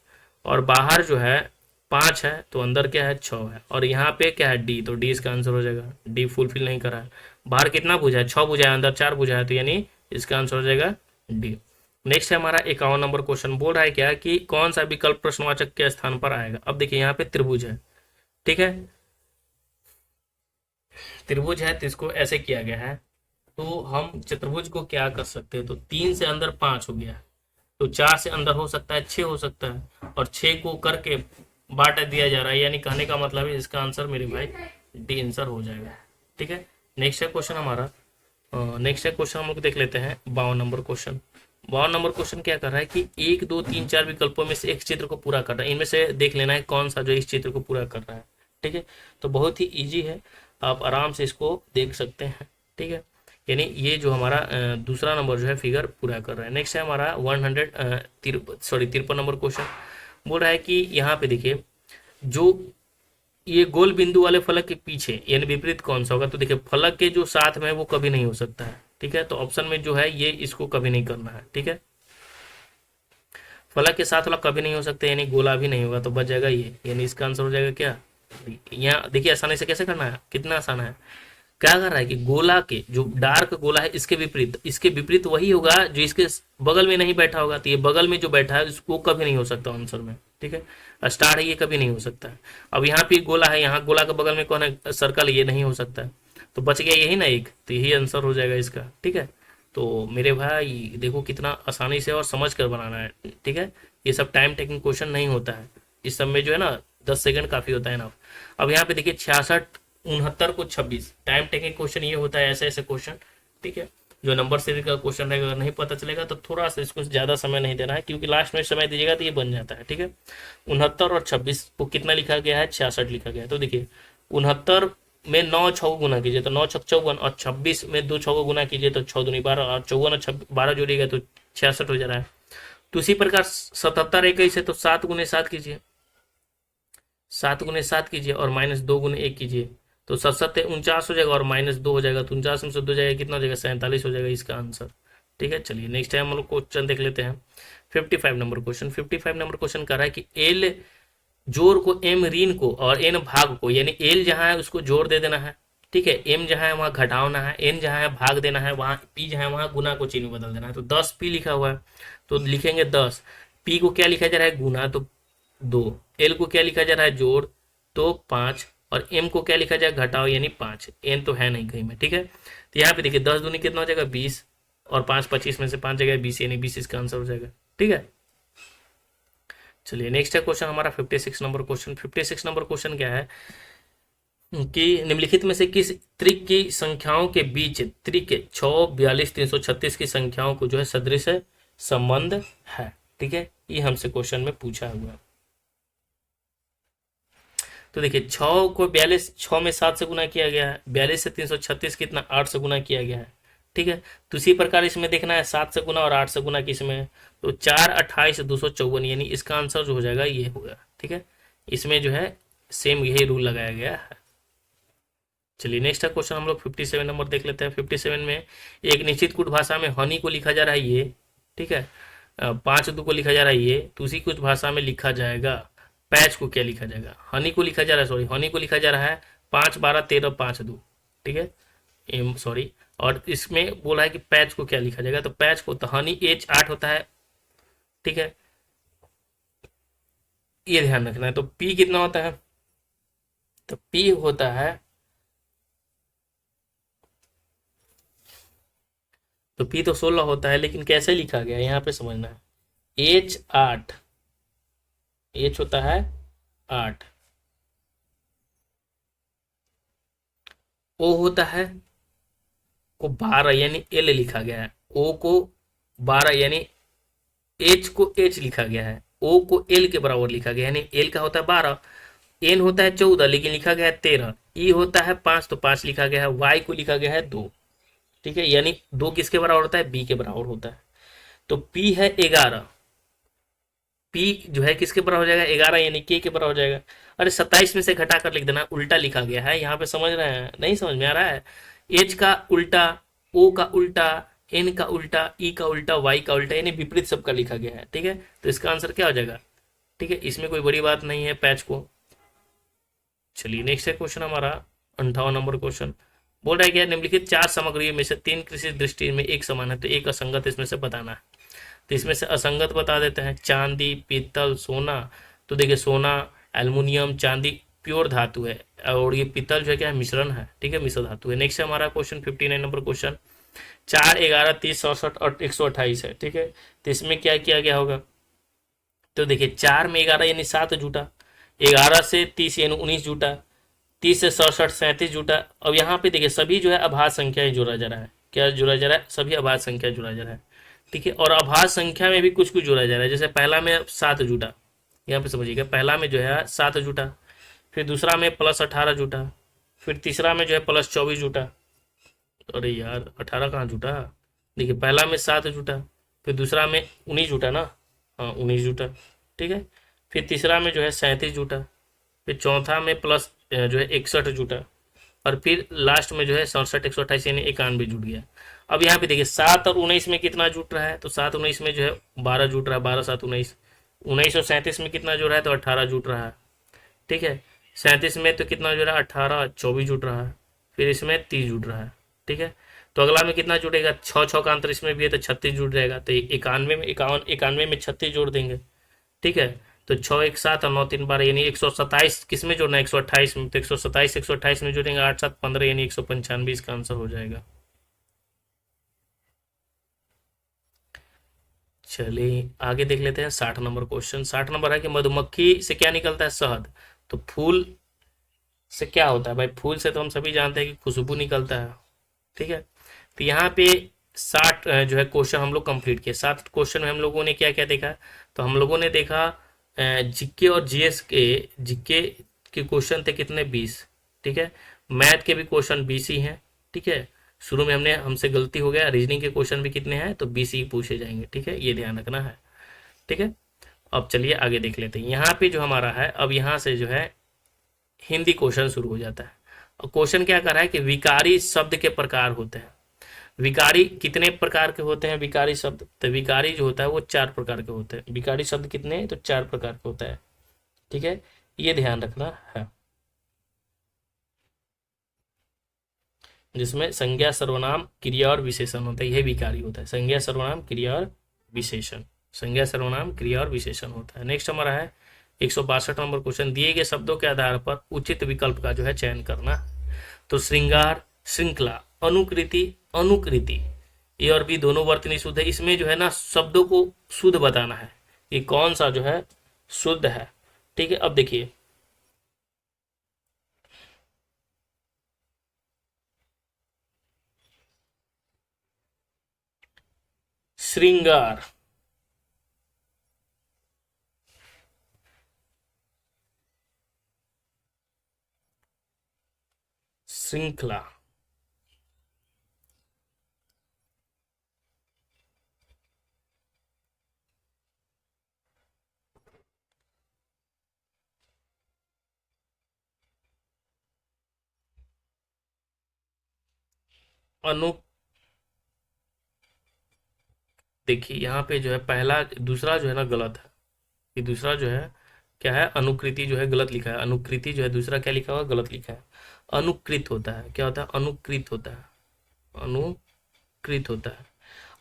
और बाहर जो है 5 है तो अंदर क्या है 6 है, और यहाँ पे क्या है डी, तो डी इसका आंसर हो जाएगा। डी फुलफिल नहीं करा है। बाहर कितना भुजा है, 6 भुजा है, अंदर 4 भुजा है, तो यानी इसका आंसर हो जाएगा डी। नेक्स्ट है हमारा 51 नंबर क्वेश्चन। बोल रहा है क्या कि कौन सा विकल्प प्रश्नवाचक के स्थान पर आएगा। अब देखिए यहाँ पे त्रिभुज है, ठीक है, त्रिभुज है तो इसको ऐसे किया गया है, तो हम चतुर्भुज को क्या कर सकते हैं, तो 3 से अंदर 5 हो गया, तो 4 से अंदर हो सकता है 6 हो सकता है, और 6 को करके बांट दिया जा रहा है, यानी कहने का मतलब है इसका आंसर मेरे भाई डी आंसर हो जाएगा। ठीक है, नेक्स्ट है क्वेश्चन हमारा, नेक्स्ट है क्वेश्चन हम लोग देख लेते हैं 52 नंबर क्वेश्चन। 52 नंबर क्वेश्चन क्या कर रहा है कि 1 2 3 4 विकल्पों में से एक चित्र को पूरा कर रहा है, इनमें से देख लेना है कौन सा जो इस चित्र को पूरा कर रहा है। ठीक है, तो बहुत ही इजी है, आप आराम से इसको देख सकते हैं। ठीक है, यानी ये जो हमारा दूसरा नंबर जो है फिगर पूरा कर रहा है। नेक्स्ट है हमारा 53 नंबर क्वेश्चन। बोल रहा है कि यहाँ पे देखिए जो ये गोल बिंदु वाले फलक के पीछे यानी विपरीत कौन सा होगा, तो देखिए फलक के जो साथ में है वो कभी नहीं हो सकता है। ठीक है, तो ऑप्शन में जो है ये इसको कभी नहीं करना है। ठीक है, फलक के साथ वाला कभी नहीं हो सकता, यानी गोला भी नहीं होगा, तो बच जाएगा ये, यानी इसका आंसर हो जाएगा क्या, यहाँ देखिए आसानी से कैसे करना है, कितना आसान है। क्या कर रहा है कि गोला के जो डार्क गोला है इसके विपरीत वही होगा जो इसके बगल में नहीं बैठा होगा, तो ये बगल में जो बैठा है उसको कभी नहीं हो सकता आंसर में। ठीक है, स्टार है, ये कभी नहीं हो सकता है। अब यहाँ पे गोला है, यहाँ गोला के बगल में कौन है, सर्कल, ये नहीं हो सकता है, तो बच गया यही ना एक, तो यही आंसर हो जाएगा इसका। ठीक है, तो मेरे भाई देखो कितना आसानी से और समझ कर बनाना है। ठीक है, ये सब टाइम टेकिंग क्वेश्चन नहीं होता है, इस सब में जो है ना 10 सेकंड काफी होता है ना। अब यहाँ पे देखिए 66 69 को 26 टाइम टेकिंग क्वेश्चन ये होता है, ऐसे ऐसे क्वेश्चन। ठीक है, जो नंबर सीरीज का क्वेश्चन रहेगा, अगर नहीं पता चलेगा तो थोड़ा सा इसको ज्यादा समय नहीं देना है, क्योंकि लास्ट में समय दीजिएगा तो ये बन जाता है। ठीक है, 69 और 26 को कितना लिखा गया है, 66 लिखा गया है। तो देखिए 69 में 9 6 गुना कीजिए तो 9 6 54, और 26 में 2 6 गुना कीजिए तो 6 दूनी 12, और 54 और 12 जोड़िएगा तो 66 हो जा रहा है। तो इसी प्रकार 77 21 है तो 7 गुने 7 कीजिए, 7 गुने 7 कीजिए, और -2 गुने 1 कीजिए, तो 7 49 हो जाएगा, और -2 हो जाएगा, तो 49 में से 2 जाएगा, कितना हो जाएगा 47 हो जाएगा इसका आंसर। ठीक है, चलिए नेक्स्ट टाइम हम लोग क्वेश्चन देख लेते हैं 55 नंबर क्वेश्चन। 55 नंबर क्वेश्चन कर रहा है कि एल जोड़ को एम ऋण को और एन भाग को, यानी एल जहां है उसको जोड़ दे देना है। ठीक है, एम जहां है वहां घटाना है, एन जहां है भाग देना है, वहां पी जहां है वहां गुना को चिन्ह बदल देना है। तो 10 पी लिखा हुआ है तो लिखेंगे 10, पी को क्या लिखा जा रहा है गुना तो 2, एल को क्या लिखा जा रहा है जोड़ तो 5, और एम को क्या लिखा जाए घटाओ यानी 5, एन तो है नहीं कहीं में। ठीक है, तो यहाँ पे देखिए 10 दूनी कितना हो जाएगा 20, और 5 25 में से 5 जगह 20, यानी 20 इसका आंसर हो जाएगा। ठीक है, चलिए नेक्स्ट है क्वेश्चन हमारा 56 नंबर क्वेश्चन। 56 नंबर क्वेश्चन क्या है कि निम्नलिखित में से किस त्रिक की संख्याओं के बीच त्रिक 6 42 336 की संख्याओं को जो है सदृश संबंध है। ठीक है, ये हमसे क्वेश्चन में पूछा हुआ है। तो देखिए 6 को 42, 6 में 7 से गुना किया गया है, 42 से 336 कितना 8 से गुना किया गया है। ठीक है, तो इसी प्रकार इसमें देखना है 7 से गुना और 8 से गुना किसमें है, तो 4 28 254, यानी इसका आंसर जो हो जाएगा ये होगा। ठीक है, इसमें जो है सेम यही रूल लगाया गया है। चलिए नेक्स्ट है क्वेश्चन हम लोग 57 नंबर देख लेते हैं। 57 में एक निश्चित कुट भाषा में हनी को लिखा जा रहा है ये, ठीक है, 5 2 को लिखा जा रहा है ये, तो उसी कुछ भाषा में लिखा जाएगा पैच को क्या लिखा जाएगा, हनी को लिखा जा रहा है, सॉरी हनी को लिखा जा रहा है 5 12 13 5 2। ठीक है, सॉरी, और इसमें बोला है कि पैच को क्या लिखा जाएगा, तो पैच को तो हनी एच 8 होता है। ठीक है, ये ध्यान रखना है। तो पी कितना होता है, तो पी होता है, तो पी तो 16 होता है, लेकिन कैसे लिखा गया यहाँ पे समझना है। एच 8, एच होता है 8, ओ होता है को 12 यानी एल लिखा गया है, ओ को 12 यानी एच को एच लिखा गया है, ओ को एल के बराबर लिखा गया है, यानी एल का होता है 12, एन होता है 14 लेकिन लिखा गया है 13, ई होता है 5 तो 5 लिखा गया है, वाई को लिखा गया है 2। ठीक है, यानी 2 किसके बराबर होता है, बी के बराबर होता है। तो पी है 11, पी जो है किसके बराबर हो जाएगा, 11 यानी के बराबर हो जाएगा। अरे 27 में से घटा कर लिख देना, उल्टा लिखा गया है यहाँ पे, समझ रहे हैं, नहीं समझ में आ रहा है। एच का उल्टा, ओ का उल्टा, एन का उल्टा, ई का उल्टा, वाई का उल्टा, यानी विपरीत सबका लिखा गया है। ठीक है, तो इसका आंसर क्या हो जाएगा। ठीक है, इसमें कोई बड़ी बात नहीं है पैच को। चलिए नेक्स्ट है क्वेश्चन हमारा 58 नंबर क्वेश्चन। बोल रहा है क्या, निम्नलिखित 4 सामग्रियों में से 3 कृषि दृष्टि में एक समान है, तो एक असंगत इसमें से बताना है। तो इसमें से असंगत बता देते हैं, चांदी, पीतल, सोना। तो देखिए सोना, एल्युमिनियम, चांदी प्योर धातु है, और ये पीतल जो है क्या है, मिश्रण है। ठीक है, मिश्र धातु है। नेक्स्ट है हमारा क्वेश्चन 59 नंबर क्वेश्चन। 4, 11, 30, 67 और 128 है। ठीक है, तो इसमें क्या किया गया होगा। तो देखिए 4 में 11 यानी 7 जुटा, 11 से 30 यानी 19 जुटा, 30 से 67 37 जुटा। अब यहाँ पे देखिए सभी जो है अभाज्य संख्याएं जोड़ा जा रहा है। क्या जोड़ा जा रहा है, सभी अभाज्य संख्या जोड़ा जा रहा है। ठीक है, और अभाज्य संख्या में भी कुछ कुछ जोड़ा जा रहा है। जैसे पहला में 7 जुटा, यहाँ पे समझिएगा, पहला में जो है 7 जुटा, फिर दूसरा में +18 जुटा, फिर तीसरा में जो है +24 जुटा। अरे यार 18 कहाँ जुटा, देखिए पहला में 7 जुटा, फिर दूसरा में 19 जुटा ना, हाँ 19 जुटा। ठीक है, फिर तीसरा में जो है 37 जुटा, फिर चौथा में प्लस जो है 61 जुटा, और फिर लास्ट में जो है 67 128 यानी 91 जुट गया। अब यहाँ पे देखिए 7 और 19 में कितना जुट रहा है, तो 7 19 में जो है 12 जुट रहा है, 12 7 19। 19 और 37 में कितना जुड़ रहा है, तो 18 जुट रहा है। ठीक है, 37 में तो कितना जुड़ रहा है, 18 24 जुट रहा है, फिर इसमें 30 जुट रहा है। ठीक है, तो अगला में कितना जुड़ेगा, 6 6 का अंतर इसमें भी है, तो 36 जुट जाएगा। तो 91 में 91 में 36 जोड़ देंगे। ठीक है, तो 6 1 7 और 9 3 12 यानी 127 किस में जोड़ना है, 128 में। तो 127 में जोड़ेंगे, 8 7 15 यानी 195 इसका आंसर हो जाएगा। चलिए आगे देख लेते हैं 60 नंबर क्वेश्चन। 60 नंबर है कि मधुमक्खी से क्या निकलता है, शहद। तो फूल से क्या होता है भाई, फूल से तो हम सभी जानते हैं कि खुशबू निकलता है। ठीक है, तो यहाँ पे 60 जो है क्वेश्चन हम लोग कंप्लीट किए। 7 क्वेश्चन में हम लोगों ने क्या क्या देखा, तो हम लोगों ने देखा जीके और जीएस के, जीके के क्वेश्चन थे कितने, 20। ठीक है, मैथ के भी क्वेश्चन 20 ही हैं। ठीक है, शुरू में हमसे गलती हो गया, रीजनिंग के क्वेश्चन भी कितने हैं, तो 20 ही पूछे जाएंगे। ठीक है, ये ध्यान रखना है। ठीक है, अब चलिए आगे देख लेते हैं। यहाँ पे जो हमारा है, अब यहाँ से जो है हिंदी क्वेश्चन शुरू हो जाता है। और क्वेश्चन क्या कर रहा है कि विकारी शब्द के प्रकार होते हैं। विकारी कितने प्रकार के होते हैं, विकारी शब्द, तो विकारी जो होता है वो 4 प्रकार के होते हैं। विकारी शब्द कितने, तो 4 प्रकार के होता है। ठीक है, ये ध्यान रखना है। जिसमें संज्ञा, सर्वनाम, क्रिया और विशेषण होता है, यह विकारी होता है। संज्ञा, सर्वनाम, क्रिया और विशेषण, संज्ञा, सर्वनाम, क्रिया और विशेषण होता है। नेक्स्ट हमारा है 162 नंबर क्वेश्चन। दिए गए शब्दों के आधार पर उचित विकल्प का जो है चयन करना। तो श्रृंगार, श्रृंखला, अनुकृति, अनुकृति, ए और बी दोनों वर्तनी शुद्ध है। इसमें जो है ना शब्दों को शुद्ध बताना है कि कौन सा जो है शुद्ध है। ठीक है, अब देखिए श्रृंगार, श्रृंखला, अनु, देखिए यहाँ पे जो है पहला, दूसरा जो है ना गलत है। ये दूसरा जो है क्या है, अनुकृति जो है गलत लिखा है। अनुकृति जो है दूसरा क्या लिखा हुआ, गलत लिखा है। अनुकृत होता है, क्या होता है, अनुकृत होता है, अनुकृत होता है।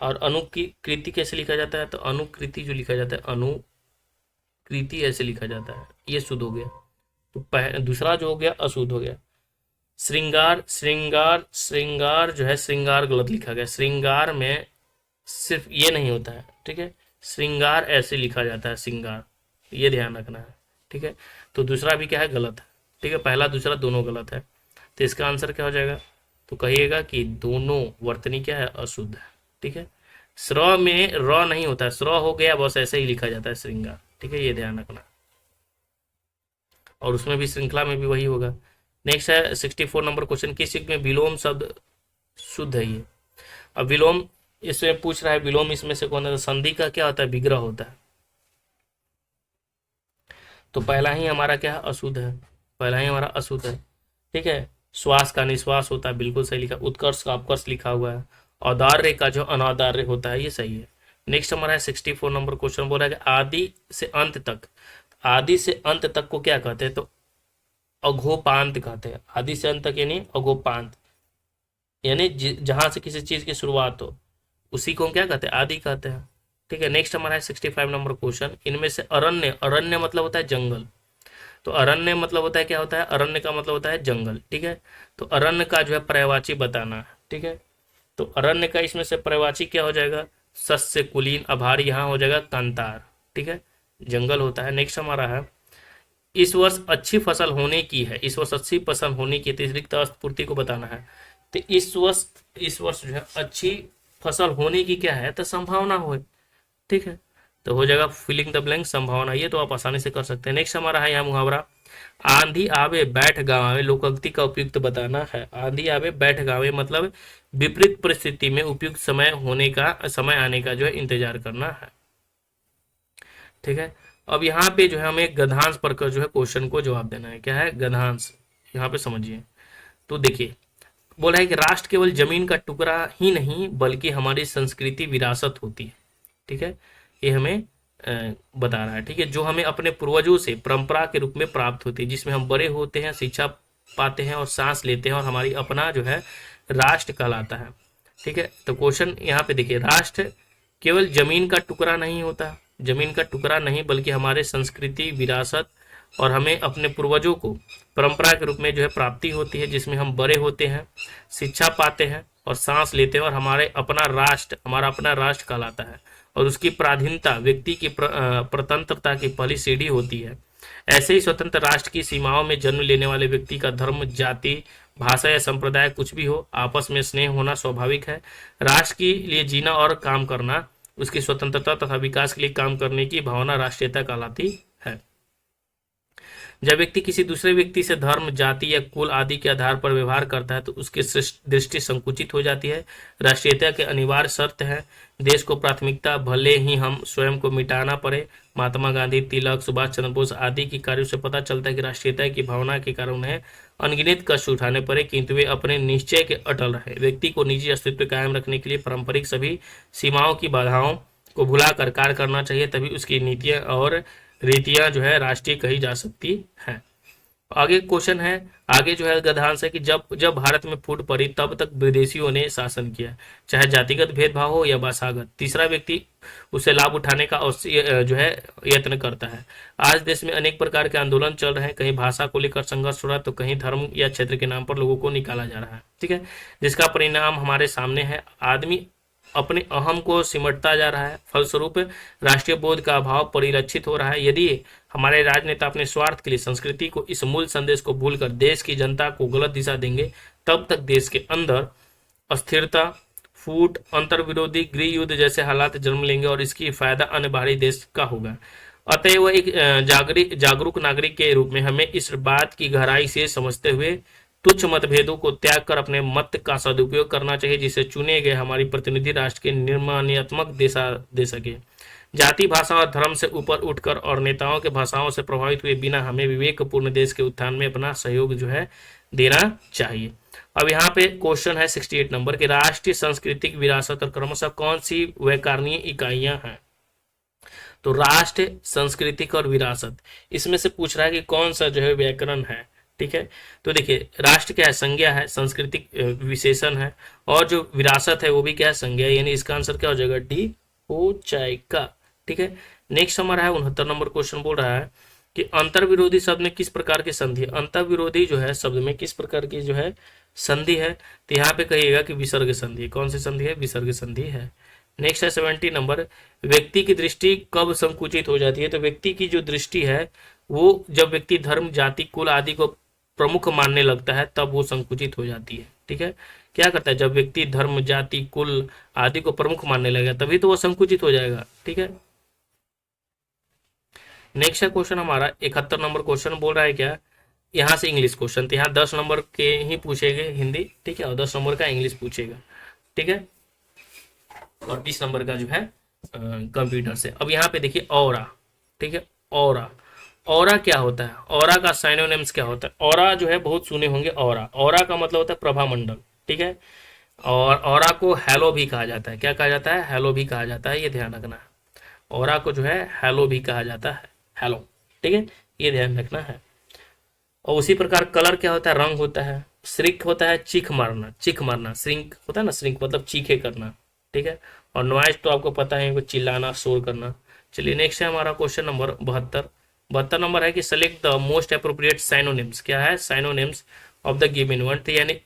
और अनुकृति कैसे लिखा जाता है, तो अनुकृति जो लिखा जाता है, अनुकृति ऐसे लिखा जाता है, ये शुद्ध हो गया। तो दूसरा जो हो गया अशुद्ध हो गया। श्रृंगार, श्रृंगार, श्रृंगार जो है श्रृंगार गलत लिखा गया। श्रृंगार में सिर्फ ये नहीं होता है। ठीक है, श्रृंगार ऐसे लिखा जाता है, श्रृंगार, ये ध्यान रखना है। ठीक है, तो दूसरा भी क्या है, गलत है। ठीक है, पहला दूसरा दोनों गलत है। तो इसका आंसर क्या हो जाएगा, तो कहिएगा कि दोनों वर्तनी क्या है, अशुद्ध है। ठीक है, स्र में र नहीं होता है, स्र हो गया बस, ऐसे ही लिखा जाता है श्रृंगार। ठीक है, ये ध्यान रखना। और उसमें भी श्रृंखला में भी वही होगा। नेक्स्ट है 64 नंबर क्वेश्चन। किस युग में विलोम शब्द शुद्ध है, ये अब विलोम इसमें पूछ रहा है, विलोम इसमें से कौन है? तो संधि का क्या होता है? विग्रह होता है। तो पहला ही हमारा क्या है? अशुद्ध है, पहला ही हमारा अशुद्ध है। ठीक है। श्वास का निश्वास होता है, बिल्कुल सही लिखा। उत्कर्ष का अपकर्ष लिखा हुआ है। औदार्य का जो अनादार्य होता है, ये सही है। नेक्स्ट हमारा है 64 नंबर क्वेश्चन, बोला है कि आदि से अंत तक, आदि से अंत तक को क्या कहते हैं? तो अघोपांत कहते हैं। आदि से अंत तक यानी अघोपांत, यानी जहां से किसी चीज की शुरुआत हो उसी को हम क्या कहते हैं? आदि कहते हैं। ठीक है। नेक्स्ट हमारा है 65 नंबर क्वेश्चन, इनमें से अरण्य, अरण्य मतलब होता है जंगल। तो अरण्य मतलब होता है, क्या होता है? अरण्य का मतलब होता है जंगल। ठीक है। तो अरण्य का जो है पर्यायवाची बताना है। ठीक है। तो अरण्य का इसमें से पर्यायवाची क्या हो जाएगा? सस्य, कुलीन, आभार, यहाँ हो जाएगा कांतार। ठीक है। जंगल होता है। नेक्स्ट हमारा है, इस वर्ष अच्छी फसल होने की है, इस वर्ष अच्छी फसल होने की अतिरिक्त पूर्ति को बताना है। तो इस वर्ष जो है अच्छी फसल होने की क्या है? तो संभावना हो। ठीक है। तो हो जाएगा फिलिंग द ब्लैंक, संभावना। ये तो आप आसानी से कर सकते हैं। नेक्स्ट हमारा है यहाँ मुहावरा, आंधी आवे बैठ गावे, लोकोक्ति का उपयुक्त बताना है। आंधी आवे बैठ गावे मतलब विपरीत परिस्थिति में उपयुक्त समय होने का, समय आने का जो है इंतजार करना है। ठीक है। अब यहाँ पे जो है हमें गधांश पर जो है क्वेश्चन को जवाब देना है। क्या है? गधांश। यहाँ पे समझिए। तो देखिए, बोला है कि राष्ट्र केवल जमीन का टुकड़ा ही नहीं बल्कि हमारी संस्कृति, विरासत होती है। ठीक है। ये हमें बता रहा है। ठीक है। जो हमें अपने पूर्वजों से परंपरा के रूप में प्राप्त होती है, जिसमें हम बड़े होते हैं, शिक्षा पाते हैं और सांस लेते हैं, और हमारी अपना जो है राष्ट्र कहलाता है। ठीक है। तो क्वेश्चन यहाँ पे देखिए, राष्ट्र केवल जमीन का टुकड़ा नहीं होता, जमीन का टुकड़ा नहीं बल्कि हमारे संस्कृति, विरासत और हमें अपने पूर्वजों को परंपरा के रूप में जो है प्राप्ति होती है, जिसमें हम बड़े होते हैं, शिक्षा पाते हैं और सांस लेते हैं, और हमारे अपना राष्ट्र, हमारा अपना राष्ट्र कहलाता है। और उसकी पराधीनता व्यक्ति की प्रतंत्रता की पहली सीढ़ी होती है। ऐसे ही स्वतंत्र राष्ट्र की सीमाओं में जन्म लेने वाले व्यक्ति का धर्म, जाति, भाषा या संप्रदाय कुछ भी हो, आपस में स्नेह होना स्वाभाविक है। राष्ट्र के लिए जीना और काम करना, उसकी स्वतंत्रता तथा विकास के लिए काम करने की भावना राष्ट्रीयता कहलाती है। जब व्यक्ति किसी दूसरे व्यक्ति से धर्म, जाति या कुल आदि के आधार पर व्यवहार करता है तो उसकी दृष्टि संकुचित हो जाती है। राष्ट्रीयता के अनिवार्य शर्त है देश को प्राथमिकता, भले ही हम स्वयं को मिटाना पड़े। महात्मा गांधी, तिलक, सुभाष चंद्र बोस आदि की कार्यों से पता चलता है कि राष्ट्रीयता की भावना के कारण उन्हें अनगिनत कष्ट उठाने पड़े, किंतु वे अपने निश्चय के अटल रहे। व्यक्ति को निजी अस्तित्व कायम रखने के लिए पारंपरिक सभी सीमाओं की बाधाओं को भुलाकर कार्य करना चाहिए, तभी उसकी नीतियां और रीतियां जो है राष्ट्रीय कही जा सकती हैं। आगे क्वेश्चन है, आगे जो है गद्यांश है कि जब जब भारत में फूट पड़ी तब तक विदेशियों ने शासन किया, चाहे जातिगत भेदभाव हो या भाषागत। तीसरा व्यक्ति उसे लाभ उठाने का जो है यत्न करता है। आज देश में अनेक प्रकार के आंदोलन चल रहे हैं, कहीं भाषा को लेकर संघर्ष हो रहा है तो कहीं धर्म या क्षेत्र के नाम पर लोगों को निकाला जा रहा है। ठीक है। जिसका परिणाम हमारे सामने है। आदमी अपने अहम को सिमटता जा रहा है, फलस्वरूप राष्ट्रीय बोध का अभाव परिलक्षित हो रहा है। यदि हमारे राजनेता अपने स्वार्थ के लिए संस्कृति को, इस मूल संदेश को भूलकर देश की जनता को गलत दिशा देंगे, तब तक देश के अंदर अस्थिरता, फूट, अंतर्विरोधी, गृह युद्ध जैसे हालात जन्म लेंगे और इसकी फायदा अन्य बाहरी देश का होगा। अतएव एक जागरूक नागरिक के रूप में हमें इस बात की गहराई से समझते हुए तुच्छ मतभेदों को त्याग कर अपने मत का सदुपयोग करना चाहिए, जिससे चुने गए हमारी प्रतिनिधि राष्ट्र के निर्माणात्मक दिशा दे सके। जाति, भाषा और धर्म से ऊपर उठकर और नेताओं के भाषाओं से प्रभावित हुए बिना हमें विवेकपूर्ण देश के उत्थान में अपना सहयोग जो है देना चाहिए। अब यहाँ पे क्वेश्चन है 68 नंबर के, राष्ट्रीय सांस्कृतिक विरासत और क्रमशः कौन सी व्याकरणीय इकाइयां हैं? तो राष्ट्र, सांस्कृतिक और विरासत, इसमें से पूछ रहा है कि कौन सा जो है व्याकरण है। ठीक है। तो देखिए, राष्ट्र क्या है? संज्ञा है, सांस्कृतिक विशेषण है, और जो विरासत है वो भी क्या है? संज्ञा, यानी इसका आंसर क्या हो जाएगा? डी हो जाएगा। ठीक है। नेक्स्ट हमारा है 69 नंबर क्वेश्चन, बोल रहा है कि अंतर्विरोधी शब्द में किस प्रकार की संधि है? अंतर्विरोधी जो है शब्द में किस प्रकार की जो है संधि है? तो यहाँ पे कहिएगा कि विसर्ग संधि। कौन सी संधि है? विसर्ग संधि है। नेक्स्ट है 70 नंबर, व्यक्ति की दृष्टि कब संकुचित हो जाती है? तो व्यक्ति की जो दृष्टि है वो जब व्यक्ति धर्म, जाति, कुल आदि को प्रमुख मानने लगता है तब वो संकुचित हो जाती है। ठीक है। क्या करता है? जब व्यक्ति धर्म, जाति, कुल आदि को प्रमुख मानने लगेगा तभी तो वो संकुचित हो जाएगा। ठीक है। नेक्स्ट है क्वेश्चन हमारा 71 नंबर क्वेश्चन, बोल रहा है क्या? यहाँ से इंग्लिश क्वेश्चन, तो यहाँ 10 नंबर के ही पूछेंगे हिंदी, ठीक है, और 10 नंबर का इंग्लिश पूछेगा। ठीक है, और 20 नंबर का जो है कंप्यूटर से। अब यहाँ पे देखिए ऑरा, ठीक है, ऑरा, ऑरा क्या होता है, ऑरा का साइनोनिम्स क्या होता है। ऑरा जो है बहुत सुने होंगे, ऑरा, ऑरा का मतलब होता है प्रभामंडल, ठीक है, और ऑरा को हैलो भी कहा जाता है। क्या कहा जाता है, हैलो भी कहा जाता है, ये ध्यान रखना है। ऑरा को जो है हैलो भी कहा जाता है, हैलो, ठीक है, ये ध्यान रखना है। और उसी प्रकार कलर क्या होता है, रंग होता है। श्रिंक होता है चीख मारना, चीख मारना, श्रिंक होता है ना, श्रिंक मतलब चीखे करना, ठीक है। और नॉइज तो आपको पता है, वो चिल्लाना, शोर करना। चलिए नेक्स्ट है हमारा क्वेश्चन नंबर 72। 72 नंबर है कि select the most appropriate synonyms. क्या है, synonyms of the given word, यानी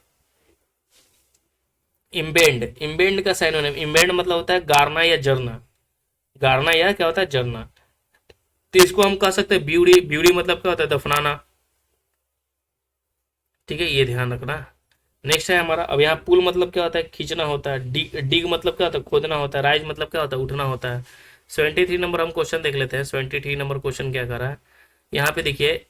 इम्बेंड, इम्बेंड का साइनोनिम, इम्बेंड मतलब होता है गारना या जरना, गारना या क्या होता है, जरना। तो इसको हम कह सकते हैं ब्यूरी, ब्यूरी मतलब क्या होता है, दफनाना, ठीक है, ये ध्यान रखना। नेक्स्ट है हमारा, अब यहाँ पुल मतलब क्या होता है, खींचना होता है। डिग मतलब क्या होता है, खोदना होता है। राइज मतलब क्या होता है, उठना होता है। 73 नंबर हम क्वेश्चन देख लेते हैं। 73 नंबर क्वेश्चन क्या कर रहा है, यहाँ पे देखिए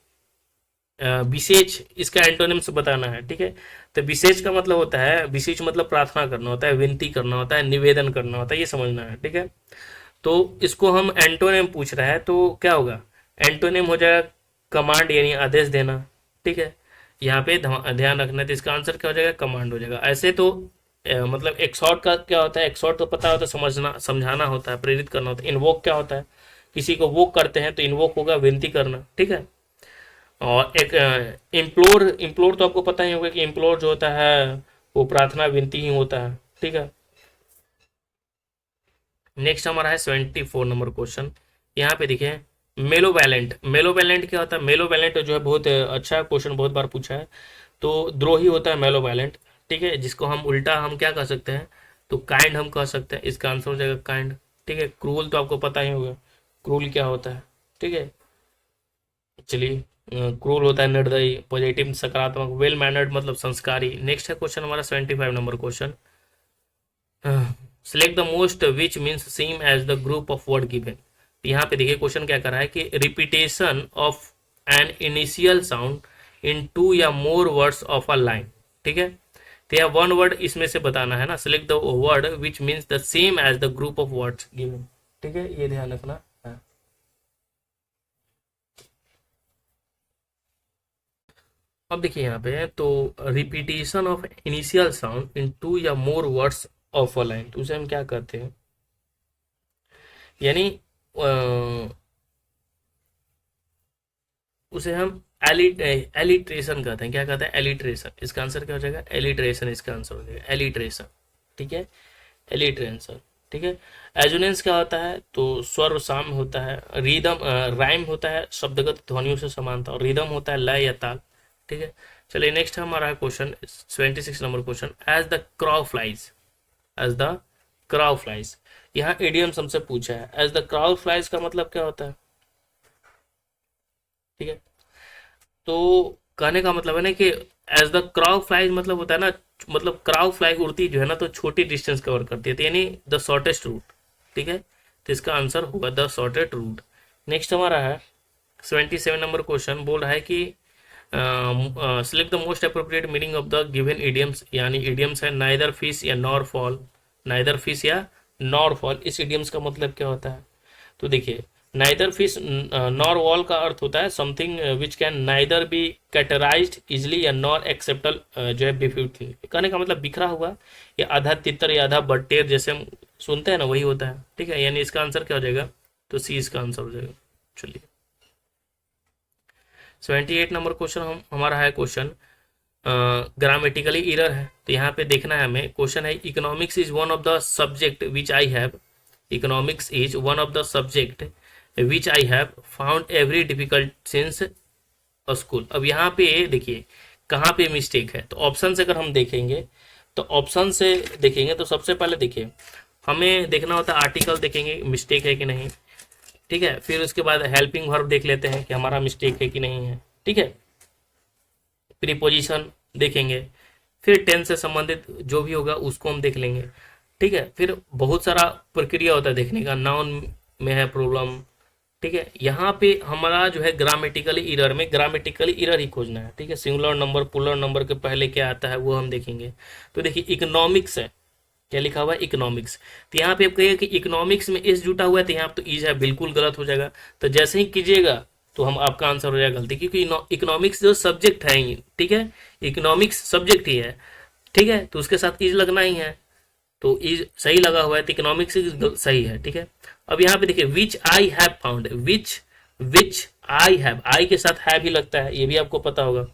विशेष, इसका एंटोनिम्स बताना है, ठीक है। तो विशेष का मतलब होता है, विशेष मतलब प्रार्थना करना होता है, विनती करना होता है, निवेदन करना होता है, ये समझना है, ठीक है। तो इसको हम एंटोनिम पूछ रहा है, तो क्या होगा, एंटोनिम हो जाएगा कमांड, यानी आदेश देना, ठीक है। यहाँ पे ध्यान रखना है, तो इसका आंसर क्या हो जाएगा, कमांड हो जाएगा। ऐसे तो मतलब एक्सॉर्ट का क्या होता है, एक्सॉर्ट तो पता होता है, समझना, समझाना होता है, प्रेरित करना होता है। इन्वोक क्या होता है, किसी को वोक करते हैं, तो इन्वोक होगा विनती करना, ठीक है। और एक इम्प्लोर, इम्प्लोर तो आपको पता ही होगा कि इम्प्लोर जो होता है वो प्रार्थना विनती ही होता है, ठीक है। नेक्स्ट हमारा है 74 नंबर क्वेश्चन। यहाँ पे देखिए मेलोवैलेंट, मेलोवैलेंट क्या होता है, मेलोवैलेंट जो है बहुत अच्छा क्वेश्चन, बहुत बार पूछा है। तो द्रोही होता है मेलोवैलेंट, ठीक है, जिसको हम उल्टा हम क्या कह सकते हैं, तो काइंड हम कह सकते हैं। इसका आंसर हो जाएगा काइंड, ठीक है। क्रूल तो आपको पता ही होगा, क्रूल क्या होता है, ठीक है। चलिए क्रूल होता है निर्दयी, पॉजिटिव सकारात्मक, वेल मैनर्ड मतलब संस्कारी। नेक्स्ट है क्वेश्चन हमारा 75 number question. Select the most which means same as the group of word given. यहाँ पे देखिए क्वेश्चन क्या कर रहा है कि repetition of an initial sound in two या more words of a line, ठीक है। तो यह वन वर्ड इसमें से बताना है ना। Select the word which means the same as the group of words given, ठीक है, ये ध्यान रखना है। अब देखिए यहाँ पे तो repetition of initial sound in two या more words of a line, तो उसे हम क्या कहते हैं, यानी उसे हम एलिट्रेशन कहते हैं। क्या कहते हैं, एलिट्रेशन। इसका आंसर क्या हो जाएगा, एलिट्रेशन, इसका आंसर हो जाएगा एलिट्रेशन, ठीक है, एलिट्रेशन, ठीक है। एजोनेंस क्या होता है, तो स्वर साम होता है। रिदम, राइम होता है शब्दगत ध्वनियों से समानता, और रिदम होता है लय या ताल, ठीक है। चलिए नेक्स्ट है हमारा question 76 number question. As the crow flies, as the crow flies, यहाँ इडियम्स हमसे पूछा है। एज द क्राउ फ्लाइज का मतलब क्या होता है, ठीक है। तो कहने का मतलब है ना कि एज द क्राउ फ्लाइज मतलब होता है ना, मतलब क्राउ फ्लाई उड़ती जो है ना, तो छोटी डिस्टेंस कवर करती है, तो यानी द शॉर्टेस्ट रूट, ठीक है। तो इसका आंसर होगा द शॉर्टेस्ट रूट। नेक्स्ट हमारा है 77 नंबर क्वेश्चन, बोल रहा है कि select the most appropriate meaning of the given idioms, यानी इडियम्स है नाइदर फिश या नॉर फॉल, नाइदर फिश या नॉर फॉल। इस इडियम्स का मतलब क्या होता है, तो देखिए नाइदर फिश नॉर वॉल का अर्थ होता है something which can neither be categorised easily या नॉर एक्सेप्टल जो है बिफ्यूटली। कहने का मतलब बिखरा हुआ या आधा तितर या आधा बट्टेर जैसे हम सुनते हैं ना, वही होता है, ठीक है। यानी इसका आंसर क्या हो जाएगा, तो सी इसका आंसर हो जाएगा। चलिए 78 नंबर क्वेश्चन हमारा है क्वेश्चन ग्रामेटिकली इरर है। तो यहाँ पे देखना है हमें, क्वेश्चन है economics is one of the subject which I have, economics is one of the subject which I have found every difficult since school. अब यहाँ पे देखिए कहाँ पे मिस्टेक है, तो ऑप्शन से अगर हम देखेंगे, तो ऑप्शन से देखेंगे तो सबसे पहले देखिए हमें देखना होता है आर्टिकल, देखेंगे मिस्टेक है कि नहीं, ठीक है। फिर उसके बाद हेल्पिंग वर्ब देख लेते हैं कि हमारा मिस्टेक है कि नहीं है, ठीक है। प्रीपोजिशन देखेंगे, फिर टेंस से संबंधित जो भी होगा उसको हम देख लेंगे, ठीक है। फिर बहुत सारा प्रक्रिया होता है देखने का, नाउन में है प्रॉब्लम, ठीक है। यहाँ पे हमारा जो है ग्रामेटिकली इरर में ग्रामेटिकली इरर ही खोजना है, ठीक है। सिंगुलर नंबर पुलर नंबर के पहले क्या आता है वो हम देखेंगे। तो देखिए इकोनॉमिक्स है, क्या लिखा हुआ है, इकोनॉमिक्स। तो यहाँ पे आप कहिए कि इकोनॉमिक्स में इस जुटा हुआ है, तो यहाँ पे तो इज है, बिल्कुल गलत हो जाएगा। तो जैसे ही कीजिएगा तो हम आपका आंसर हो जाएगा गलती, क्योंकि इकोनॉमिक्स जो सब्जेक्ट है, ठीक है, इकोनॉमिक्स सब्जेक्ट ही है, ठीक है, तो उसके साथ इज लगना ही है, तो इज सही लगा हुआ है, तो इकोनॉमिक्स सही है, ठीक है। अब यहाँ पे देखिए which I have found, which I have, I के साथ हैव ही लगता है, ये भी आपको पता होगा,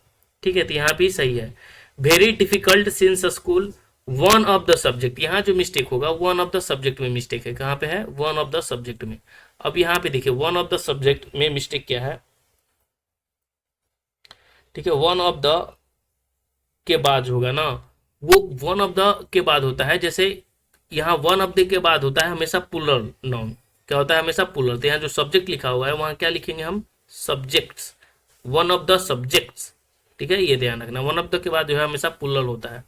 ठीक है, तो यहाँ पे सही है। Very difficult since school one of the subject, यहाँ जो मिस्टेक होगा वन ऑफ द सब्जेक्ट में मिस्टेक है, कहाँ पे है, वन ऑफ द सब्जेक्ट में। अब यहाँ पे देखिए वन ऑफ द सब्जेक्ट में मिस्टेक क्या है, ठीक है, वन ऑफ द के बाद होगा ना, वो वन ऑफ द के बाद होता है, जैसे यहाँ वन ऑफ द के बाद होता है हमेशा प्लूरल नाउन, क्या होता है हमेशा प्लूरल, तो यहाँ जो सब्जेक्ट लिखा हुआ है वहां क्या लिखेंगे हम, subjects, one of the subjects, ठीक है, ये ध्यान रखना, वन ऑफ द के बाद जो है हमेशा प्लूरल होता है।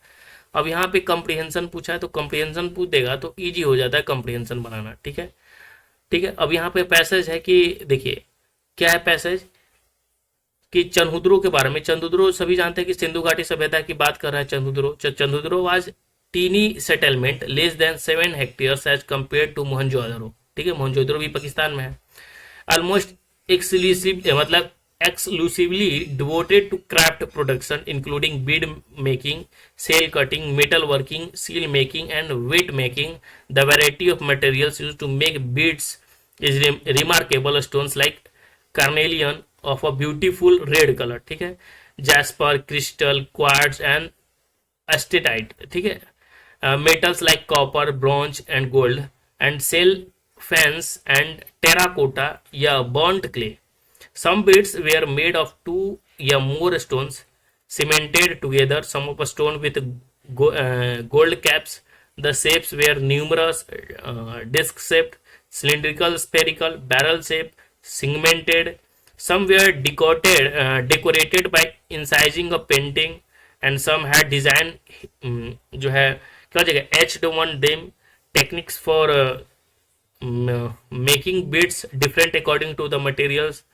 अब यहाँ पे कंप्रीहेंशन पूछा है, तो कंप्रीहेंशन पूछ देगा तो इजी हो जाता है कंप्रीहेंशन बनाना, ठीक है, ठीक है। अब यहाँ पे पैसेज है कि देखिए क्या है पैसेज, कि चंदुद्रो के बारे में, चंदुद्रो सभी जानते हैं कि सिंधु घाटी सभ्यता की बात कर रहा है Chanhudaro. Chanhudaro was tiny settlement less than 7 hectares as compare to Mohenjodaro, ठीक है, मोहनजोदड़ो भी पाकिस्तान में है। ऑलमोस्ट एक्सक्लूसिव मतलब exclusively devoted to craft production including bead making, sail cutting, metal working, seal making and weight making. The variety of materials used to make beads is remarkable. Stones like carnelian of a beautiful red color, ठीक है, jasper, crystal, quartz and steatite, ठीक है, metals like copper, bronze and gold and shell faience and terracotta या burnt clay. Some beads were made of 2 या more stones cemented together, some of a stone with gold caps. The shapes were numerous, disc shaped, cylindrical, spherical, barrel shaped, segmented. Some were decorated by incising a painting and some had design जो है क्या हो जाएगा etched on them. Techniques for making beads different according to the materials,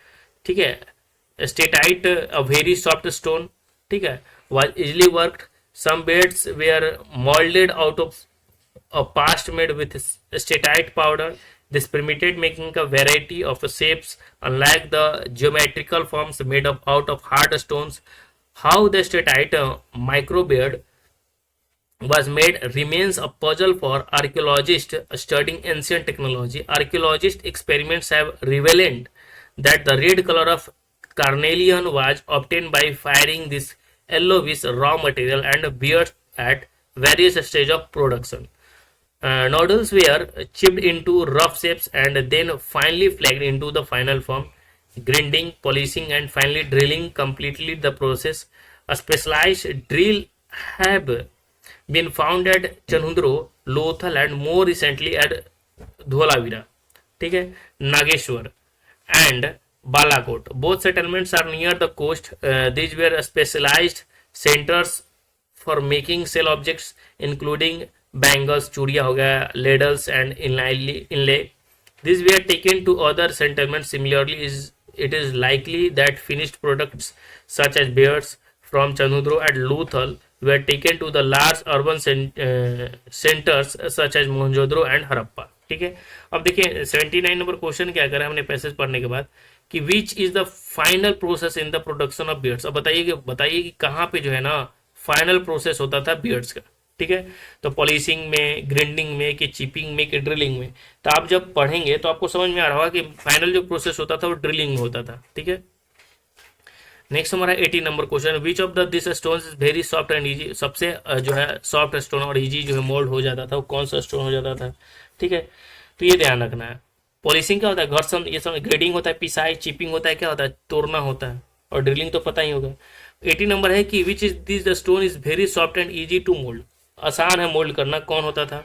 ठीक है। Steatite a very soft stone, ठीक है, was easily worked. Some beads were molded out of a past made with steatite powder. This permitted making a variety of shapes unlike the geometrical forms made out of hard stones. How the steatite microbead was made remains a puzzle for archaeologists studying ancient technology. Archaeologist experiments have revealed that the red color of carnelian was obtained by firing this yellowish raw material and beads at various stages of production. Nodules were chipped into rough shapes and then finely flaked into the final form. Grinding, polishing, and finally drilling completed the process. A specialized drill have been found at Chanudro, Lothal, and more recently at Dholavira, ठीक है, Nageshwar and Balakot. Both settlements are near the coast. These were specialized centers for making shell objects, including bangles, चूड़िया हो गया, ladles and inlay. These were taken to other settlements. Similarly, it is likely that finished products such as bears from Chanudro and Lothal were taken to the large urban centers such as Mohenjo-daro and Harappa, ठीक है। अब देखिए 79 number question क्या करा हमने passage पढ़ने के बाद कि which is the final process in the production of beards. अब बताइए कि कहाँ पे जो है ना फाइनल प्रोसेस होता था बियर्ड्स का, ठीक है, तो पॉलिशिंग में, ग्राइंडिंग में, कि चिपिंग में, कि ड्रिलिंग में। तो आप जब पढ़ेंगे तो आपको समझ में आ रहा होगा कि फाइनल जो प्रोसेस होता था वो ड्रिलिंग में होता था, ठीक है। नेक्स्ट हमारा 80 number question, which of the this stone is very soft and easy. सबसे जो है सॉफ्ट स्टोन और इजी जो है मोल्ड हो जाता था वो कौन सा स्टोन हो जाता था, ठीक है, तो ये ध्यान रखना है। पॉलिशिंग क्या होता है, घर्षण, ये सब ग्रेडिंग होता है, पिसाई, चिपिंग होता है, क्या होता है, तोड़ना होता है, और ड्रिलिंग तो पता ही होगा। 80 नंबर है कि which is this the stone is very soft and easy to mould, आसान है मोल्ड करना, कौन होता था,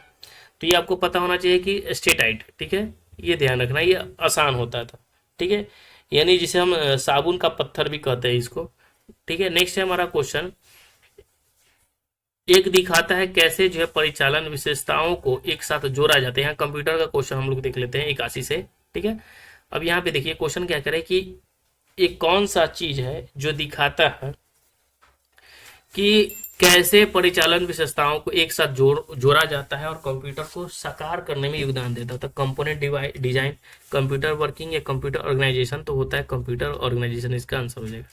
तो ये आपको पता होना चाहिए कि स्टेटाइट, ठीक है, ये ध्यान रखना, ये आसान होता था, ठीक है, यानी जिसे हम साबुन का पत्थर भी कहते हैं इसको, ठीक है। नेक्स्ट है हमारा क्वेश्चन, एक दिखाता है कैसे जो है परिचालन विशेषताओं को एक साथ जोड़ा जाता है। यहाँ कंप्यूटर का क्वेश्चन हम लोग देख लेते हैं 81 से, ठीक है। अब यहाँ पे देखिए क्वेश्चन क्या करे कि एक कौन सा चीज है जो दिखाता है कि कैसे परिचालन विशेषताओं को एक साथ जोड़ा जाता है और कंप्यूटर को साकार करने में योगदान देता है। तो कंपोनेंट डिजाइन, कंप्यूटर वर्किंग या कंप्यूटर ऑर्गेनाइजेशन, तो होता है कंप्यूटर ऑर्गेनाइजेशन, इसका आंसर हो जाएगा।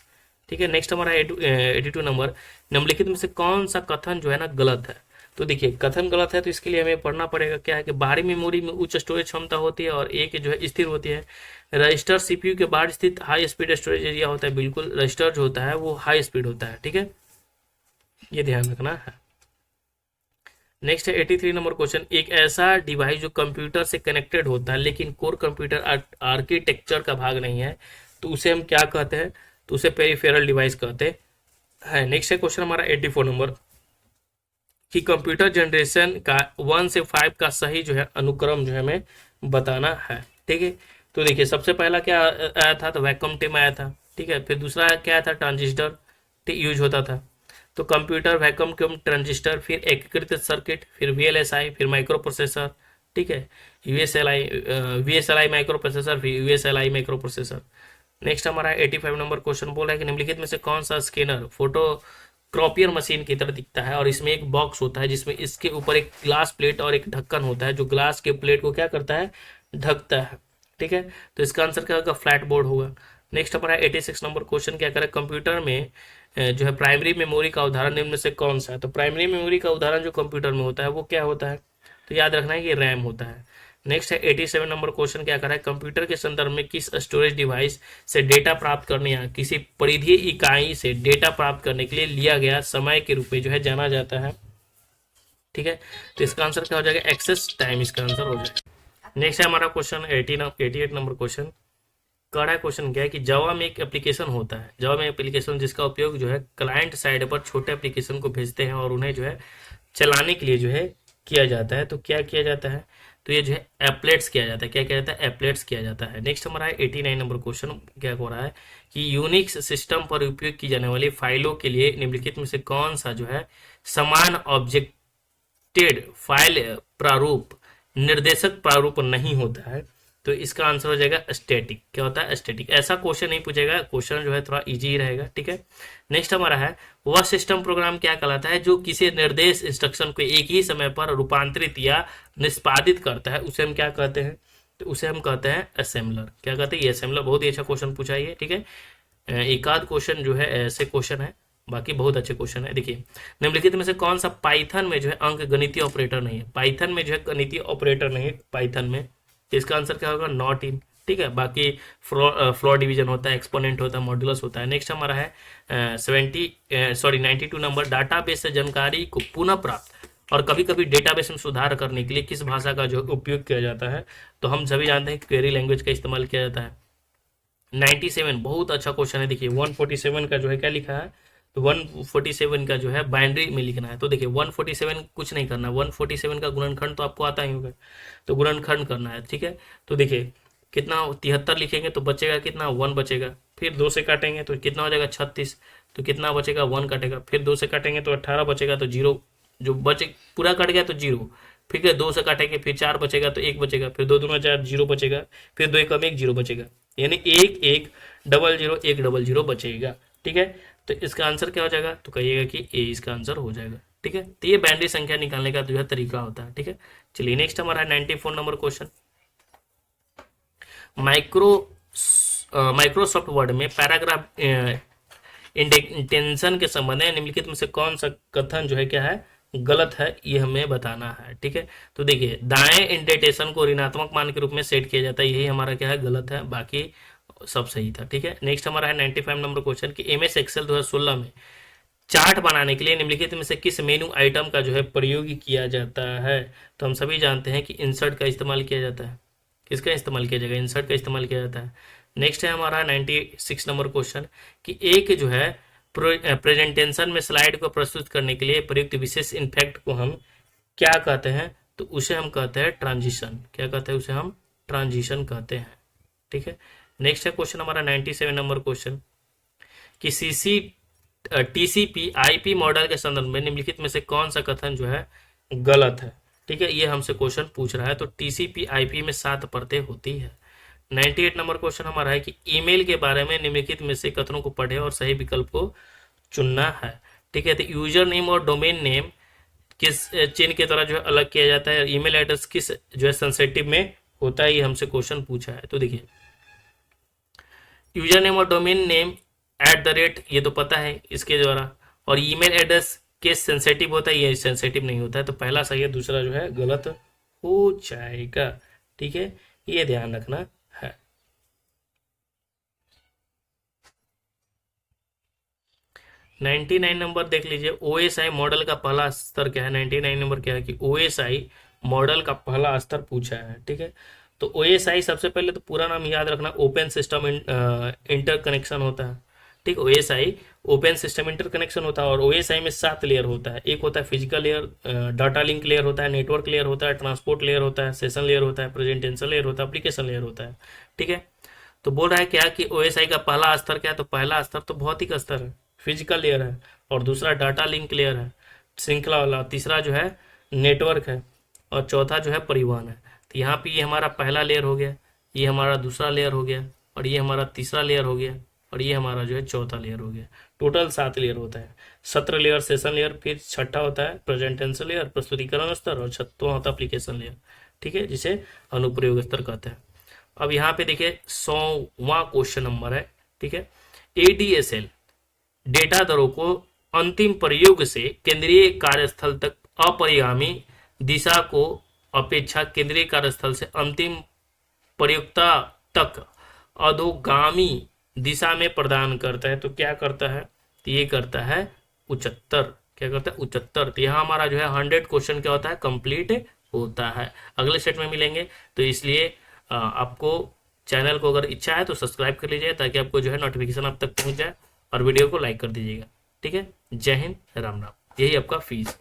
ठीक है, नेक्स्ट हमारा 82 नंबर, निम्नलिखित में से कौन सा कथन जो है ना गलत है। तो देखिए कथन गलत है तो इसके लिए हमें पढ़ना पड़ेगा क्या है कि बाहरी मेमोरी में उच्च स्टोरेज क्षमता होती है और एक जो है स्थिर होती है। रजिस्टर सीपीयू के बाहर स्थित हाई स्पीड स्टोरेज एरिया होता है, बिल्कुल रजिस्टर जो होता है वो हाई स्पीड होता है। ठीक है, ये ध्यान रखना है। नेक्स्ट है 83 नंबर क्वेश्चन, एक ऐसा डिवाइस जो कंप्यूटर से कनेक्टेड होता है लेकिन कोर कंप्यूटर आर्किटेक्चर का भाग नहीं है, तो उसे हम क्या कहते हैं, तो उसे पेरिफेरल डिवाइस कहते हैं। नेक्स्ट है क्वेश्चन हमारा 84 नंबर, कि कंप्यूटर जनरेशन का 1 से 5 का सही जो है अनुक्रम जो है हमें बताना है। ठीक है, तो देखिए सबसे पहला क्या आया था, तो वैक्यूम टिम आया था। ठीक है, फिर दूसरा क्या आया था, ट्रांजिस्टर यूज होता था। तो कंप्यूटर, वैक्यूम ट्यूब, ट्रांजिस्टर, फिर एकीकृत सर्किट, फिर वीएलएसआई, फिर माइक्रो प्रोसेसर। ठीक है, वीएसएलआई माइक्रो प्रोसेसर, फिर यूएसएलआई माइक्रो प्रोसेसर। नेक्स्ट हमारा 85 नंबर क्वेश्चन बोला है कि निम्नलिखित में से कौन सा स्कैनर फोटो क्रॉपियर मशीन की तरह दिखता है और इसमें एक बॉक्स होता है जिसमें इसके ऊपर एक ग्लास प्लेट और एक ढक्कन होता है जो ग्लास के प्लेट को क्या करता है, ढकता है। ठीक है, तो इसका आंसर क्या होगा, फ्लैट बोर्ड होगा। नेक्स्ट हमारा 86 नंबर क्वेश्चन क्या करें, कंप्यूटर में जो है प्राइमरी मेमोरी का उदाहरण निम्न में से कौन सा है। तो प्राइमरी मेमोरी का उदाहरण जो कंप्यूटर में होता है वो क्या होता है, तो याद रखना है कि रैम होता है। नेक्स्ट है 87 नंबर क्वेश्चन क्या कर रहा है, कंप्यूटर के संदर्भ में किस स्टोरेज डिवाइस से डेटा प्राप्त करने या किसी परिधीय इकाई से डेटा प्राप्त करने के लिए लिया गया समय के रूप में जो है जाना जाता है। ठीक है, तो इसका आंसर क्या हो जाएगा, एक्सेस टाइम, इसका आंसर हो जाएगा। नेक्स्ट है हमारा क्वेश्चन 88 नंबर क्वेश्चन, कड़ा क्वेश्चन क्या है कि जावा में एक एप्लीकेशन होता है, जावा में एप्लीकेशन जिसका उपयोग जो है क्लाइंट साइड पर छोटे एप्लीकेशन को भेजते हैं और उन्हें जो है चलाने के लिए जो है किया जाता है। तो क्या किया जाता है, तो ये जो है एप्लेट्स किया जाता है। क्या किया जाता है, एप्लेट्स किया जाता है। नेक्स्ट हमारा 89 नंबर क्वेश्चन क्या हो रहा है कि यूनिक्स सिस्टम पर उपयोग की जाने वाली फाइलों के लिए निम्नलिखित में से कौन सा जो है समान ऑब्जेक्टेड फाइल प्रारूप निर्देशक प्रारूप नहीं होता है। तो इसका आंसर हो जाएगा स्टैटिक। क्या होता है, स्टैटिक। ऐसा क्वेश्चन नहीं पूछेगा, क्वेश्चन जो है थोड़ा इजी रहेगा। ठीक है, नेक्स्ट हमारा है वह सिस्टम प्रोग्राम क्या कहलाता है जो किसी निर्देश इंस्ट्रक्शन को एक ही समय पर रूपांतरित या निष्पादित करता है, उसे हम क्या कहते हैं, तो उसे हम कहते हैं असेंबलर। क्या कहते हैं, ये असेंबलर। बहुत ही अच्छा क्वेश्चन पूछा है ये। ठीक है, एक आध क्वेश्चन जो है ऐसे क्वेश्चन है, बाकी बहुत अच्छे क्वेश्चन है। देखिए निम्नलिखित में से कौन सा पाइथन में जो है अंक गणितीय ऑपरेटर नहीं है, पाइथन में जो है गणितीय ऑपरेटर नहीं है पाइथन में, इसका आंसर क्या होगा, नॉट इन। ठीक है, बाकी फ्लोर डिवीजन होता है, एक्सपोनेंट होता है, मॉड्यूलस होता है। नेक्स्ट हमारा है 92 नंबर, डाटाबेस से जानकारी को पुनः प्राप्त और कभी कभी डेटाबेस में सुधार करने के लिए किस भाषा का जो उपयोग किया जाता है। तो हम सभी जानते हैं क्वेरी लैंग्वेज का इस्तेमाल किया जाता है। 97 बहुत अच्छा क्वेश्चन है। देखिए 147 का जो है क्या लिखा है, तो 147 का जो है बाइनरी में लिखना है। तो देखिए 147 कुछ नहीं करना, 147 का गुणनखंड तो आपको आता ही होगा, तो गुणनखंड करना है। ठीक है, तो देखिए कितना 73 लिखेंगे तो बचेगा कितना, 1 बचेगा। फिर 2 से काटेंगे तो कितना हो जाएगा 36, तो कितना बचेगा, 1 कटेगा। फिर 2 से काटेंगे तो 18 बचेगा, तो 0 जो बचे पूरा कट गया तो 0। फिर 2 से काटेंगे फिर 4 बचेगा तो 1 बचेगा। फिर 2 दूना 4, 0 बचेगा। फिर 2 एकम 1, 0 बचेगा, यानी 1 1 0 0 1 0 0 बचेगा। ठीक है, तो इसका आंसर क्या हो जाएगा, तो कहिएगा कि ए इसका आंसर हो जाएगा। ठीक है, तो ये बाइनरी संख्या निकालने का जो है तरीका होता है। ठीक है, चलिए नेक्स्ट हमारा 94 नंबर क्वेश्चन, माइक्रोसॉफ्ट वर्ड में पैराग्राफ इंटेंशन के संबंध में निम्नलिखित में से कौन सा कथन जो है क्या है, गलत है, ये हमें बताना है। ठीक है, तो देखिए दाएं इंडेंटेशन को ऋणात्मक मान के रूप में सेट किया जाता है, यही हमारा क्या है, गलत है, बाकी सब सही था। ठीक है, नेक्स्ट हमारा है 95 नंबर क्वेश्चन कि एमएस एक्सेल 2016 में चार्ट बनाने के लिए निम्नलिखित में से किस मेनू आइटम का जो है प्रयोग किया जाता है। तो हम सभी जानते हैं कि इंसर्ट का इस्तेमाल किया जाता है। किसका इस्तेमाल किया जाएगा, इंसर्ट का इस्तेमाल किया जाता है। नेक्स्ट है हमारा 96 नंबर क्वेश्चन कि एक जो है प्रेजेंटेशन में स्लाइड को प्रस्तुत करने के लिए प्रयुक्त विशेष इफेक्ट को हम क्या कहते हैं, तो उसे हम कहते हैं ट्रांजिशन। क्या कहते हैं, उसे हम ट्रांजिशन कहते हैं। ठीक है, नेक्स्ट है क्वेश्चन हमारा 97 नंबर क्वेश्चन कि टीसीपी आईपी मॉडल के संदर्भ में निम्नलिखित में से कौन सा कथन जो है गलत है। ठीक है, ये हमसे क्वेश्चन पूछ रहा है। तो टीसीपी आईपी में 7 परतें होती है। 98 नंबर क्वेश्चन हमारा है कि ईमेल के बारे में निम्नलिखित में से कथनों को पढ़े और सही विकल्प को चुनना है। ठीक है। तो यूजर नेम और डोमेन नेम किस चेन के द्वारा जो है अलग किया जाता है, ईमेल एड्रेस किस जो है सेंसिटिव में होता है, ये हमसे क्वेश्चन पूछा है। तो देखिए यूजर नेम और डोमेन नेम @ ये तो पता है इसके द्वारा, और ईमेल एड्रेस केस सेंसिटिव होता है, ये सेंसिटिव नहीं होता है। तो पहला सही है, दूसरा जो है गलत हो जाएगा। ठीक है, ये ध्यान रखना है। 99 नंबर देख लीजिए, OSI मॉडल का पहला स्तर क्या है। 99 नंबर क्या है कि OSI मॉडल का पहला स्तर पूछा है। ठीक है, तो OSI सबसे पहले तो पूरा नाम याद रखना, ओपन सिस्टम इंटरकनेक्शन होता है। ठीक, OSI ओपन सिस्टम इंटरकनेक्शन होता है, और OSI में 7 लेयर होता है। एक होता है physical layer, data link layer होता है, नेटवर्क लेयर होता है, ट्रांसपोर्ट लेयर होता है, सेशन लेयर होता है, प्रेजेंटेशन लेयर होता है, एप्लीकेशन लेयर होता है। ठीक है, तो बोल रहा है क्या कि OSI का पहला स्तर क्या है, तो पहला स्तर तो भौतिक स्तर है, फिजिकल लेयर है, और दूसरा डाटा लिंक लेयर है, श्रृंखला वाला, तीसरा जो है नेटवर्क है, और चौथा जो है परिवहन है। तो यहाँ पे ये हमारा पहला लेयर हो गया, ये हमारा दूसरा लेयर हो गया, और ये हमारा तीसरा लेयर हो गया, और ये हमारा जो है चौथा लेयर हो गया। टोटल 7 लेयर होता है। 17 लेयर सेशन लेयर, फिर छठा होता है प्रेजेंटेशन लेयर, प्रस्तुतिकरण स्तर, और छठवां होता है एप्लीकेशन लेयर। ठीक है, जिसे अनुप्रयोग स्तर कहते हैं। अब यहाँ पे देखिए 100वां क्वेश्चन नंबर है। ठीक है, ADSL डेटा दरों को अंतिम प्रयोग से केंद्रीय कार्यस्थल तक अपरिगामी दिशा को अपेक्षा केंद्रीय कार्यस्थल से अंतिम प्रयोक्ता तक अधोगामी दिशा में प्रदान करता है। तो क्या करता है, तो ये करता है 75। क्या करता है, 75। तो यहाँ हमारा जो है 100 क्वेश्चन क्या होता है, कंप्लीट होता है। अगले सेट में मिलेंगे, तो इसलिए आपको चैनल को अगर इच्छा है तो सब्सक्राइब कर लीजिए, ताकि आपको जो है नोटिफिकेशन आप तक पहुंच जाए, और वीडियो को लाइक कर दीजिएगा। ठीक है, जय हिंद, राम राम। यही आपका फीस।